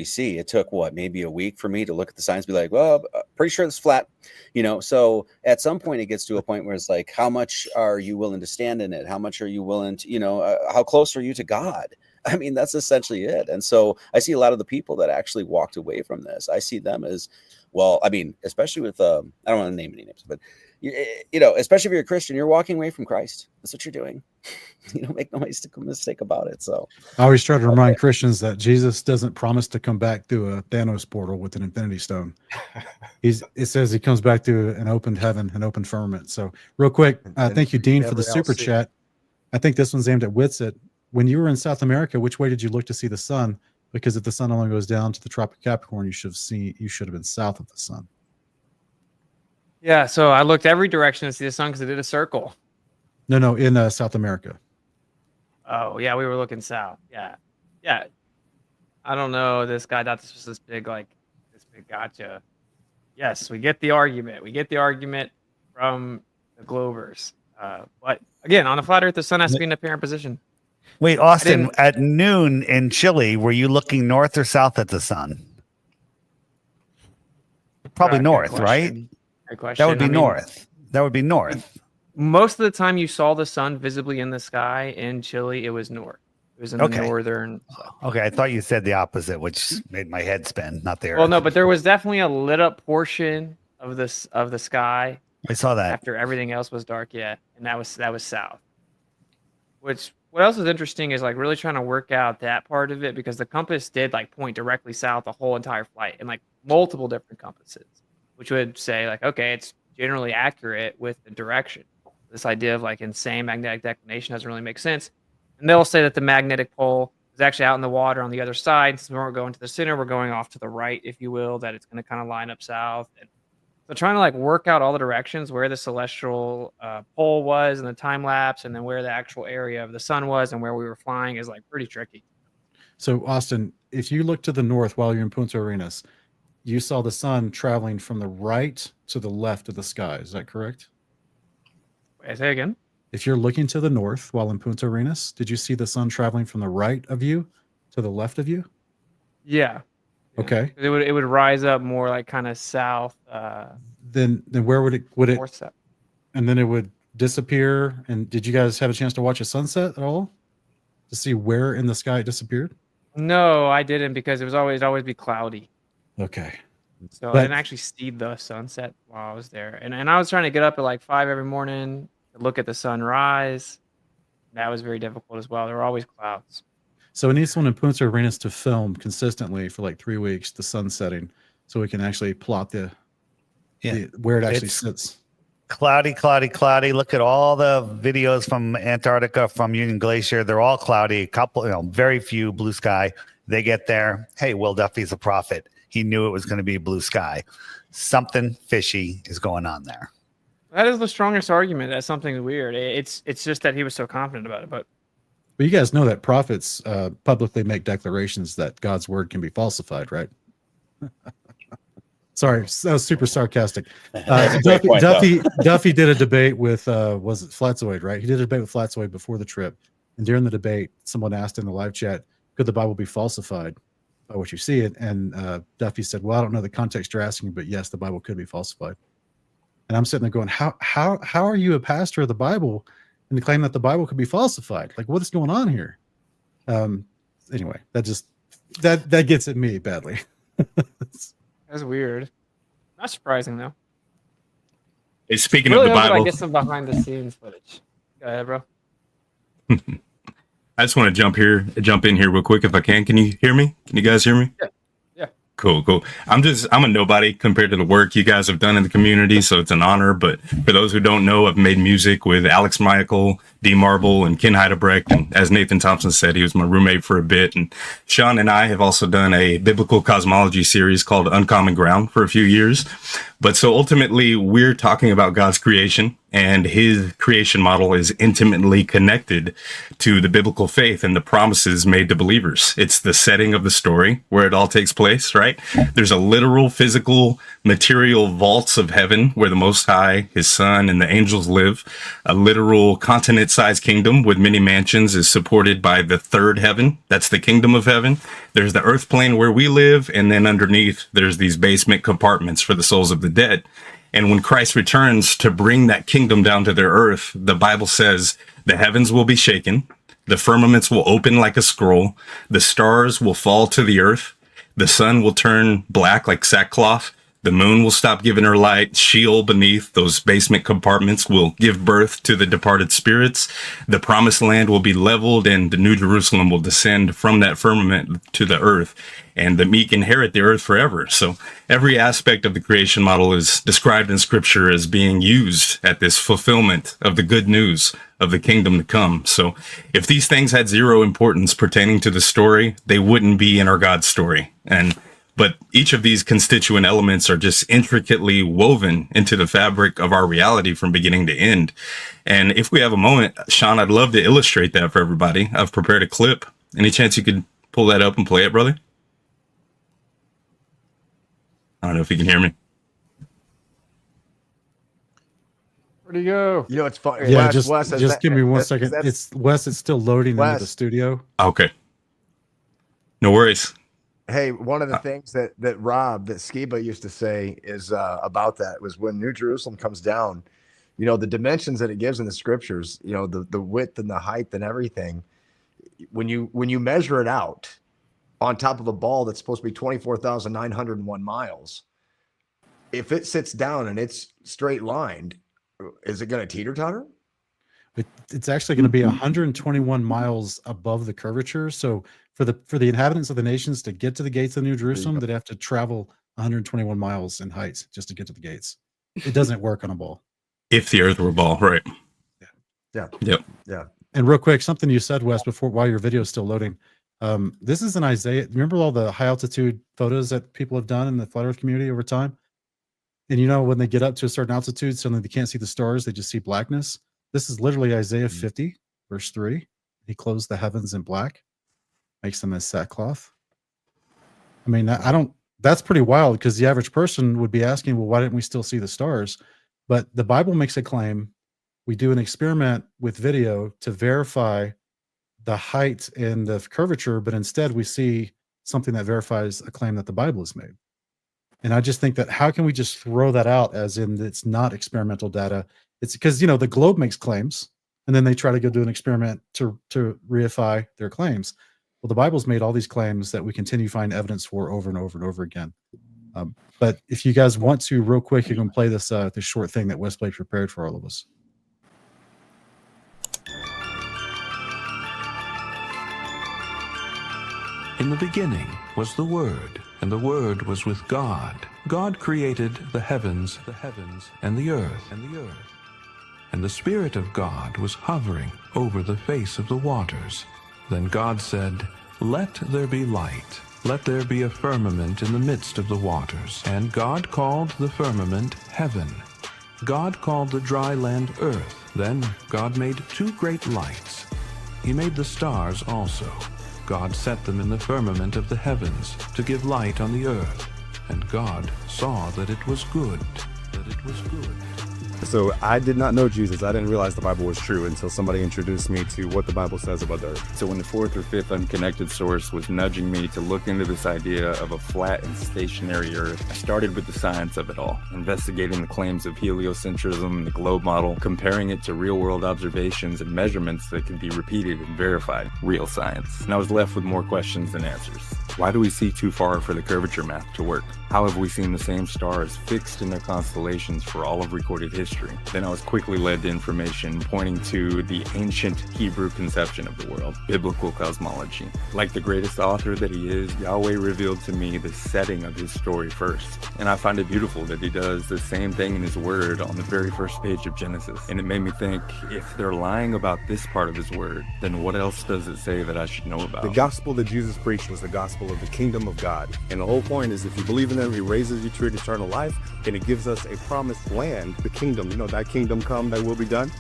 see, it took maybe a week for me to look at the science, be like, well, pretty sure it's flat, you know. So at some point it gets to a point where it's like, how much are you willing to stand in it? How much are you willing to, you know, how close are you to God? I mean, that's essentially it. And so I see a lot of the people that actually walked away from this. I see them as, well, I mean, especially with, I don't want to name any names, but you know, especially if you're a Christian, you're walking away from Christ. That's what you're doing. You don't make no mistake about it. So I always try to remind Christians that Jesus doesn't promise to come back through a Thanos portal with an Infinity Stone. It says he comes back to an opened heaven, an open firmament. So real quick, thank you, Dean, for the super chat. I think this one's aimed at Witsit. When you were in South America, which way did you look to see the sun? Because if the sun only goes down to the Tropic of Capricorn, you should have been south of the sun. Yeah, so I looked every direction to see the sun because it did a circle. No, in South America. Oh, yeah, we were looking south. Yeah. I don't know. This guy thought this was this big gotcha. Yes, we get the argument. We get the argument from the Globers. But again, on a flat Earth, the sun has to be in a apparent position. Wait, Austin, at noon in Chile, were you looking north or south at the sun? Probably north, right? Good question. That would be north. That would be north. Most of the time you saw the sun visibly in the sky in Chile, it was north. It was in the northern. Okay, I thought you said the opposite, which made my head spin. Not there. Well, no, but there was definitely a lit up portion of the sky. I saw that after everything else was dark. Yeah, and that was south. What else is interesting is like really trying to work out that part of it because the compass did like point directly south the whole entire flight and like multiple different compasses, which would say like, okay, it's generally accurate with the direction. This idea of like insane magnetic declination doesn't really make sense. And they'll say that the magnetic pole is actually out in the water on the other side. So when we're going to the center, we're going off to the right, if you will, that it's going to kind of line up south. And so trying to like work out all the directions where the celestial pole was in the time lapse and then where the actual area of the sun was and where we were flying is like pretty tricky. So Austin, if you look to the north while you're in Punta Arenas, you saw the sun traveling from the right to the left of the sky. Is that correct? Wait, say again. If you're looking to the north while in Punta Arenas, did you see the sun traveling from the right of you to the left of you? Yeah. Okay. It would rise up more like kind of south. Then where would it North south. And then it would disappear. And did you guys have a chance to watch a sunset at all to see where in the sky it disappeared? No, I didn't because it'd always be cloudy. Okay. So I didn't actually see the sunset while I was there. And I was trying to get up at like 5 every morning to look at the sunrise. That was very difficult as well. There were always clouds. So we need someone in Punta Arenas to film consistently for like 3 weeks, the sun setting, so we can actually plot where it actually sits. Cloudy. Look at all the videos from Antarctica, from Union Glacier. They're all cloudy. Very few blue sky. They get there. Hey, Will Duffy's a prophet. He knew it was going to be blue sky. Something fishy is going on there. That is the strongest argument that something's weird. It's just that he was so confident about it. But you guys know that prophets publicly make declarations that God's word can be falsified, right? Sorry, that was super sarcastic. Duffy did a debate with was it Flatzoid, right? He did a debate with Flatzoid before the trip, and during the debate, someone asked in the live chat, "Could the Bible be falsified by what you see it?" And Duffy said, "Well, I don't know the context you're asking, but yes, the Bible could be falsified." And I'm sitting there going, "How are you a pastor of the Bible and claim that the Bible could be falsified? Like, what is going on here?" Anyway, that gets at me badly. that's weird. Not surprising though. Hey, speaking really of the Bible, I get some behind the scenes footage. Go ahead, bro. I just want to jump in here real quick if I can. Can you hear me? Can you guys hear me? Yeah. Cool. I'm a nobody compared to the work you guys have done in the community, so it's an honor. But for those who don't know, I've made music with Alex Michael, D Marble, and Ken Heidebrecht. And as Nathan Thompson said, he was my roommate for a bit. And Sean and I have also done a biblical cosmology series called Uncommon Ground for a few years. But so ultimately, we're talking about God's creation, and his creation model is intimately connected to the biblical faith and the promises made to believers. It's the setting of the story where it all takes place, right? There's a literal, physical, material vaults of heaven where the Most High, his Son, and the angels live. A literal continent-sized kingdom with many mansions is supported by the third heaven. That's the kingdom of heaven. There's the earth plane where we live, and then underneath, there's these basement compartments for the souls of the dead. And when Christ returns to bring that kingdom down to their earth, the Bible says the heavens will be shaken, the firmaments will open like a scroll, the stars will fall to the earth, the sun will turn black like sackcloth, The moon will stop giving her light. Sheol beneath those basement compartments will give birth to the departed spirits. The promised land will be leveled, and the New Jerusalem will descend from that firmament to the earth, and the meek inherit the earth forever. So every aspect of the creation model is described in scripture as being used at this fulfillment of the good news of the kingdom to come. So if these things had zero importance pertaining to the story, they wouldn't be in our God story. But each of these constituent elements are just intricately woven into the fabric of our reality from beginning to end. And if we have a moment, Sean, I'd love to illustrate that for everybody. I've prepared a clip. Any chance you could pull that up and play it, brother? I don't know if you can hear me. Where'd he go? You know, it's fun. Yeah, Wes, just give me 1 second. It's Wes. It's still loading into the studio. Okay. No worries. Hey, one of the things that Skiba used to say is about that was when New Jerusalem comes down, you know, the dimensions that it gives in the scriptures, you know, the width and the height and everything. When you measure it out on top of a ball that's supposed to be 24,901 miles, if it sits down and it's straight lined, is it going to teeter-totter? It's actually going to be 121 miles above the curvature. So for the inhabitants of the nations to get to the gates of New Jerusalem, they'd have to travel 121 miles in height just to get to the gates. It doesn't work on a ball. If the earth were a ball, right? Yeah. Yep. Yeah. And real quick, something you said, Wes, while your video is still loading. This is an Isaiah. Remember all the high altitude photos that people have done in the flat earth community over time? And you know, when they get up to a certain altitude, suddenly they can't see the stars, they just see blackness. This is literally Isaiah 50, verse 3. He clothes the heavens in black, makes them as sackcloth. I mean, that's pretty wild, because the average person would be asking, well, why didn't we still see the stars? But the Bible makes a claim. We do an experiment with video to verify the height and the curvature, but instead we see something that verifies a claim that the Bible has made. And I just think that how can we just throw that out as in it's not experimental data? It's because, you know, the globe makes claims and then they try to go do an experiment to reify their claims. Well, the Bible's made all these claims that we continue to find evidence for over and over and over again. But if you guys want to, real quick, you can play this this short thing that WesBlaze prepared for all of us. In the beginning was the Word, and the Word was with God. God created the heavens, and the earth, and the Spirit of God was hovering over the face of the waters. Then God said, "Let there be light. Let there be a firmament in the midst of the waters." And God called the firmament heaven. God called the dry land earth. Then God made two great lights. He made the stars also. God set them in the firmament of the heavens to give light on the earth. And God saw that it was good. So I did not know Jesus. I didn't realize the Bible was true until somebody introduced me to what the Bible says about the earth. So when the fourth or fifth unconnected source was nudging me to look into this idea of a flat and stationary earth, I started with the science of it all, investigating the claims of heliocentrism and the globe model, comparing it to real-world observations and measurements that could be repeated and verified. Real science. And I was left with more questions than answers. Why do we see too far for the curvature math to work? How have we seen the same stars fixed in their constellations for all of recorded history? Then I was quickly led to information pointing to the ancient Hebrew conception of the world, biblical cosmology. Like the greatest author that he is, Yahweh revealed to me the setting of his story first. And I find it beautiful that he does the same thing in his word on the very first page of Genesis. And it made me think, if they're lying about this part of his word, then what else does it say that I should know about? The gospel that Jesus preached was the gospel of the kingdom of God. And the whole point is, if you believe in him, he raises you to eternal life, and he gives us a promised land, the kingdom. You know, thy kingdom come, thy will be done.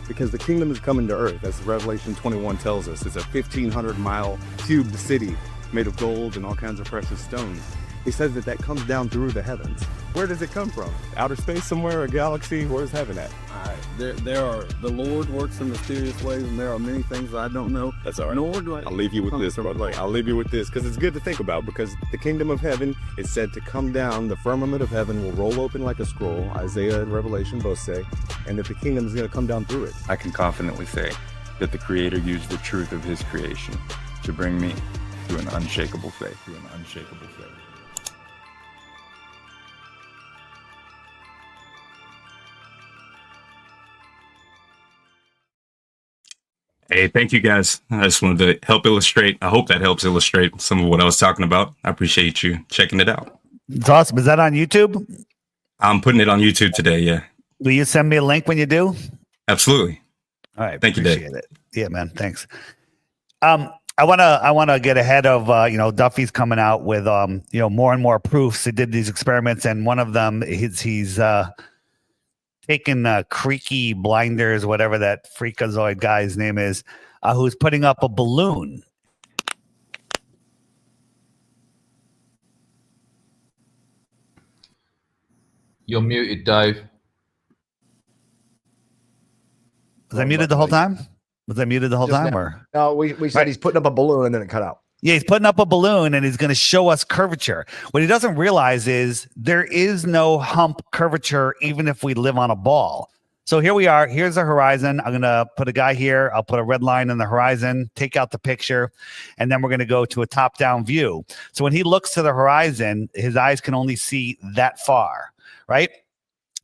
Because the kingdom is coming to earth, as Revelation 21 tells us. It's a 1,500-mile cubed city made of gold and all kinds of precious stones. He says that comes down through the heavens. Where does it come from? Outer space somewhere, a galaxy? Where's heaven at? The Lord works in mysterious ways, and there are many things I don't know. That's all right. Nor do I. I'll leave you with this, brother. I'll leave you with this, because it's good to think about, because the kingdom of heaven is said to come down. The firmament of heaven will roll open like a scroll. Isaiah and Revelation both say, and that the kingdom is going to come down through it. I can confidently say that the Creator used the truth of his creation to bring me to an unshakable faith. Hey, thank you guys. I just wanted to help illustrate. I hope that helps illustrate some of what I was talking about. I appreciate you checking it out. It's awesome. Is that on YouTube? I'm putting it on YouTube today. Yeah. Will you send me a link when you do? Absolutely. All right. Thank you, Dave. Appreciate it. Yeah, man. Thanks. I wanna get ahead of Duffy's coming out with more and more proofs. He did these experiments, and one of them he's taking Creaky Blinders, whatever that freakazoid guy's name is, who's putting up a balloon. You're muted, Dave. Was I muted the whole time? Was I muted the whole Just time? now. Or No, we said he's putting up a balloon and then it cut out. yeah, he's putting up a balloon and he's going to show us curvature. What he doesn't realize is there is no hump curvature, even if we live on a ball. So here we are. Here's the horizon. I'm going to put a guy here. I'll put a red line in the horizon, take out the picture, and then we're going to go to a top-down view. So when he looks to the horizon, his eyes can only see that far, right?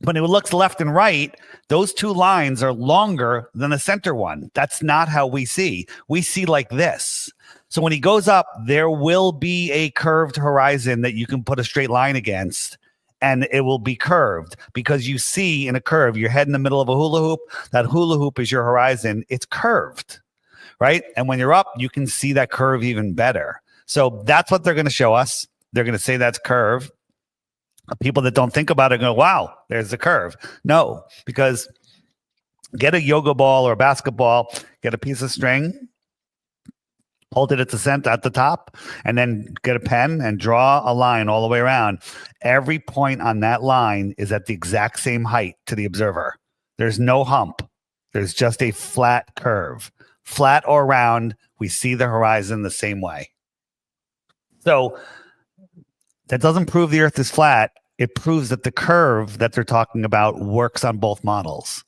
When he looks left and right, those two lines are longer than the center one. That's not how we see. We see like this. So when he goes up, there will be a curved horizon that you can put a straight line against, and it will be curved because you see in a curve, your head in the middle of a hula hoop. That hula hoop is your horizon. It's curved, right? And when you're up, you can see that curve even better. So that's what they're going to show us. They're going to say that's curve. People that don't think about it go, wow, there's the curve. No, because get a yoga ball or a basketball, get a piece of string, hold it at the center, at the top, and then get a pen and draw a line all the way around. Every point on that line is at the exact same height to the observer. There's no hump. There's just a flat curve. Flat or round, we see the horizon the same way. So that doesn't prove the earth is flat. It proves that the curve that they're talking about works on both models,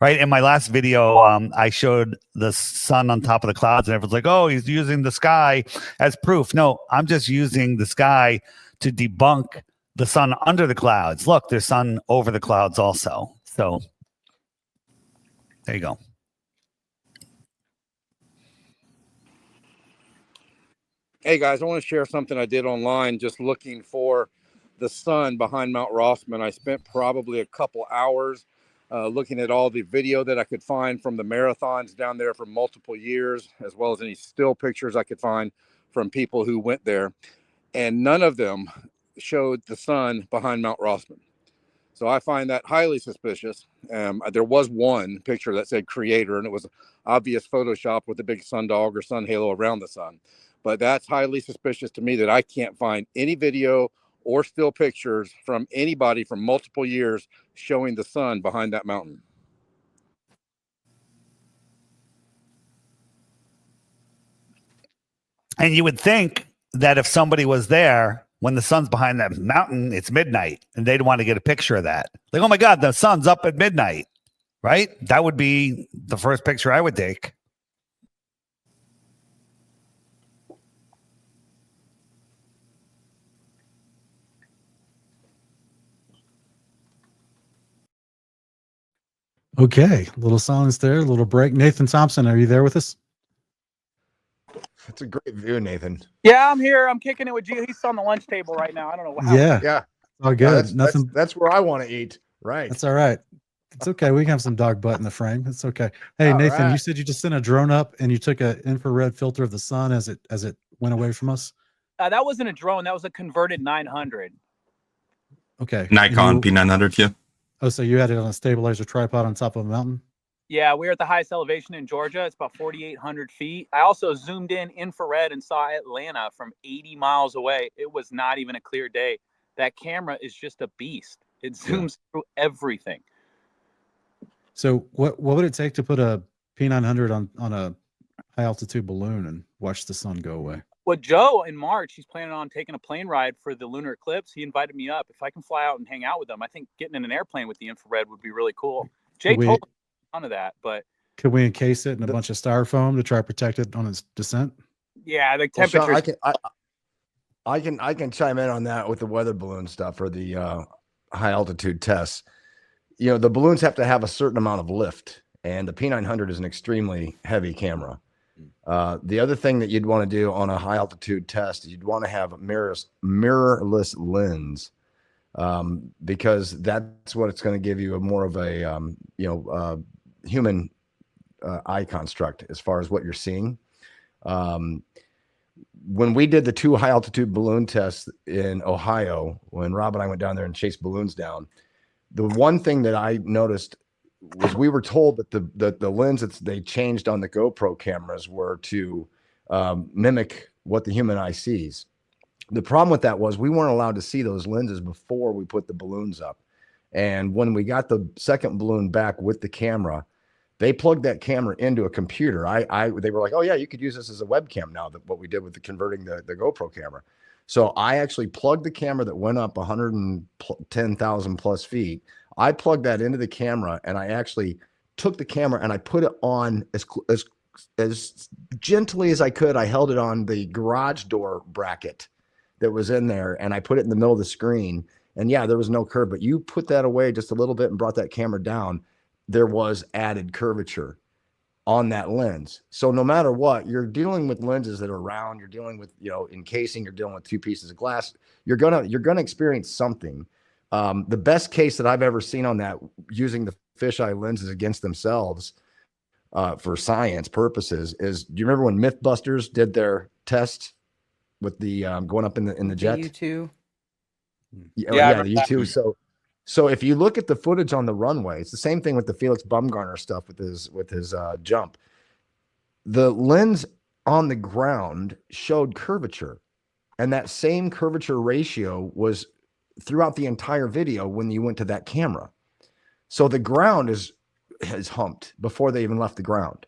right? In my last video, I showed the sun on top of the clouds and everyone's like, oh, he's using the sky as proof. No, I'm just using the sky to debunk the sun under the clouds. Look, there's sun over the clouds also. So there you go. Hey guys, I want to share something I did online just looking for the sun behind Mount Rossman. I spent probably a couple hours looking at all the video that I could find from the marathons down there for multiple years, as well as any still pictures I could find from people who went there. And none of them showed the sun behind Mount Rossman. So I find that highly suspicious. There was one picture that said creator, and it was obvious Photoshop with a big sun dog or sun halo around the sun. But that's highly suspicious to me that I can't find any video or still pictures from anybody from multiple years showing the sun behind that mountain. And you would think that if somebody was there when the sun's behind that mountain, it's midnight, and they'd want to get a picture of that. Like, oh my God, the sun's up at midnight, right? That would be the first picture I would take. Okay, a little silence there, a little break. Nathan Thompson, are you there with us? It's a great view, Nathan. Yeah, I'm here. I'm kicking it with you. He's on the lunch table right now. I don't know how. Yeah. All good. That's where I want to eat. Right. That's all right. It's okay. We can have some dog butt in the frame. It's okay. Hey, All Nathan, right. you said you just sent a drone up and you took an infrared filter of the sun as it went away from us. That wasn't a drone. That was a converted 900. Okay. Nikon P900. Yeah. Oh, so you had it on a stabilizer tripod on top of a mountain? Yeah, we're at the highest elevation in Georgia. It's about 4,800 feet. I also zoomed in infrared and saw Atlanta from 80 miles away. It was not even a clear day. That camera is just a beast. It zooms through everything. So what would it take to put a P900 on a high altitude balloon and watch the sun go away? Well, Joe in March, he's planning on taking a plane ride for the lunar eclipse. He invited me up. If I can fly out and hang out with him, I think getting in an airplane with the infrared would be really cool. Jay told me none of that, but could we encase it in a bunch of styrofoam to try to protect it on its descent? yeah, the Well, Sean, temperature. I can chime in on that with the weather balloon stuff or the high altitude tests. You know, the balloons have to have a certain amount of lift, and the P900 is an extremely heavy camera. The other thing that you'd want to do on a high altitude test is you'd want to have a mirrorless lens, because that's what it's going to give you a more of a human eye construct as far as what you're seeing. When we did the 2 high altitude balloon tests in Ohio, when Rob and I went down there and chased balloons down, the one thing that I noticed was we were told that the lenses they changed on the GoPro cameras were to mimic what the human eye sees. The problem with that was we weren't allowed to see those lenses before we put the balloons up. And when we got the second balloon back with the camera, they plugged that camera into a computer. They were like, oh yeah, you could use this as a webcam now, that what we did with converting the GoPro camera. So I actually plugged the camera that went up 110,000 plus feet. I plugged that into the camera, and I actually took the camera and I put it on as gently as I could. I held it on the garage door bracket that was in there, and I put it in the middle of the screen. And yeah, there was no curve, but you put that away just a little bit and brought that camera down, there was added curvature on that lens. So no matter what, you're dealing with lenses that are round, you're dealing with, encasing, you're dealing with 2 pieces of glass, you're gonna experience something. The best case that I've ever seen on that, using the fisheye lenses against themselves for science purposes, is, do you remember when Mythbusters did their test with the going up in the jet? The U2. Yeah, the U2. So if you look at the footage on the runway, it's the same thing with the Felix Baumgartner stuff with his jump. The lens on the ground showed curvature, and that same curvature ratio was throughout the entire video when you went to that camera. So the ground is humped before they even left the ground.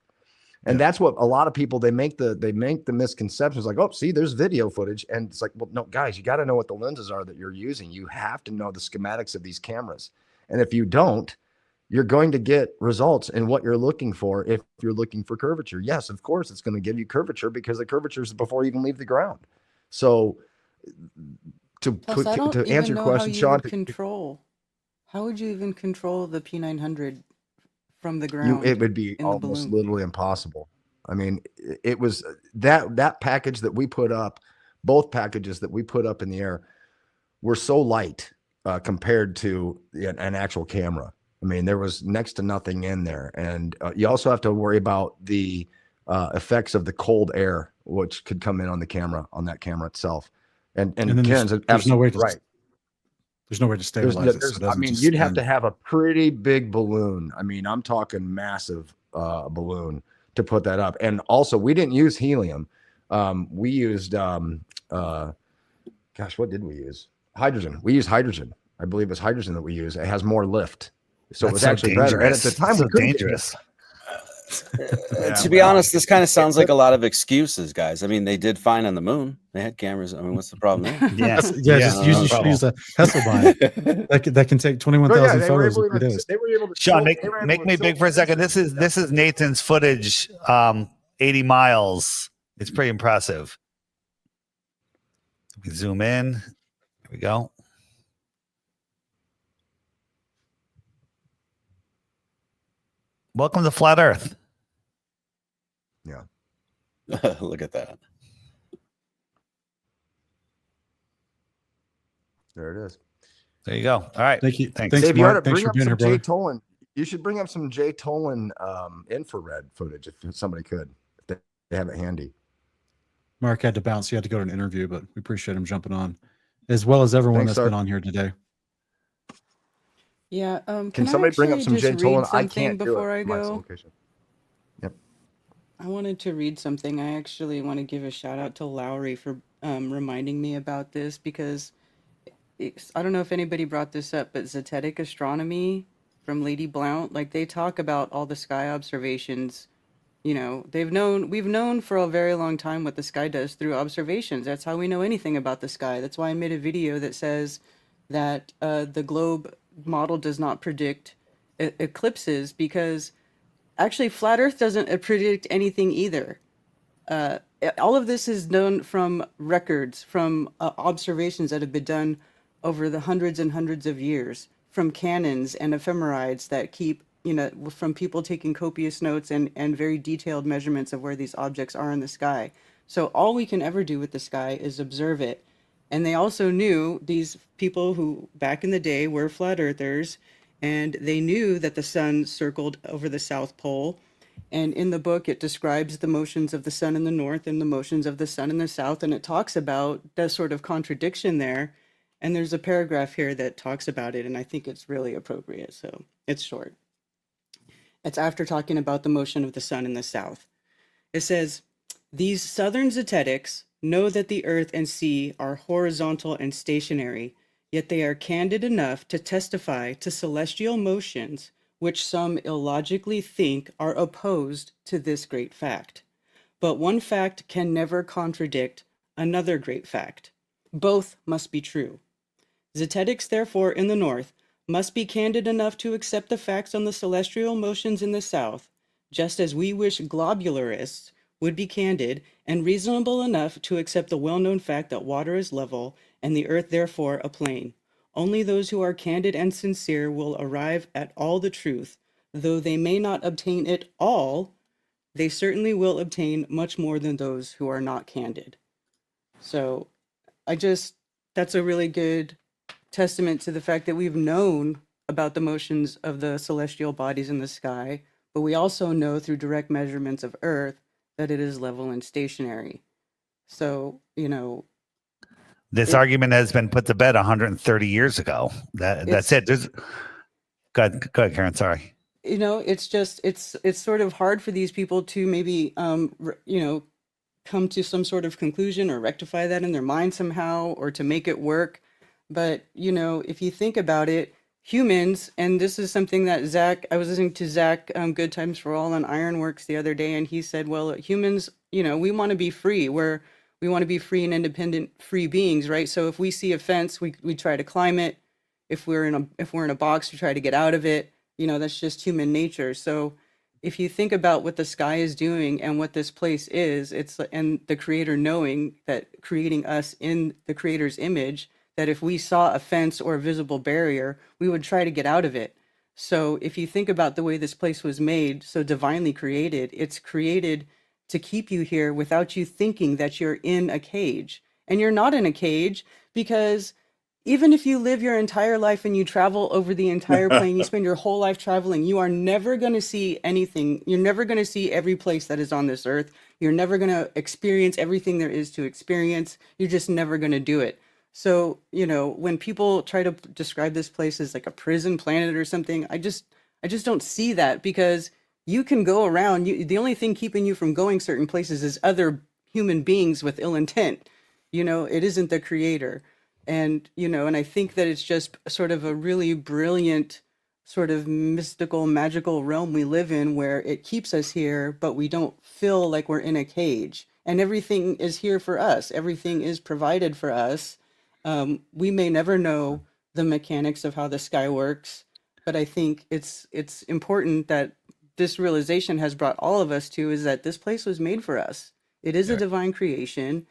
And that's what a lot of people, they make the misconceptions like, oh, see, there's video footage. And it's like, well, no, guys, you got to know what the lenses are that you're using. You have to know the schematics of these cameras. And if you don't, you're going to get results in what you're looking for. If you're looking for curvature, yes, of course, it's going to give you curvature, because the curvature is before you even leave the ground. So to answer your question, Sean, how would you even control the P900 from the ground? It would be almost literally impossible. I mean, it was that package that we put up, both packages that we put up in the air were so light compared to an actual camera. I mean, there was next to nothing in there. And you also have to worry about the effects of the cold air, which could come in on the camera, on that camera itself. And Karen's there's no way to, right. There's no way to stabilize it. So I mean, you'd have to have a pretty big balloon. I mean, I'm talking massive balloon to put that up. And also, we didn't use helium. We used, gosh, what did we use? Hydrogen. We used hydrogen. I believe it's hydrogen that we use. It has more lift. So it was actually better. And at the time, we couldn't do it. To be honest, this kind of sounds like a lot of excuses, guys. I mean, they did fine on the moon. They had cameras. I mean, what's the problem there? Just use a Hasselblad that can take 21,000 photos in 3 days. Sean, make me big for a second. This is Nathan's footage, 80 miles. It's pretty impressive. We zoom in. Here we go. Welcome to Flat Earth. Yeah. Look at that. There it is. There you go. All right. Thank you. Thanks. Dave, Mark. Thanks for being here, Jay brother. Tolan. You should bring up some Jay Tolan infrared footage if somebody could, if they have it handy. Mark had to bounce. He had to go to an interview, but we appreciate him jumping on, as well as everyone Thanks, that's been on here today. Yeah. Can somebody bring up some Jay Tolan? I I can't do before it. I from my go. location. Yep. I wanted to read something. I actually want to give a shout out to Lowry for reminding me about this, because I don't know if anybody brought this up, but Zetetic Astronomy from Lady Blount, like they talk about all the sky observations. You know, we've known for a very long time what the sky does through observations. That's how we know anything about the sky. That's why I made a video that says that the globe model does not predict eclipses, because actually flat Earth doesn't predict anything either. All of this is known from records, from observations that have been done over the hundreds and hundreds of years, from cannons and ephemerides that keep from people taking copious notes and very detailed measurements of where these objects are in the sky. So all we can ever do with the sky is observe it. And they also knew, these people who back in the day were flat earthers, and they knew that the sun circled over the South Pole. And in the book, it describes the motions of the sun in the north and the motions of the sun in the south. And it talks about that sort of contradiction there. And there's a paragraph here that talks about it, and I think it's really appropriate. So it's short. It's after talking about the motion of the sun in the south. It says, these southern Zetetics know that the earth and sea are horizontal and stationary, yet they are candid enough to testify to celestial motions which some illogically think are opposed to this great fact. But one fact can never contradict another great fact. Both must be true. Zetetics, therefore, in the north must be candid enough to accept the facts on the celestial motions in the south, just as we wish globularists would be candid and reasonable enough to accept the well-known fact that water is level and the earth therefore a plane. Only those who are candid and sincere will arrive at all the truth. Though they may not obtain it all, they certainly will obtain much more than those who are not candid. So that's a really good testament to the fact that we've known about the motions of the celestial bodies in the sky, but we also know through direct measurements of Earth that it is level and stationary. So, this argument has been put to bed 130 years ago. That's it. Go ahead, Karen. Sorry. It's just it's sort of hard for these people to maybe come to some sort of conclusion or rectify that in their mind somehow, or to make it work. But if you think about it, humans, and this is something that I was listening to Zach Good Times for All on Ironworks the other day, and he said, well, humans, we want to be free. We want to be free and independent, free beings, right? So if we see a fence, we try to climb it. If we're in a box, we try to get out of it. That's just human nature. So if you think about what the sky is doing and what this place is, and the Creator knowing that, creating us in the Creator's image, that if we saw a fence or a visible barrier, we would try to get out of it. So if you think about the way this place was made, so divinely created, it's created to keep you here without you thinking that you're in a cage. And you're not in a cage, because even if you live your entire life and you travel over the entire plane, you spend your whole life traveling, you are never going to see anything. You're never going to see every place that is on this earth. You're never going to experience everything there is to experience. You're just never going to do it. So, when people try to describe this place as like a prison planet or something, I just don't see that, because you can go around. The only thing keeping you from going certain places is other human beings with ill intent. It isn't the Creator. And, and I think that it's just sort of a really brilliant sort of mystical, magical realm we live in, where it keeps us here, but we don't feel like we're in a cage. And everything is here for us. Everything is provided for us. We may never know the mechanics of how the sky works, but I think it's important that this realization has brought all of us to, is that this place was made for us. It is a divine creation.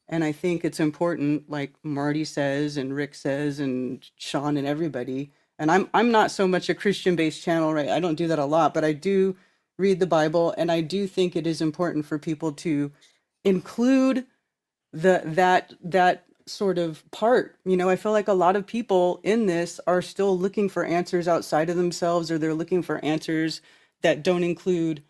And I think it's important, like Marty says, and Rick says, and Sean and everybody. And I'm not so much a Christian-based channel, right? I don't do that a lot, but I do read the Bible, and I do think it is important for people to include that sort of part. I feel like a lot of people in this are still looking for answers outside of themselves, or they're looking for answers that don't include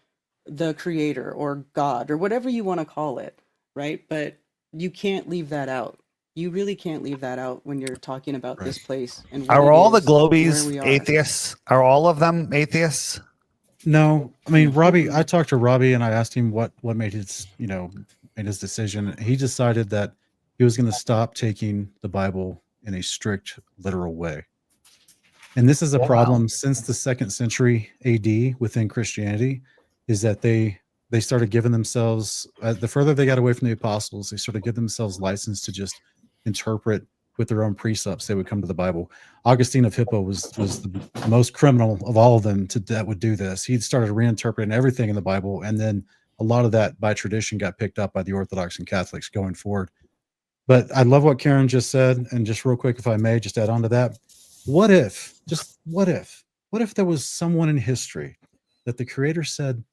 the Creator or God or whatever you want to call it, right? But you can't leave that out. You really can't leave that out when you're talking about this place. And are all the Globies atheists? Are all of them atheists? No, I mean, Robbie, I talked to Robbie and I asked him what made his, made his decision. He decided that he was going to stop taking the Bible in a strict literal way. And this is a problem since the 2nd century AD within Christianity, is that they started giving themselves, the further they got away from the apostles, they started giving themselves license to just interpret with their own precepts. They would come to the Bible. Augustine of Hippo was the most criminal of all of them that would do this. He started reinterpreting everything in the Bible, and then a lot of that by tradition got picked up by the Orthodox and Catholics going forward. But I love what Karen just said, and just real quick, if I may, just add on to that. What if what if there was someone in history that the creator said,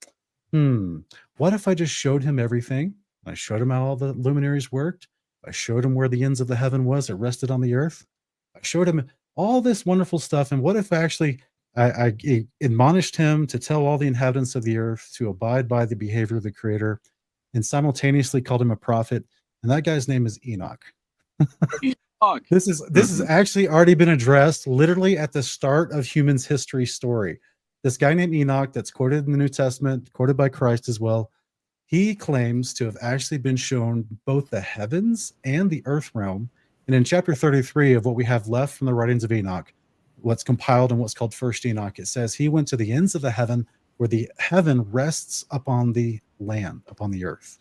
what if I just showed him everything? I showed him how all the luminaries worked. I showed him where the ends of the heaven was. It rested on the earth. I showed him all this wonderful stuff. And what if actually I admonished him to tell all the inhabitants of the earth to abide by the behavior of the creator, and simultaneously called him a prophet? And that guy's name is Enoch. This has actually already been addressed literally at the start of humans' history story. This guy named Enoch, that's quoted in the New Testament, quoted by Christ as well, he claims to have actually been shown both the heavens and the earth realm. And in chapter 33 of what we have left from the writings of Enoch, what's compiled in what's called First Enoch, it says he went to the ends of the heaven, where the heaven rests upon the land, upon the earth.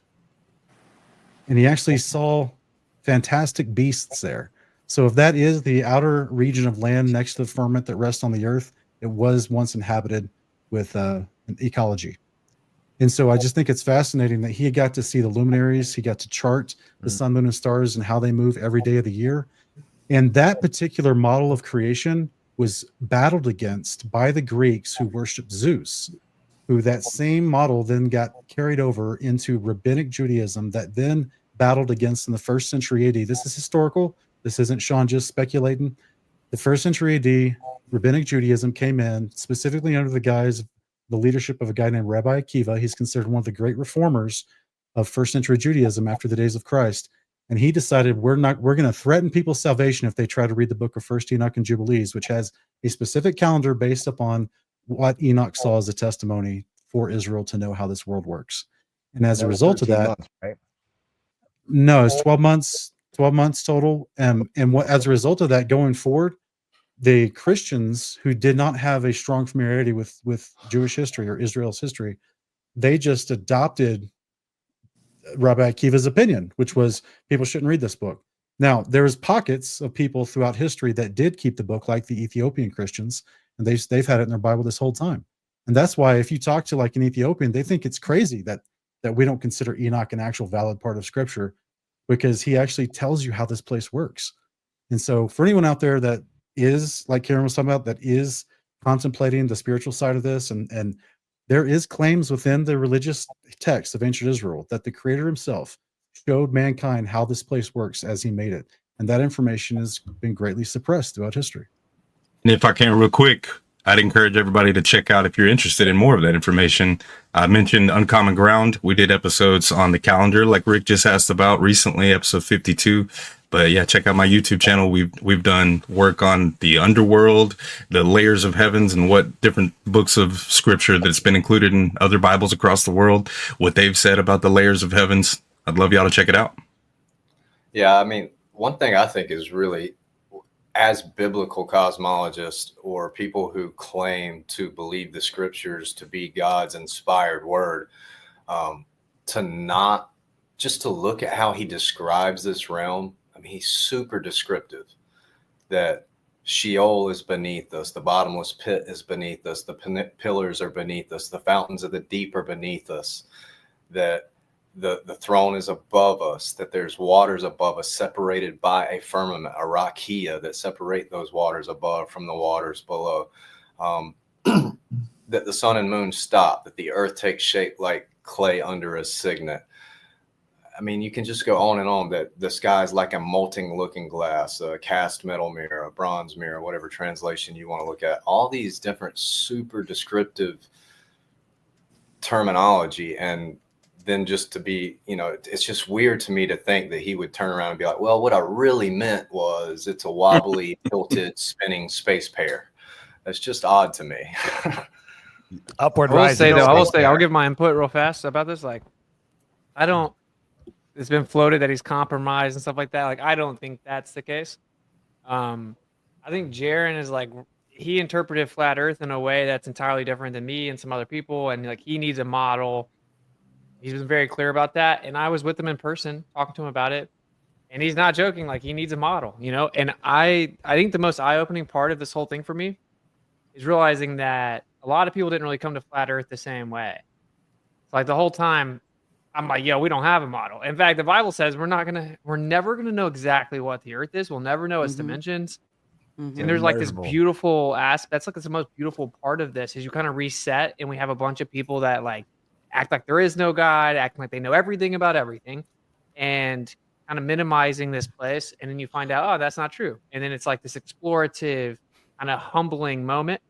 And he actually saw fantastic beasts there. So if that is the outer region of land next to the firmament that rests on the earth, it was once inhabited with an ecology. And so I just think it's fascinating that he got to see the luminaries. He got to chart the sun, moon, and stars and how they move every day of the year. And that particular model of creation was battled against by the Greeks who worshiped Zeus, who that same model then got carried over into rabbinic Judaism that then battled against in the 1st century AD. This is historical. This isn't Sean just speculating. The 1st century AD, rabbinic Judaism came in specifically under the guise of the leadership of a guy named Rabbi Akiva. He's considered one of the great reformers of 1st century Judaism after the days of Christ. And he decided we're going to threaten people's salvation if they try to read the book of 1st Enoch and Jubilees, which has a specific calendar based upon what Enoch saw as a testimony for Israel to know how this world works. And as a result of that, months, right? no, it's 12 months total. And what, as a result of that, going forward, the Christians who did not have a strong familiarity with Jewish history or Israel's history, they just adopted Rabbi Akiva's opinion, which was people shouldn't read this book. Now, there's pockets of people throughout history that did keep the book, like the Ethiopian Christians, and they've had it in their Bible this whole time. And that's why if you talk to like an Ethiopian, they think it's crazy that we don't consider Enoch an actual valid part of Scripture, because he actually tells you how this place works. And so for anyone out there that is, like Karen was talking about, that is contemplating the spiritual side of this, and there is claims within the religious texts of ancient Israel that the Creator himself showed mankind how this place works as he made it. And that information has been greatly suppressed throughout history. And if I can real quick, I'd encourage everybody to check out, if you're interested in more of that information. I mentioned Uncommon Ground. We did episodes on the calendar, like Rick just asked about recently, episode 52. But yeah, check out my YouTube channel. We've done work on the underworld, the layers of heavens, and what different books of scripture that's been included in other Bibles across the world, what they've said about the layers of heavens. I'd love y'all to check it out. Yeah, I mean, one thing I think is really, as biblical cosmologists or people who claim to believe the scriptures to be God's inspired word, to not just to look at how he describes this realm. I mean, he's super descriptive that Sheol is beneath us, the bottomless pit is beneath us, the pillars are beneath us, the fountains of the deep are beneath us, that the throne is above us, that there's waters above us separated by a firmament, a rakia, that separate those waters above from the waters below, that the sun and moon stop, that the earth takes shape like clay under a signet. I mean, you can just go on and on, that the sky is like a molting looking glass, a cast metal mirror, a bronze mirror, whatever translation you want to look at. All these different super descriptive terminology. And then just to be, it's just weird to me to think that he would turn around and be like, well, what I really meant was it's a wobbly, tilted, spinning space pair. That's just odd to me. Upward I will rising. say though, space pair. I'll give my input real fast about this. Like, it's been floated that he's compromised and stuff like that. Like, I don't think that's the case. I think Jaron is like, he interpreted flat Earth in a way that's entirely different than me and some other people, and like he needs a model. He's been very clear about that, and I was with him in person talking to him about it, and he's not joking. Like, he needs a model, And I think the most eye-opening part of this whole thing for me is realizing that a lot of people didn't really come to flat Earth the same way. It's like the whole time I'm like, we don't have a model. In fact, the Bible says we're never gonna know exactly what the Earth is. We'll never know its dimensions. And there's like this beautiful aspect. That's like the most beautiful part of this is you kind of reset, and we have a bunch of people that like act like there is no God, acting like they know everything about everything, and kind of minimizing this place. And then you find out, oh, that's not true. And then it's like this explorative, kind of humbling moment.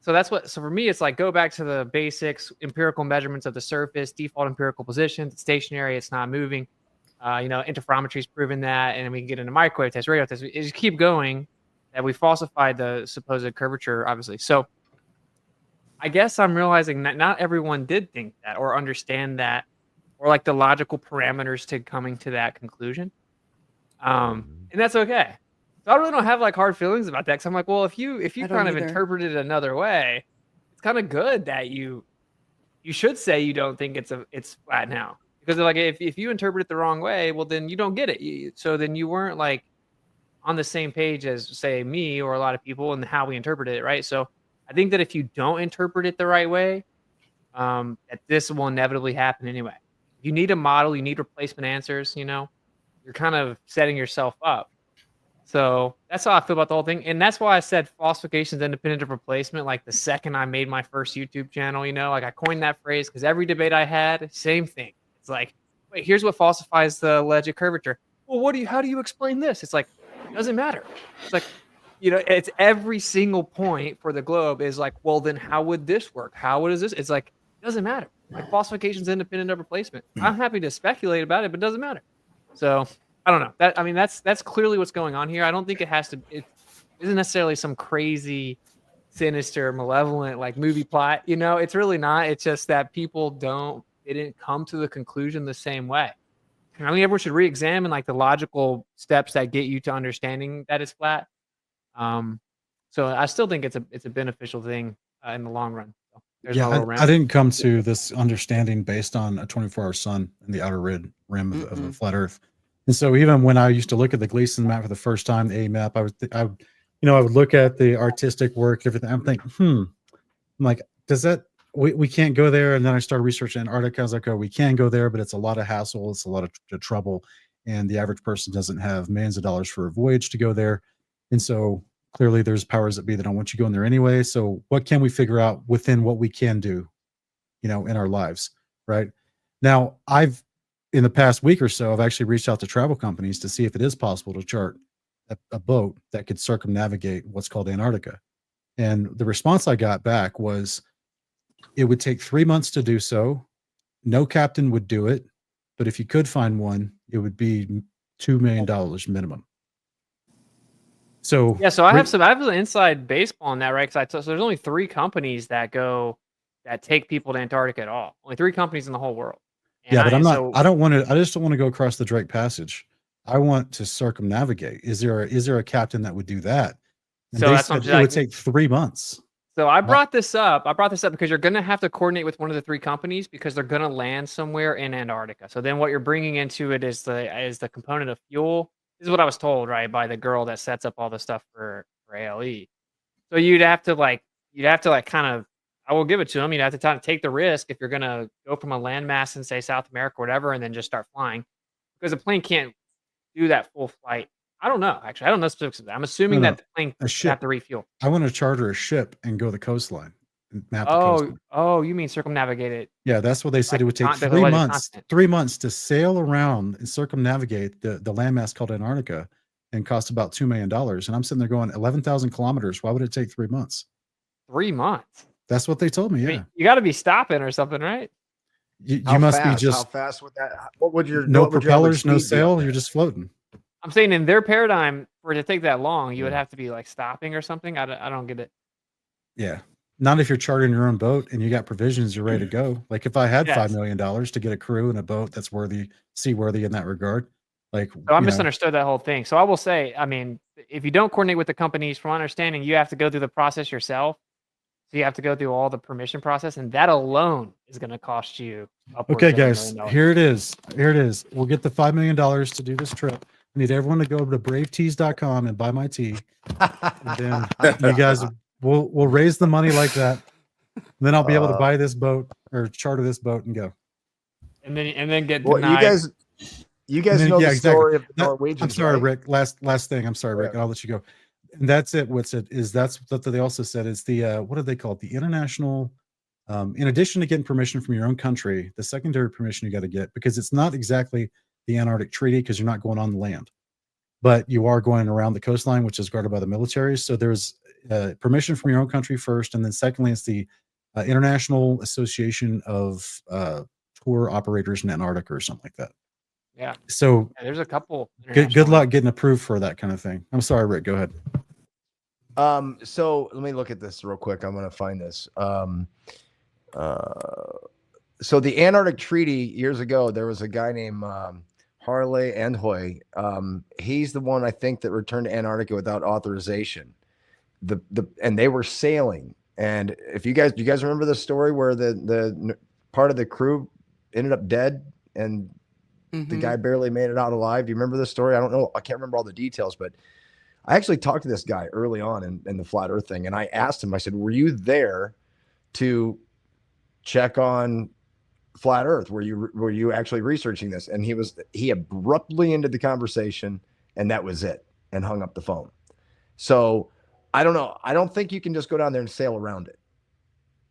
So that's what. So for me, it's like go back to the basics: empirical measurements of the surface, default empirical position, it's stationary, it's not moving. Interferometry's proven that, and we can get into microwave tests, radio tests. We just keep going. That we falsified the supposed curvature, obviously. So I guess I'm realizing that not everyone did think that or understand that, or like the logical parameters to coming to that conclusion. And that's okay. So I really don't have like hard feelings about that. Because I'm like, well, if you kind of interpret it another way, it's kind of good that you should say you don't think it's flat now. Because like if you interpret it the wrong way, well then you don't get it. So then you weren't like on the same page as say me or a lot of people and how we interpret it, right? So I think that if you don't interpret it the right way, that this will inevitably happen anyway. You need a model, you need replacement answers, you're kind of setting yourself up. So that's how I feel about the whole thing. And that's why I said falsification is independent of replacement. Like the second I made my first YouTube channel, like I coined that phrase because every debate I had, same thing. It's like, wait, here's what falsifies the alleged curvature. Well, how do you explain this? It's like, it doesn't matter. It's like, it's every single point for the globe is like, well, then how would this work? How is this? It's like, it doesn't matter. Like falsification is independent of replacement. I'm happy to speculate about it, but it doesn't matter. So I don't know. That's clearly what's going on here. I don't think it isn't necessarily some crazy, sinister, malevolent like movie plot. It's really not. It's just that people didn't come to the conclusion the same way. I mean, everyone should re-examine like the logical steps that get you to understanding that it's flat. So I still think it's a beneficial thing in the long run. So I didn't come to this understanding based on a 24-hour sun in the outer rim of a flat Earth. And so even when I used to look at the Gleason map for the first time, the A map, I would look at the artistic work, everything. I'm thinking, I'm like, does that? We can't go there. And then I started researching Antarctica. I was like, oh, we can go there, but it's a lot of hassle. It's a lot of trouble. And the average person doesn't have millions of dollars for a voyage to go there. And so clearly there's powers that be that don't want you going there anyway. So what can we figure out within what we can do, in our lives, right? Now, in the past week or so, I've actually reached out to travel companies to see if it is possible to chart a boat that could circumnavigate what's called Antarctica. And the response I got back was, it would take 3 months to do so. No captain would do it. But if you could find one, it would be $2 million minimum. So yeah, so I have an inside baseball on that, right? So there's only 3 companies that take people to Antarctica at all. Only 3 companies in the whole world. And but I just don't want to go across the Drake Passage. I want to circumnavigate. Is there a captain that would do that? And so they said it would take 3 months. So I brought this up because you're going to have to coordinate with one of the 3 companies because they're going to land somewhere in Antarctica. So then what you're bringing into it is the component of fuel. This is what I was told, right, by the girl that sets up all the stuff for ALE. So you'd have to kind of, I will give it to them. You'd have to take the risk if you're going to go from a landmass in say South America or whatever, and then just start flying because a plane can't do that full flight. I don't know. Actually, I don't know specifics. I'm assuming that the plane have to refuel. I want to charter a ship and go the coastline and map the coastline. Oh, you mean circumnavigate it? Yeah, that's what they said. It would take 3 months. 3 months to sail around and circumnavigate the landmass called Antarctica, and cost about $2 million. And I'm sitting there going, 11,000 kilometers. Why would it take 3 months? 3 months. That's what they told me. Yeah, I mean, you got to be stopping or something, right? You must be just. How fast would that? What would your no propellers, no sail? You're just floating. I'm saying in their paradigm, for it to take that long, you would have to be like stopping or something. I don't get it. Yeah. Not if you're chartering your own boat and you got provisions, you're ready to go. Like if I had $5 million to get a crew and a boat that's seaworthy in that regard. Like, so I misunderstood that whole thing. So I will say, I mean, if you don't coordinate with the companies, from my understanding, you have to go through the process yourself. So you have to go through all the permission process, and that alone is going to cost you. Okay, guys, here it is. We'll get the $5 million to do this trip. I need everyone to go to bravetees.com and buy my tea. And then you guys we'll raise the money like that. And then I'll be able to buy this boat or charter this boat and go. And then get well, denied. You guys know the story of the Norwegians. I'm sorry, right? Rick. Last thing. I'm sorry, Rick. I'll let you go. And that's it. That's what they also said is the what do they call it? The international. In addition to getting permission from your own country, the secondary permission you got to get, because it's not exactly the Antarctic Treaty because you're not going on the land, but you are going around the coastline, which is guarded by the military. So there's permission from your own country first, and then secondly, it's the International Association of Tour Operators in Antarctica or something like that. Yeah. So yeah, there's a couple. Good luck getting approved for that kind of thing. I'm sorry, Rick. Go ahead. So let me look at this real quick. I'm going to find this. So the Antarctic Treaty years ago, there was a guy named Harley Andhoy. He's the one I think that returned to Antarctica without authorization. And they were sailing. And if you guys remember the story where the part of the crew ended up dead and the guy barely made it out alive. Do you remember the story? I don't know. I can't remember all the details, but I actually talked to this guy early on in the flat earth thing. And I asked him, I said, were you there to check on flat earth? Were you actually researching this? And he abruptly ended the conversation, and that was it, and hung up the phone. So I don't know. I don't think you can just go down there and sail around it.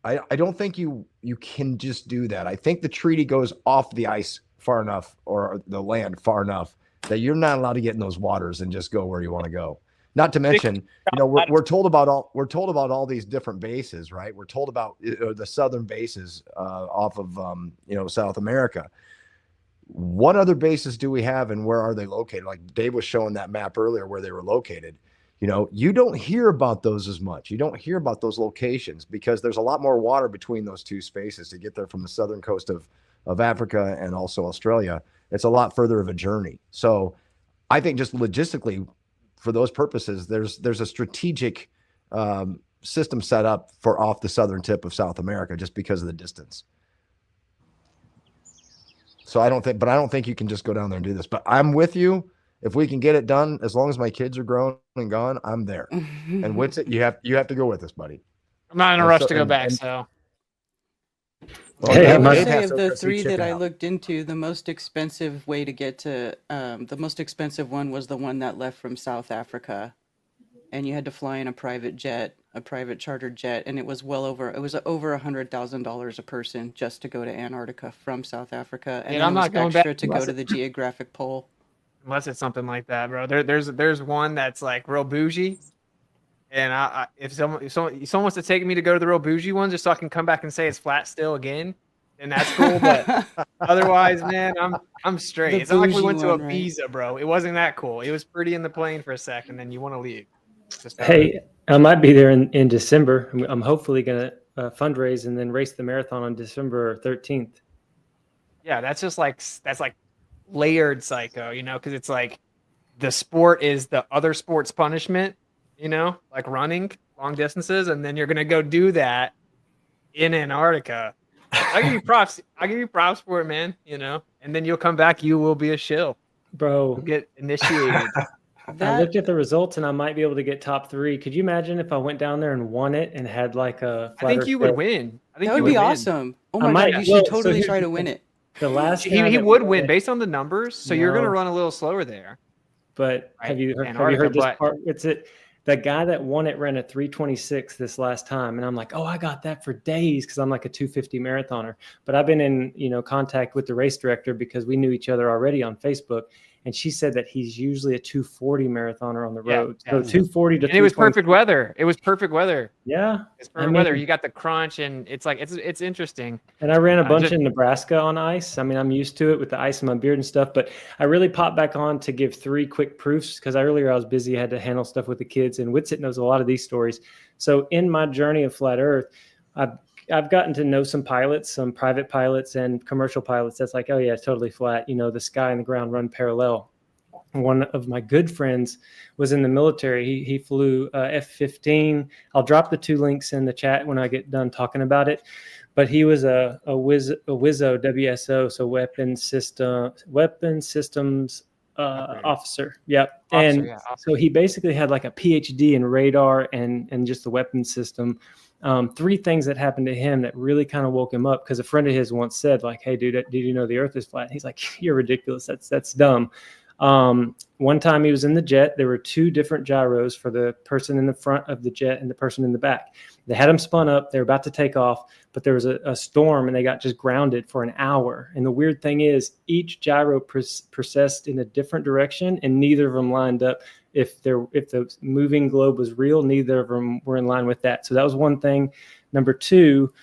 I don't think you can just do that. I think the treaty goes off the ice far enough, or the land far enough, that you're not allowed to get in those waters and just go where you want to go. Not to mention, we're told about all these different bases, right? We're told about the southern bases off of South America. What other bases do we have, and where are they located? Like Dave was showing that map earlier where they were located. You don't hear about those as much. You don't hear about those locations because there's a lot more water between those two spaces to get there from the southern coast of Africa and also Australia. It's a lot further of a journey. So I think just logistically, for those purposes, there's a strategic system set up for off the southern tip of South America just because of the distance. So I don't think you can just go down there and do this. But I'm with you. If we can get it done, as long as my kids are grown and gone, I'm there. And Witsit, you have to go with us, buddy. I'm not in a rush to go back, so. Well, I would say of the three that I looked into, the most expensive way to get to, the most expensive one was the one that left from South Africa, and you had to fly in a private jet, a private chartered jet, and it was over $100,000 a person just to go to Antarctica from South Africa, and I'm not going back to go to the geographic pole. Unless it's something like that, bro. There's one that's like real bougie, and if someone wants to take me to go to the real bougie one just so I can come back and say it's flat still again, then that's cool. But otherwise, man, I'm straight. It's not like we went to Ibiza, bro. It wasn't that cool. It was pretty in the plane for a sec, and then you want to leave. Hey, I might be there in December. I'm hopefully gonna fundraise and then race the marathon on December 13th. Yeah, that's layered psycho, because it's like the sport is the other sport's punishment, like running long distances, and then you're gonna go do that in Antarctica. I give you props for it, man. And then you'll come back, you will be a shill, bro. You'll get initiated. I looked at the results and I might be able to get top 3. Could you imagine if I went down there and won it and had like a I think you would win. That would be awesome. Oh my God, you should totally try to win it. The last he would win based on the numbers, so you're going to run a little slower there. But right. have you heard this part? The guy that won it ran a 3:26 this last time, and I'm like, oh, I got that for days because I'm like a 250 marathoner. But I've been in contact with the race director because we knew each other already on Facebook, and she said that he's usually a 240 marathoner on the road. So 240 to. And it was perfect weather. Yeah, it's perfect weather. weather. You got the crunch, and it's like it's interesting. And I ran a bunch in Nebraska on ice. I mean, I'm used to it with the ice in my beard and stuff. But I really popped back on to give 3 quick proofs because earlier I was busy. I had to handle stuff with the kids, and Witsit knows a lot of these stories. So in my journey of flat Earth, I've gotten to know some pilots, some private pilots and commercial pilots. That's like, oh yeah, it's totally flat. The sky and the ground run parallel. One of my good friends was in the military. He flew F-15. I'll drop the 2 links in the chat when I get done talking about it. But he was a WISO, WSO, so weapon systems officer. Yep. So he basically had like a PhD in radar and just the weapon system. 3 things that happened to him that really kind of woke him up, because a friend of his once said, like, hey dude, did you know the earth is flat? And he's like, you're ridiculous. That's dumb. One time he was in the jet. There were two different gyros for the person in the front of the jet and the person in the back. They had them spun up. They were about to take off, but there was a storm and they got just grounded for an hour. And the weird thing is each gyro processed in a different direction and neither of them lined up. If the moving globe was real, neither of them were in line with that. So that was one thing. Number two,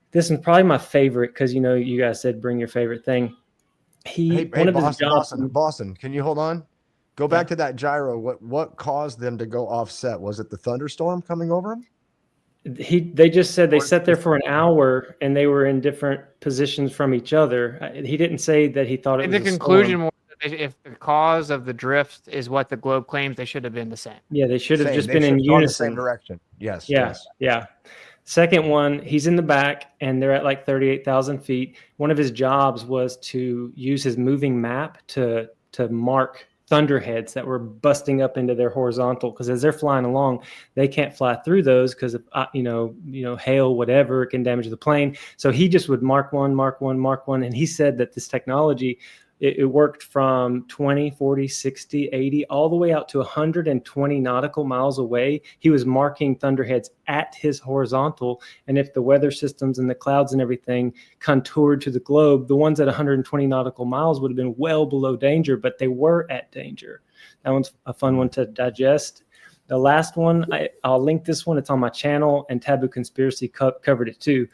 this is probably my favorite because, you know, you guys said bring your favorite thing. Boston, can you hold on? Go back to that gyro. What caused them to go offset? Was it the thunderstorm coming over them? They just said they sat there for an hour and they were in different positions from each other. He didn't say that he thought it was the conclusion was that if the cause of the drift is what the globe claims, they should have been the same. Yeah, they should have just been in unison. The same direction. Yes. Yeah. Yes. Yeah. Second one, he's in the back and they're at like 38,000 feet. One of his jobs was to use his moving map to mark thunderheads that were busting up into their horizontal, because as they're flying along, they can't fly through those because of hail, whatever, it can damage the plane. So he just would mark one, and he said that this technology, it worked from 20, 40, 60, 80, all the way out to 120 nautical miles away. He was marking thunderheads at his horizontal. And if the weather systems and the clouds and everything contoured to the globe, the ones at 120 nautical miles would have been well below danger, but they were at danger. That one's a fun one to digest. The last one, I'll link this one. It's on my channel, and Taboo Conspiracy covered it too.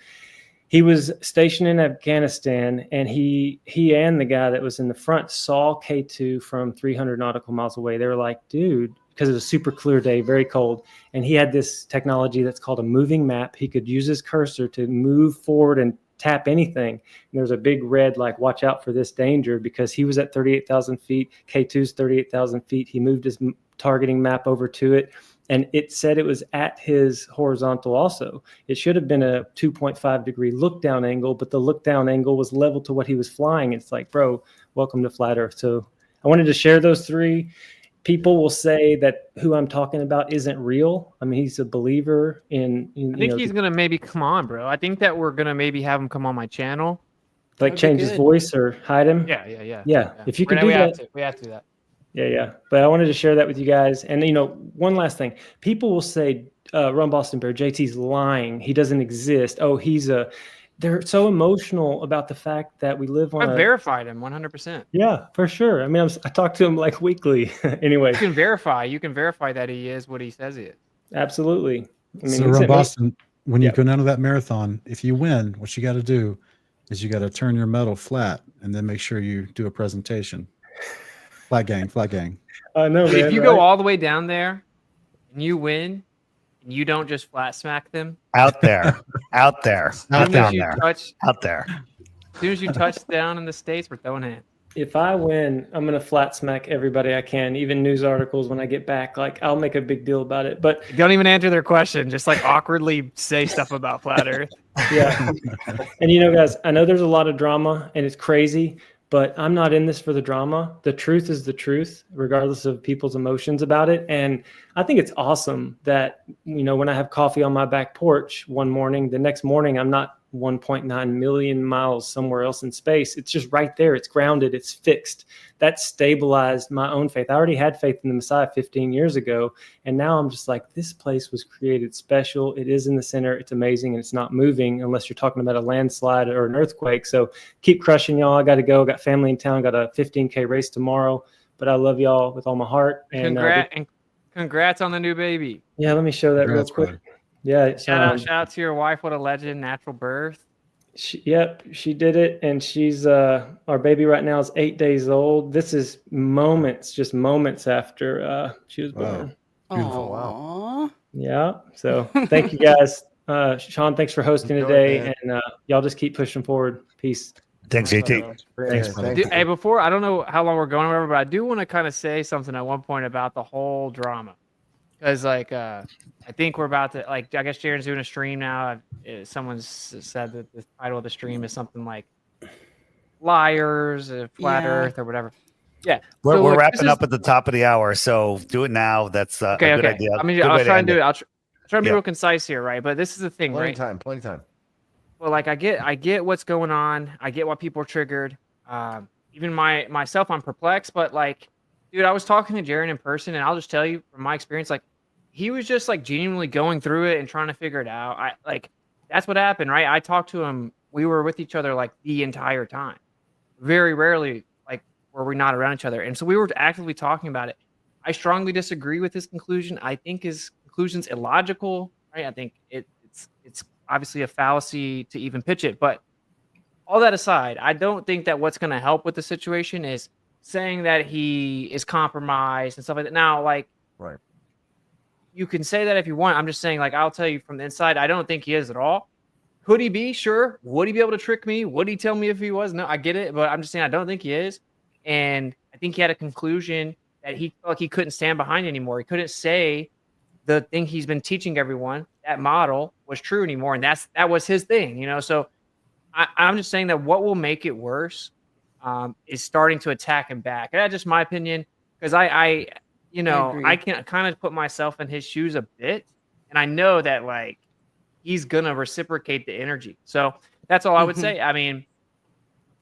He was stationed in Afghanistan, and he and the guy that was in the front saw K2 from 300 nautical miles away. They were like, dude, because it was a super clear day, very cold. And he had this technology that's called a moving map. He could use his cursor to move forward and tap anything. And there's a big red, like, watch out for this danger, because he was at 38,000 feet. K2's 38,000 feet. He moved his targeting map over to it. And it said it was at his horizontal also. It should have been a 2.5 degree look down angle, but the look down angle was level to what he was flying. It's like, bro, welcome to Flat Earth. So I wanted to share those three. People will say that who I'm talking about isn't real. I mean, he's a believer in I think he's going to maybe come on, bro. I think that we're going to maybe have him come on my channel. Like change his voice or hide him? Yeah. If you can do that. We have to do that. Yeah. But I wanted to share that with you guys. And, one last thing. People will say, Run Boston Bear, JT's lying. He doesn't exist. Oh, they're so emotional about the fact that we live on I verified him 100%. Yeah, for sure. I mean, I talk to him like weekly. Anyway. You can verify that he is what he says he is. Absolutely. I mean, so Run Boston, when you go down to that marathon, if you win, what you got to do is you got to turn your medal flat and then make sure you do a presentation. Flat gang. No, if you go all the way down there and you win, and you don't just flat smack them out there. As soon as you touch down in the States, we're throwing hands. If I win, I'm going to flat smack everybody I can, even news articles when I get back. Like, I'll make a big deal about it. But don't even answer their question. Just like awkwardly say stuff about Flat Earth. Yeah. And guys, I know there's a lot of drama and it's crazy, but I'm not in this for the drama. The truth is the truth, regardless of people's emotions about it. And I think it's awesome that, when I have coffee on my back porch one morning, the next morning, I'm not 1.9 million miles somewhere else in space. It's just right there. It's grounded. It's fixed. That stabilized my own faith. I already had faith in the Messiah 15 years ago. And now I'm just like, this place was created special. It is in the center. It's amazing. And it's not moving unless you're talking about a landslide or an earthquake. So keep crushing, y'all. I got to go. Got family in town. Got a 15K race tomorrow. But I love y'all with all my heart. And congrats on the new baby. Yeah, let me show that real quick. Yeah. Shout out to your wife. What a legend. Natural birth. She did it. And she's our baby right now is 8 days old. This is just moments after she was born. Beautiful. Wow. Yeah. So thank you guys. Sean, thanks for hosting today. And y'all just keep pushing forward. Peace. Thanks, JT. Thanks. Hey, before, I don't know how long we're going or whatever, but I do want to kind of say something at one point about the whole drama. Because, I think we're about to, I guess Jaren's doing a stream now. Someone's said that the title of the stream is something like Liars, Flat Earth, or whatever. Yeah. We're wrapping up at the top of the hour, so do it now. That's a good idea. I mean, I'll try and do it. I'll try to be real concise here, right? But this is the thing, right? Plenty of time. Well, I get what's going on. I get why people are triggered. Even myself, I'm perplexed, but dude, I was talking to Jaron in person, and I'll just tell you from my experience, like he was just like genuinely going through it and trying to figure it out. That's what happened, right? I talked to him. We were with each other like the entire time. Very rarely like were we not around each other, and so we were actively talking about it. I strongly disagree with his conclusion. I think his conclusion's illogical. Right? I think it's obviously a fallacy to even pitch it. But all that aside, I don't think that what's going to help with the situation is saying that he is compromised and stuff like that. Now, like, right, you can say that if you want. I'm just saying, like, I'll tell you from the inside, I don't think he is at all. Could he be? Sure. Would he be able to trick me? Would he tell me if he was? No, I get it, but I'm just saying I don't think he is. And I think he had a conclusion that he felt like he couldn't stand behind anymore. He couldn't say the thing he's been teaching everyone, that model, was true anymore. And that was his thing, you know? So I'm just saying that what will make it worse is starting to attack him back. And that's just my opinion, because I can kind of put myself in his shoes a bit. And I know that, like, he's going to reciprocate the energy. So that's all I would say. I mean,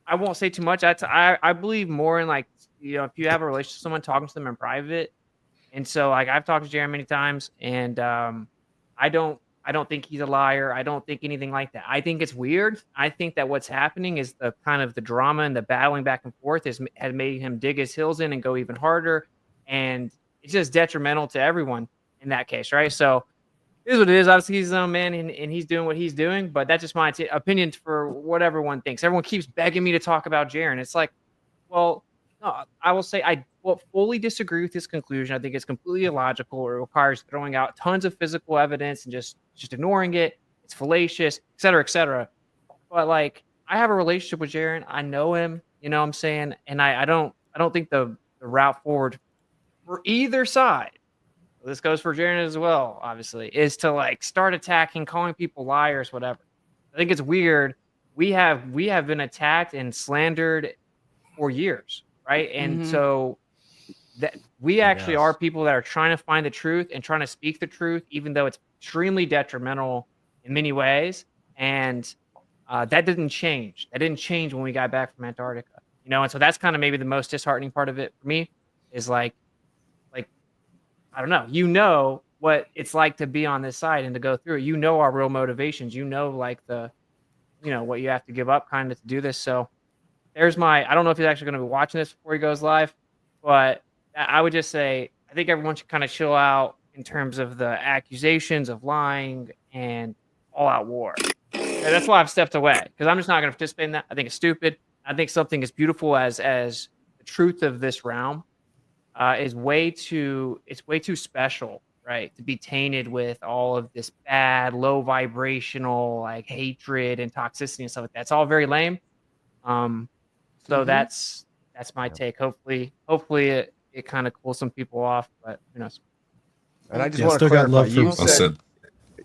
I won't say too much. I believe more in, like, you know, if you have a relationship with someone, talking to them in private. And so, like, I've talked to Jaron many times, and I don't think he's a liar. I don't think anything like that. I think it's weird. I think that what's happening is the kind of the drama and the battling back and forth has made him dig his heels in and go even harder. And it's just detrimental to everyone in that case, right? So it is what it is. Obviously, he's his own man, and he's doing what he's doing. But that's just my opinion for what everyone thinks. Everyone keeps begging me to talk about Jaron. It's like, well, no, I will say I will fully disagree with his conclusion. I think it's completely illogical. It requires throwing out tons of physical evidence and just ignoring it. It's fallacious, et cetera, et cetera. But, like, I have a relationship with Jaron. I know him, you know what I'm saying? And I don't think the route forward for either side, this goes for Jaron as well, obviously, is to, like, start attacking, calling people liars, whatever. I think it's weird. We have been attacked and slandered for years, right? And so that we actually are people that are trying to find the truth and trying to speak the truth, even though it's extremely detrimental in many ways. And that didn't change. That didn't change when we got back from Antarctica, you know? And so that's kind of maybe the most disheartening part of it for me is like, I don't know, you know what it's like to be on this side and to go through it. You know our real motivations. You know, like, the, you know, what you have to give up kind of to do this. So there's I don't know if he's actually going to be watching this before he goes live, but I would just say, I think everyone should kind of chill out in terms of the accusations of lying and all-out war. And that's why I've stepped away, because I'm just not going to participate in that. I think it's stupid. I think something as beautiful as the truth of this realm is way too special, right? To be tainted with all of this bad, low vibrational, like, hatred and toxicity and stuff like that. It's all very lame. So that's my take. Hopefully it kind of cools some people off, but who knows? And I just want to clarify,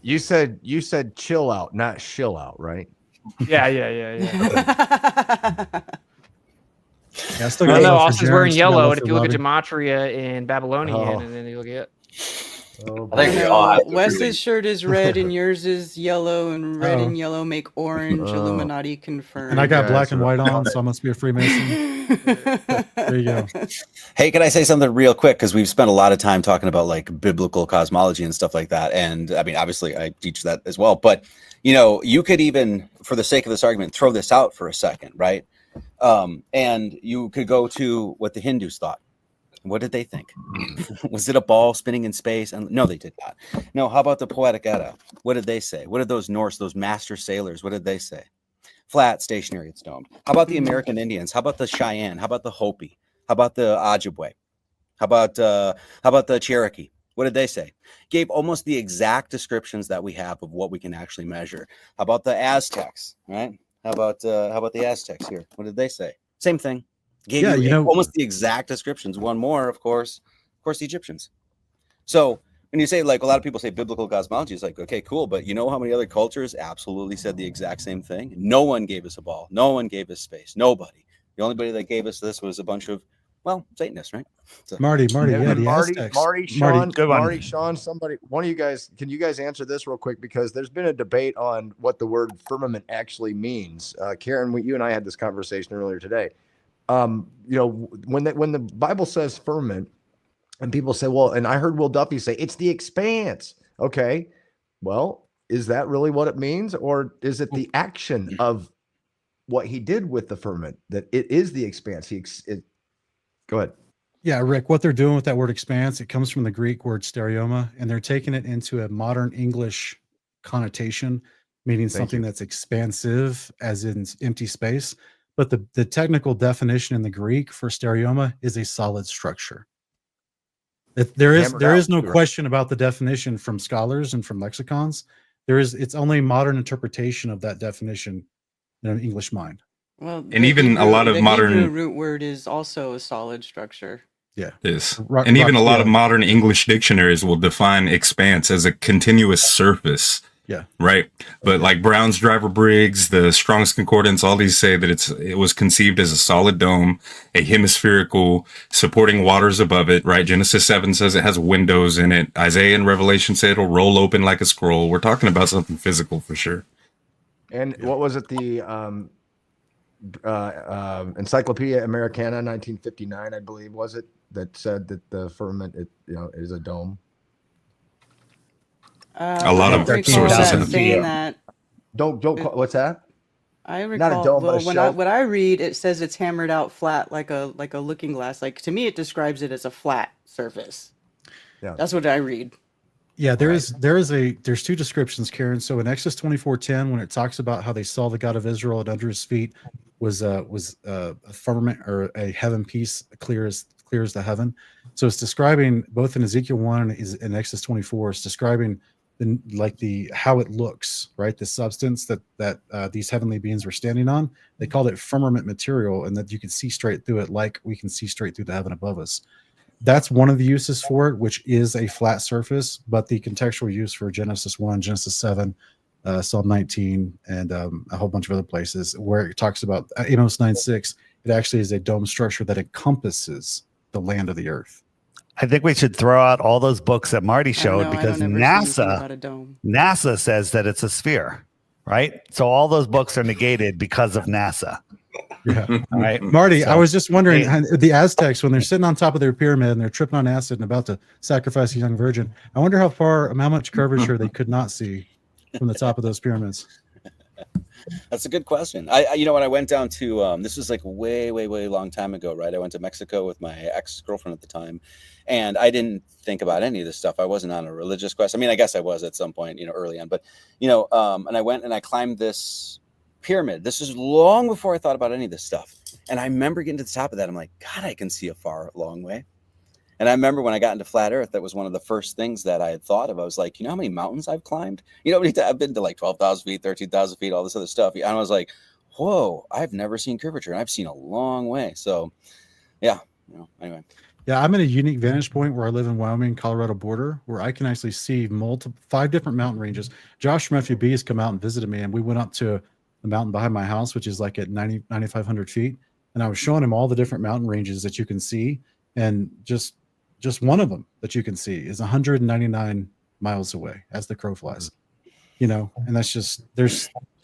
you said chill out, not shill out, right? Yeah. Yeah, I don't know. Austin's wearing yellow, and if you look at gematria in Babylonian, and then you look at I think Wes's shirt is red and yours is yellow, and red and yellow make orange. Illuminati confirmed. And I got black and white on, so I must be a Freemason. There you go. Hey, can I say something real quick? Because we've spent a lot of time talking about, like, biblical cosmology and stuff like that. And I mean, obviously I teach that as well, but, you know, you could even, for the sake of this argument, throw this out for a second, right? And you could go to what the Hindus thought. What did they think? Was it a ball spinning in space? And no, they did not. No, how about the Poetic Edda? What did they say? What did those Norse, those master sailors, what did they say? Flat, stationary, it's domed. How about the American Indians? How about the Cheyenne? How about the Hopi? How about the Ojibwe? How about the Cherokee? What did they say? Gave almost the exact descriptions that we have of what we can actually measure. How about the Aztecs, right? How about the Aztecs here? What did they say? Same thing. Gave you almost the exact descriptions. One more, of course, the Egyptians. So when you say, like, a lot of people say biblical cosmology, it's like, okay, cool. But you know how many other cultures absolutely said the exact same thing? No one gave us a ball. No one gave us space. Nobody. The only body that gave us this was a bunch of, well, Satanists, right? So, Marty, yeah, the Aztecs. Marty, Sean, somebody, one of you guys, can you guys answer this real quick? Because there's been a debate on what the word firmament actually means. Karen, you and I had this conversation earlier today. when the Bible says firmament, and people say, well, and I heard Will Duffy say it's the expanse. Okay, well, is that really what it means, or is it the action of what he did with the firmament that it is the expanse? Go ahead. Yeah, Rick, what they're doing with that word expanse, it comes from the Greek word stereoma, and they're taking it into a modern English connotation, meaning something that's expansive, as in empty space. But the technical definition in the Greek for stereoma is a solid structure. There is no question about the definition from scholars and from lexicons. It's only modern interpretation of that definition in an English mind. Well, and even a lot of modern Hebrew root word is also a solid structure. Yeah. Yes. And even a lot of modern English dictionaries will define expanse as a continuous surface. Yeah. Right. But like Brown's Driver Briggs, the Strong's Concordance, all these say that it was conceived as a solid dome, a hemispherical supporting waters above it. Right. Genesis 7 says it has windows in it. Isaiah and Revelation say it'll roll open like a scroll. We're talking about something physical for sure. And what was it? The Encyclopedia Americana 1959, I believe, was it, that said that the firmament is a dome? A lot of sources have saying that. Don't what's that? I recall. Not a dome, but a shelf. What I read, it says it's hammered out flat, like a looking glass. Like, to me, it describes it as a flat surface. Yeah, that's what I read. Yeah, there's two descriptions, Karen. So in Exodus 24:10, when it talks about how they saw the God of Israel, and under his feet was a firmament or a heaven piece, clear as the heaven. So it's describing, both in Ezekiel 1 and in Exodus 24, it's describing how it looks, right? The substance that these heavenly beings were standing on. They called it firmament material, and that you could see straight through it, like we can see straight through the heaven above us. That's one of the uses for it, which is a flat surface. But the contextual use for Genesis 1, Genesis 7, Psalm 19, and a whole bunch of other places where it talks about Amos 9:6, it actually is a dome structure that encompasses the land of the earth. I think we should throw out all those books that Marty showed, because NASA says that it's a sphere, right? So all those books are negated because of NASA. Yeah. All right. Marty, so, I was just wondering, the Aztecs, when they're sitting on top of their pyramid and they're tripping on acid and about to sacrifice a young virgin, I wonder how much curvature they could not see from the top of those pyramids. That's a good question. When I went down to this was like way long time ago, right? I went to Mexico with my ex-girlfriend at the time, and I didn't think about any of this stuff. I wasn't on a religious quest. I mean, I guess I was at some point, early on, but and I went and I climbed this pyramid. This is long before I thought about any of this stuff. And I remember getting to the top of that. I'm like, God, I can see a long way. And I remember when I got into flat earth, that was one of the first things that I had thought of. I was like, how many mountains I've climbed? I've been to like 12,000 feet, 13,000 feet, all this other stuff. And I was like, whoa, I've never seen curvature, and I've seen a long way. So yeah, anyway. Yeah, I'm in a unique vantage point where I live in Wyoming, Colorado border, where I can actually see 5 different mountain ranges. Josh from FUB has come out and visited me, and we went up to the mountain behind my house, which is like at 9,500 feet. And I was showing him all the different mountain ranges that you can see. And just one of them that you can see is 199 miles away as the crow flies, and that's just,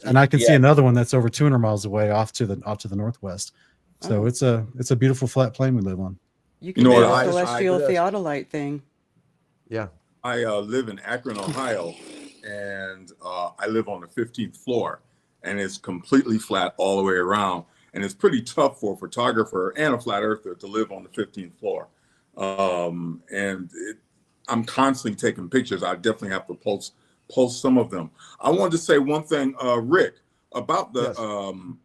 and I can see another one that's over 200 miles away off to the northwest. So it's a beautiful flat plain we live on. You can do a celestial theodolite thing. Yeah. I live in Akron, Ohio, and I live on the 15th floor, and it's completely flat all the way around. And it's pretty tough for a photographer and a flat earther to live on the 15th floor. I'm constantly taking pictures. I definitely have to post some of them. I wanted to say one thing, Rick, about the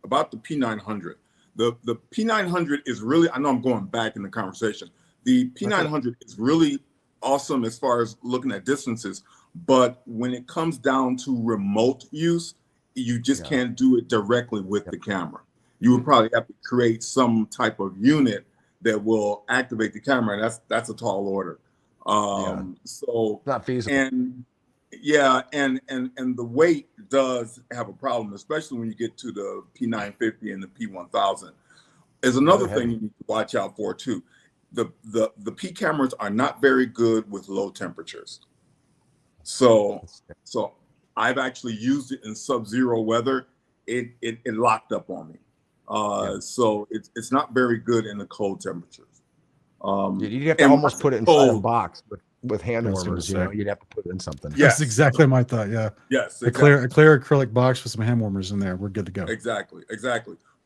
P900. The P900 is really, I know I'm going back in the conversation. The P900 is really awesome as far as looking at distances, but when it comes down to remote use, you just can't do it directly with the camera. You would probably have to create some type of unit that will activate the camera, and that's a tall order. So not feasible. And and the weight does have a problem, especially when you get to the P950 and the P1000. There's another thing you need to watch out for too. The P cameras are not very good with low temperatures. So I've actually used it in sub-zero weather. It locked up on me. So it's not very good in the cold temperatures. You'd have to and almost put it inside a cold- box with hand I was gonna warmers. You know, say. you'd have to put it in something. Yes. That's exactly my thought. Yeah. Yes, A clear acrylic box with some hand warmers in there. We're good to go. Exactly.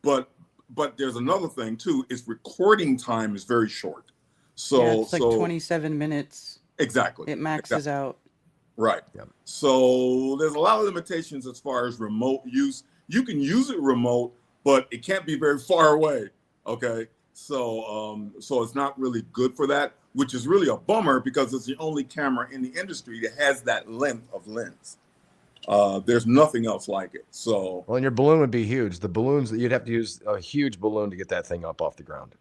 But there's another thing too. Is recording time is very short. So yeah, it's like 27 minutes. Exactly. It maxes out. Right. So there's a lot of limitations as far as remote use. You can use it remote, but it can't be very far away. Okay. So it's not really good for that, which is really a bummer because it's the only camera in the industry that has that length of lens. There's nothing else like it. So Well, and your balloon would be huge. The balloons, you'd have to use a huge balloon to get that thing up off the ground.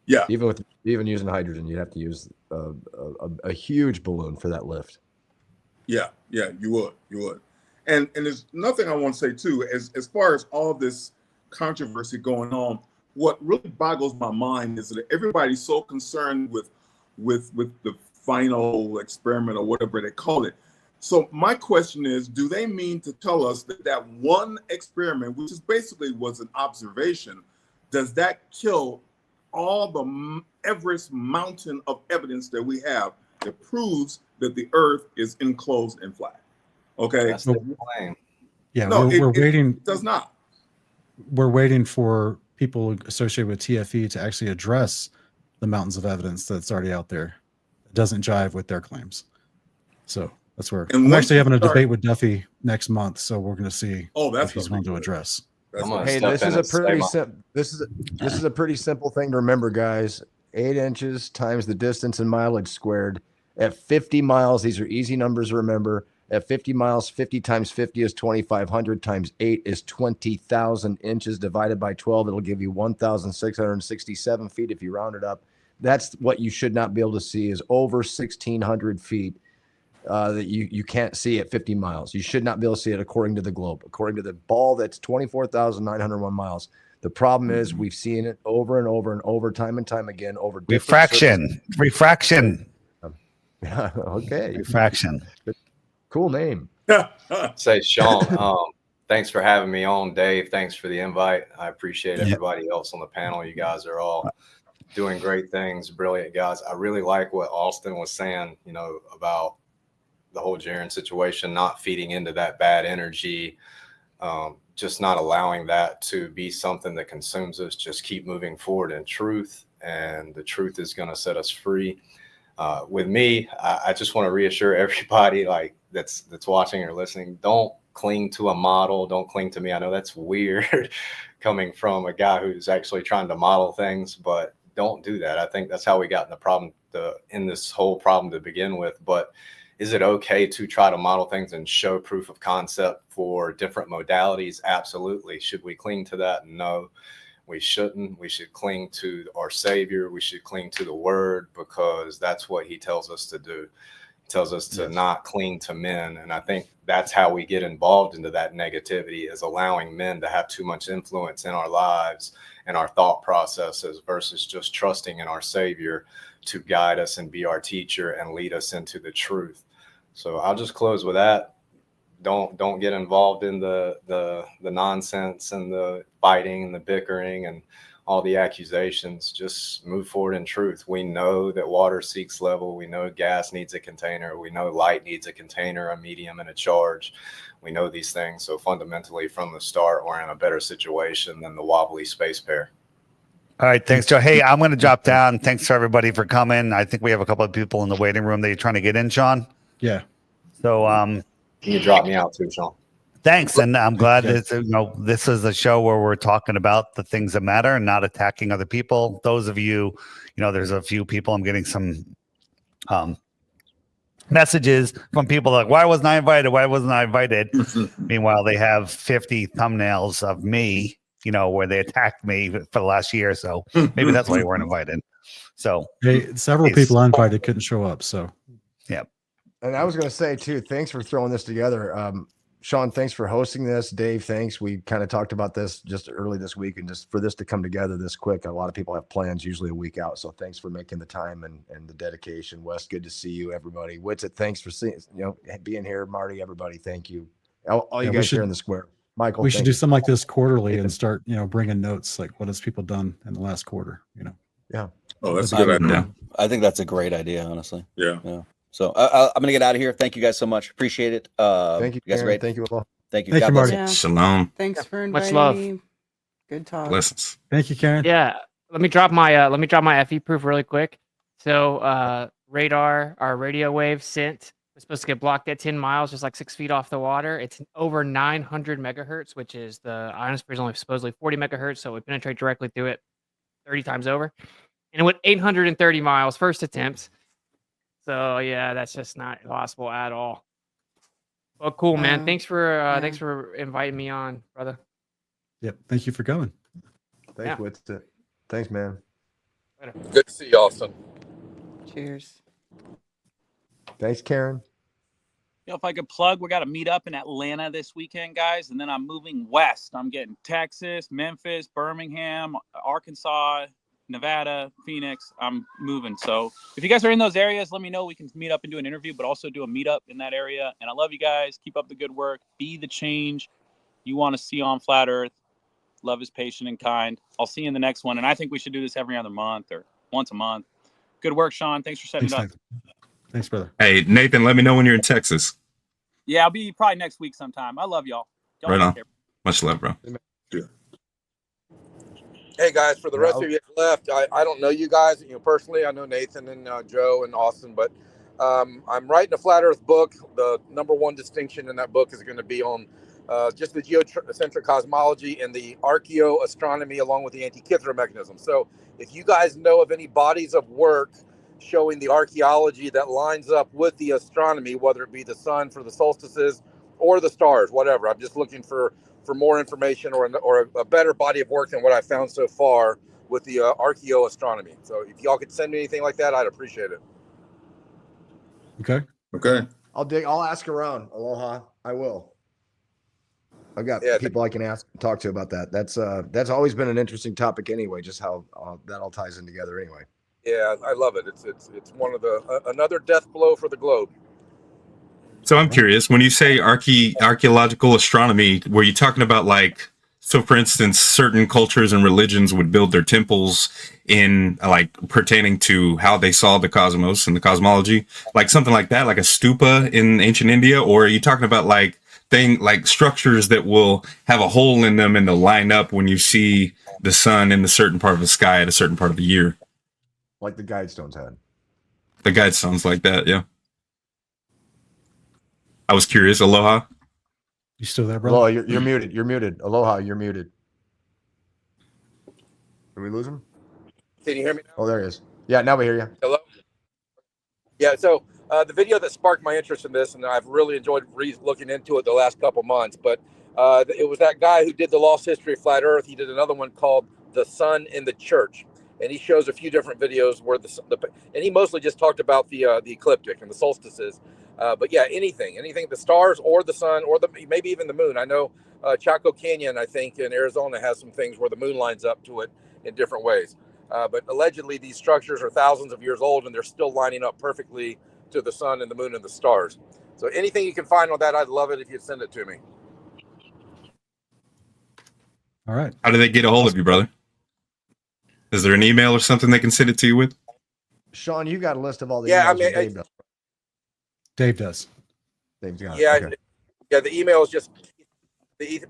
Yeah. Even using hydrogen, you'd have to use a huge balloon for that lift. Yeah, you would. And there's nothing I want to say too, as far as all this controversy going on, what really boggles my mind is that everybody's so concerned with the final experiment or whatever they call it. So my question is, do they mean to tell us that one experiment, which is basically was an observation, does that kill all the Everest mountain of evidence that we have that proves that the Earth is enclosed and flat? Okay. That's the claim. Yeah, No, we're waiting. It does not. We're waiting for people associated with TFE to actually address the mountains of evidence that's already out there. It doesn't jive with their claims. So that's where And I'm once actually having a you start- debate with Duffy next month. So we're going to see that's if he's willing to address. Hey, this is a pretty this is a pretty simple thing to remember, guys. 8 inches times the distance in mileage squared. At 50 miles, these are easy numbers to remember. At 50 miles, 50 times 50 is 2,500 times 8 is 20,000 inches divided by 12. It'll give you 1,667 feet if you round it up. That's what you should not be able to see is over 1,600 feet that you can't see at 50 miles. You should not be able to see it according to the globe. According to the ball, that's 24,901 miles. The problem is we've seen it over and over and over, time and time again, over different Refraction. Okay. Refraction. Cool name. Say, Sean, thanks for having me on. Dave, thanks for the invite. I appreciate everybody else on the panel. You guys are all doing great things, brilliant guys. I really like what Austin was saying, about the whole Jaren situation, not feeding into that bad energy, just not allowing that to be something that consumes us. Just keep moving forward in truth, and the truth is going to set us free. With me, I just want to reassure everybody that's watching or listening, don't cling to a model. Don't cling to me. I know that's weird coming from a guy who's actually trying to model things, but don't do that. I think that's how we got in the problem, in this whole problem to begin with. But is it okay to try to model things and show proof of concept for different modalities? Absolutely. Should we cling to that? No, we shouldn't. We should cling to our Savior. We should cling to the Word, because that's what He tells us to do. He tells us to not cling to men. And I think that's how we get involved into that negativity, is allowing men to have too much influence in our lives and our thought processes versus just trusting in our Savior to guide us and be our teacher and lead us into the truth. So I'll just close with that. Don't get involved in the nonsense and the fighting and the bickering and all the accusations. Just move forward in truth. We know that water seeks level. We know gas needs a container. We know light needs a container, a medium, and a charge. We know these things. So fundamentally, from the start, we're in a better situation than the wobbly space pair. All right. Thanks, Joe. Hey, I'm going to drop down. Thanks for everybody for coming. I think we have a couple of people in the waiting room that you're trying to get in, Sean. Yeah. So, can you drop me out too, Sean? Thanks. And I'm glad that, this is a show where we're talking about the things that matter and not attacking other people. Those of you, there's a few people, I'm getting some messages from people like, why wasn't I invited? Why wasn't I invited? Meanwhile, they have 50 thumbnails of me, where they attacked me for the last year. So maybe that's why you weren't invited. So several people I invited couldn't show up. So, yeah. And I was going to say too, thanks for throwing this together. Sean, thanks for hosting this. Dave, thanks. We kind of talked about this just early this week, and just for this to come together this quick. A lot of people have plans usually a week out. So thanks for making the time and the dedication. Wes, good to see you, everybody. Witsit, thanks for being here. Marty, everybody, thank you. All you guys here in the square. Michael. We should thank do you. something like this quarterly and start, bringing notes like what has people done in the last quarter. Yeah. Oh, that's a good idea. I think that's a great idea, honestly. Yeah. So I'm gonna get out of here. Thank you guys so much. Appreciate it. Thank you, guys. Aaron. Great. Thank you, Aloha. Thank you. Thank you, Marty. Yeah. Shalom. Thanks for Much inviting love. me. Good talk. Blessings. Thank you, Karen. Yeah, let me drop my FE proof really quick. So radar, our radio wave sent was supposed to get blocked at 10 miles, just like 6 feet off the water. It's over 900 megahertz, which is the ionosphere is only supposedly 40 megahertz, so it would penetrate directly through it 30 times over. And it went 830 miles first attempt. So yeah, that's just not possible at all. Well, cool, man. Thanks for inviting me on, brother. Yep. Thank you for coming. Thanks, Witsit. Thanks, man. Good to see you, Austin. Cheers. Thanks, Karen. If I could plug, we got a meet up in Atlanta this weekend, guys, and then I'm moving west. I'm getting Texas, Memphis, Birmingham, Arkansas, Nevada, Phoenix. I'm moving. So if you guys are in those areas, let me know. We can meet up and do an interview, but also do a meetup in that area. And I love you guys. Keep up the good work. Be the change you want to see on Flat Earth. Love is patient and kind. I'll see you in the next one. And I think we should do this every other month or once a month. Good work, Sean. Thanks for setting it up. Thanks, brother. Hey, Nathan, let me know when you're in Texas. Yeah, I'll be probably next week sometime. I love y'all. Y'all Right take on. care. Much love, bro. Hey guys, for the rest of you left, I don't know you guys, personally. I know Nathan and Joe and Austin, but I'm writing a Flat Earth book. The #1 distinction in that book is going to be on just the geocentric cosmology and the archaeoastronomy along with the Antikythera mechanism. So if you guys know of any bodies of work showing the archaeology that lines up with the astronomy, whether it be the sun for the solstices or the stars, whatever, I'm just looking for more information or a better body of work than what I found so far with the archaeoastronomy. So if y'all could send me anything like that, I'd appreciate it. Okay. Okay. I'll ask around. Aloha. I will. I've got people I can talk to about that. That's always been an interesting topic anyway, just how that all ties in together anyway. Yeah, I love it. It's one of the another death blow for the globe. So I'm curious, when you say archaeological astronomy, were you talking about so for instance, certain cultures and religions would build their temples in pertaining to how they saw the cosmos and the cosmology, like something like that, like a stupa in ancient India? Or are you talking about structures that will have a hole in them and they'll line up when you see the sun in a certain part of the sky at a certain part of the year? Like the Guidestones had. The Guidestones like that, yeah. I was curious. Aloha. You still there, brother? Aloha, you're muted. You're muted. Aloha, you're muted. Did we lose him? Can you hear me now? Oh, there he is. Yeah, now we hear you. Hello? Yeah, so the video that sparked my interest in this, and I've really enjoyed looking into it the last couple months, but it was that guy who did the Lost History of Flat Earth. He did another one called The Sun in the Church. And he shows a few different videos where and he mostly just talked about the ecliptic and the solstices. But yeah, anything, the stars or the sun or maybe even the moon. I know Chaco Canyon, I think in Arizona, has some things where the moon lines up to it in different ways. But allegedly these structures are thousands of years old and they're still lining up perfectly to the sun and the moon and the stars. So anything you can find on that, I'd love it if you'd send it to me. All right. How do they get a hold of you, brother? Is there an email or something they can send it to you with? Sean, you got a list of all the Yeah, emails Dave does. Dave does. Dave's got Yeah, it. Okay. yeah. The email is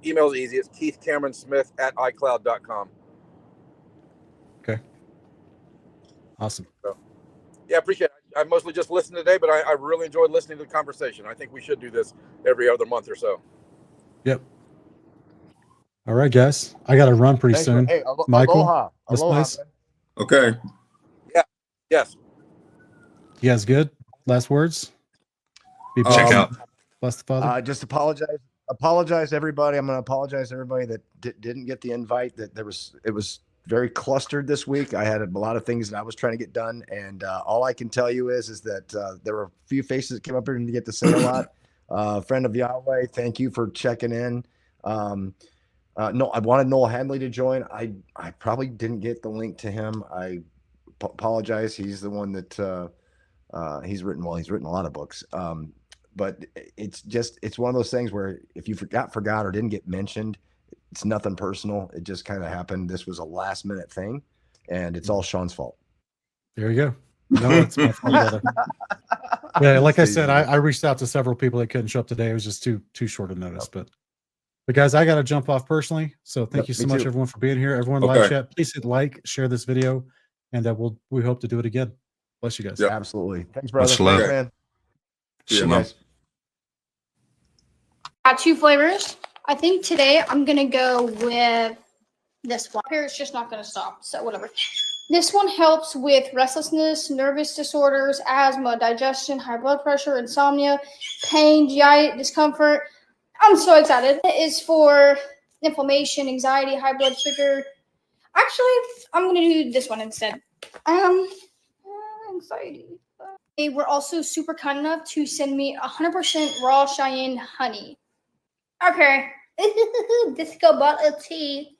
email is easy. It's KeithCameronsmith@iCloud.com. Okay. Awesome. So, yeah, appreciate it. I mostly just listened today, but I really enjoyed listening to the conversation. I think we should do this every other month or so. Yep. All right, guys. I got to run pretty Thanks, soon. hey, Michael, Aloha. this Aloha. place. Okay. Yeah. Yes. You guys good? Last words? Be Check out. Bless the Father. Just apologize to everybody. I'm going to apologize to everybody that didn't get the invite. That it was very clustered this week. I had a lot of things that I was trying to get done, and all I can tell you is that there were a few faces that came up here and didn't get to say a lot. Friend of Yahweh, thank you for checking in. No, I wanted Noel Hadley to join. I probably didn't get the link to him. I apologize. He's the one that he's written a lot of books. But it's one of those things where if you forgot or didn't get mentioned, it's nothing personal. It just kind of happened. This was a last minute thing, and it's all Sean's fault. There you go. No, it's my fault, brother. Yeah, like I said, I reached out to several people that couldn't show up today. It was just too short a notice. But guys, I got to jump off personally. So thank you so much, everyone, for being here. Everyone, live chat, please hit like, share this video, and we hope to do it again. Bless you guys. Yep. Absolutely. Thanks, brother. Much love. Thanks, man. Shalom. Got two flavors. I think today I'm gonna go with this one. Here it's just not gonna stop, so whatever. This one helps with restlessness, nervous disorders, asthma, digestion, high blood pressure, insomnia, pain, GI discomfort. I'm so excited. It is for inflammation, anxiety, high blood sugar. Actually, I'm gonna do this one instead. Anxiety. They were also super kind enough to send me 100% raw Cheyenne honey. Okay, disco bottle of tea.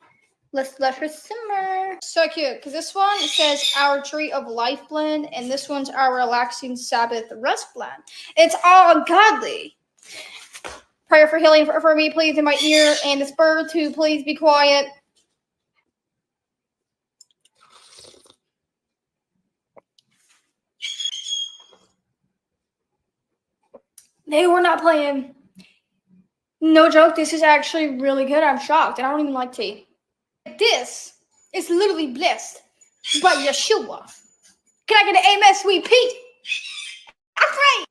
Let's let her simmer. So cute, because this one says our Tree of Life blend, and this one's our Relaxing Sabbath Rest blend. It's all godly. Prayer for healing for me, please, in my ear, and this bird to please be quiet. They were not playing. No joke, this is actually really good. I'm shocked, and I don't even like tea. This is literally blessed by Yeshua. Can I get an amen, sweet Pete? I pray.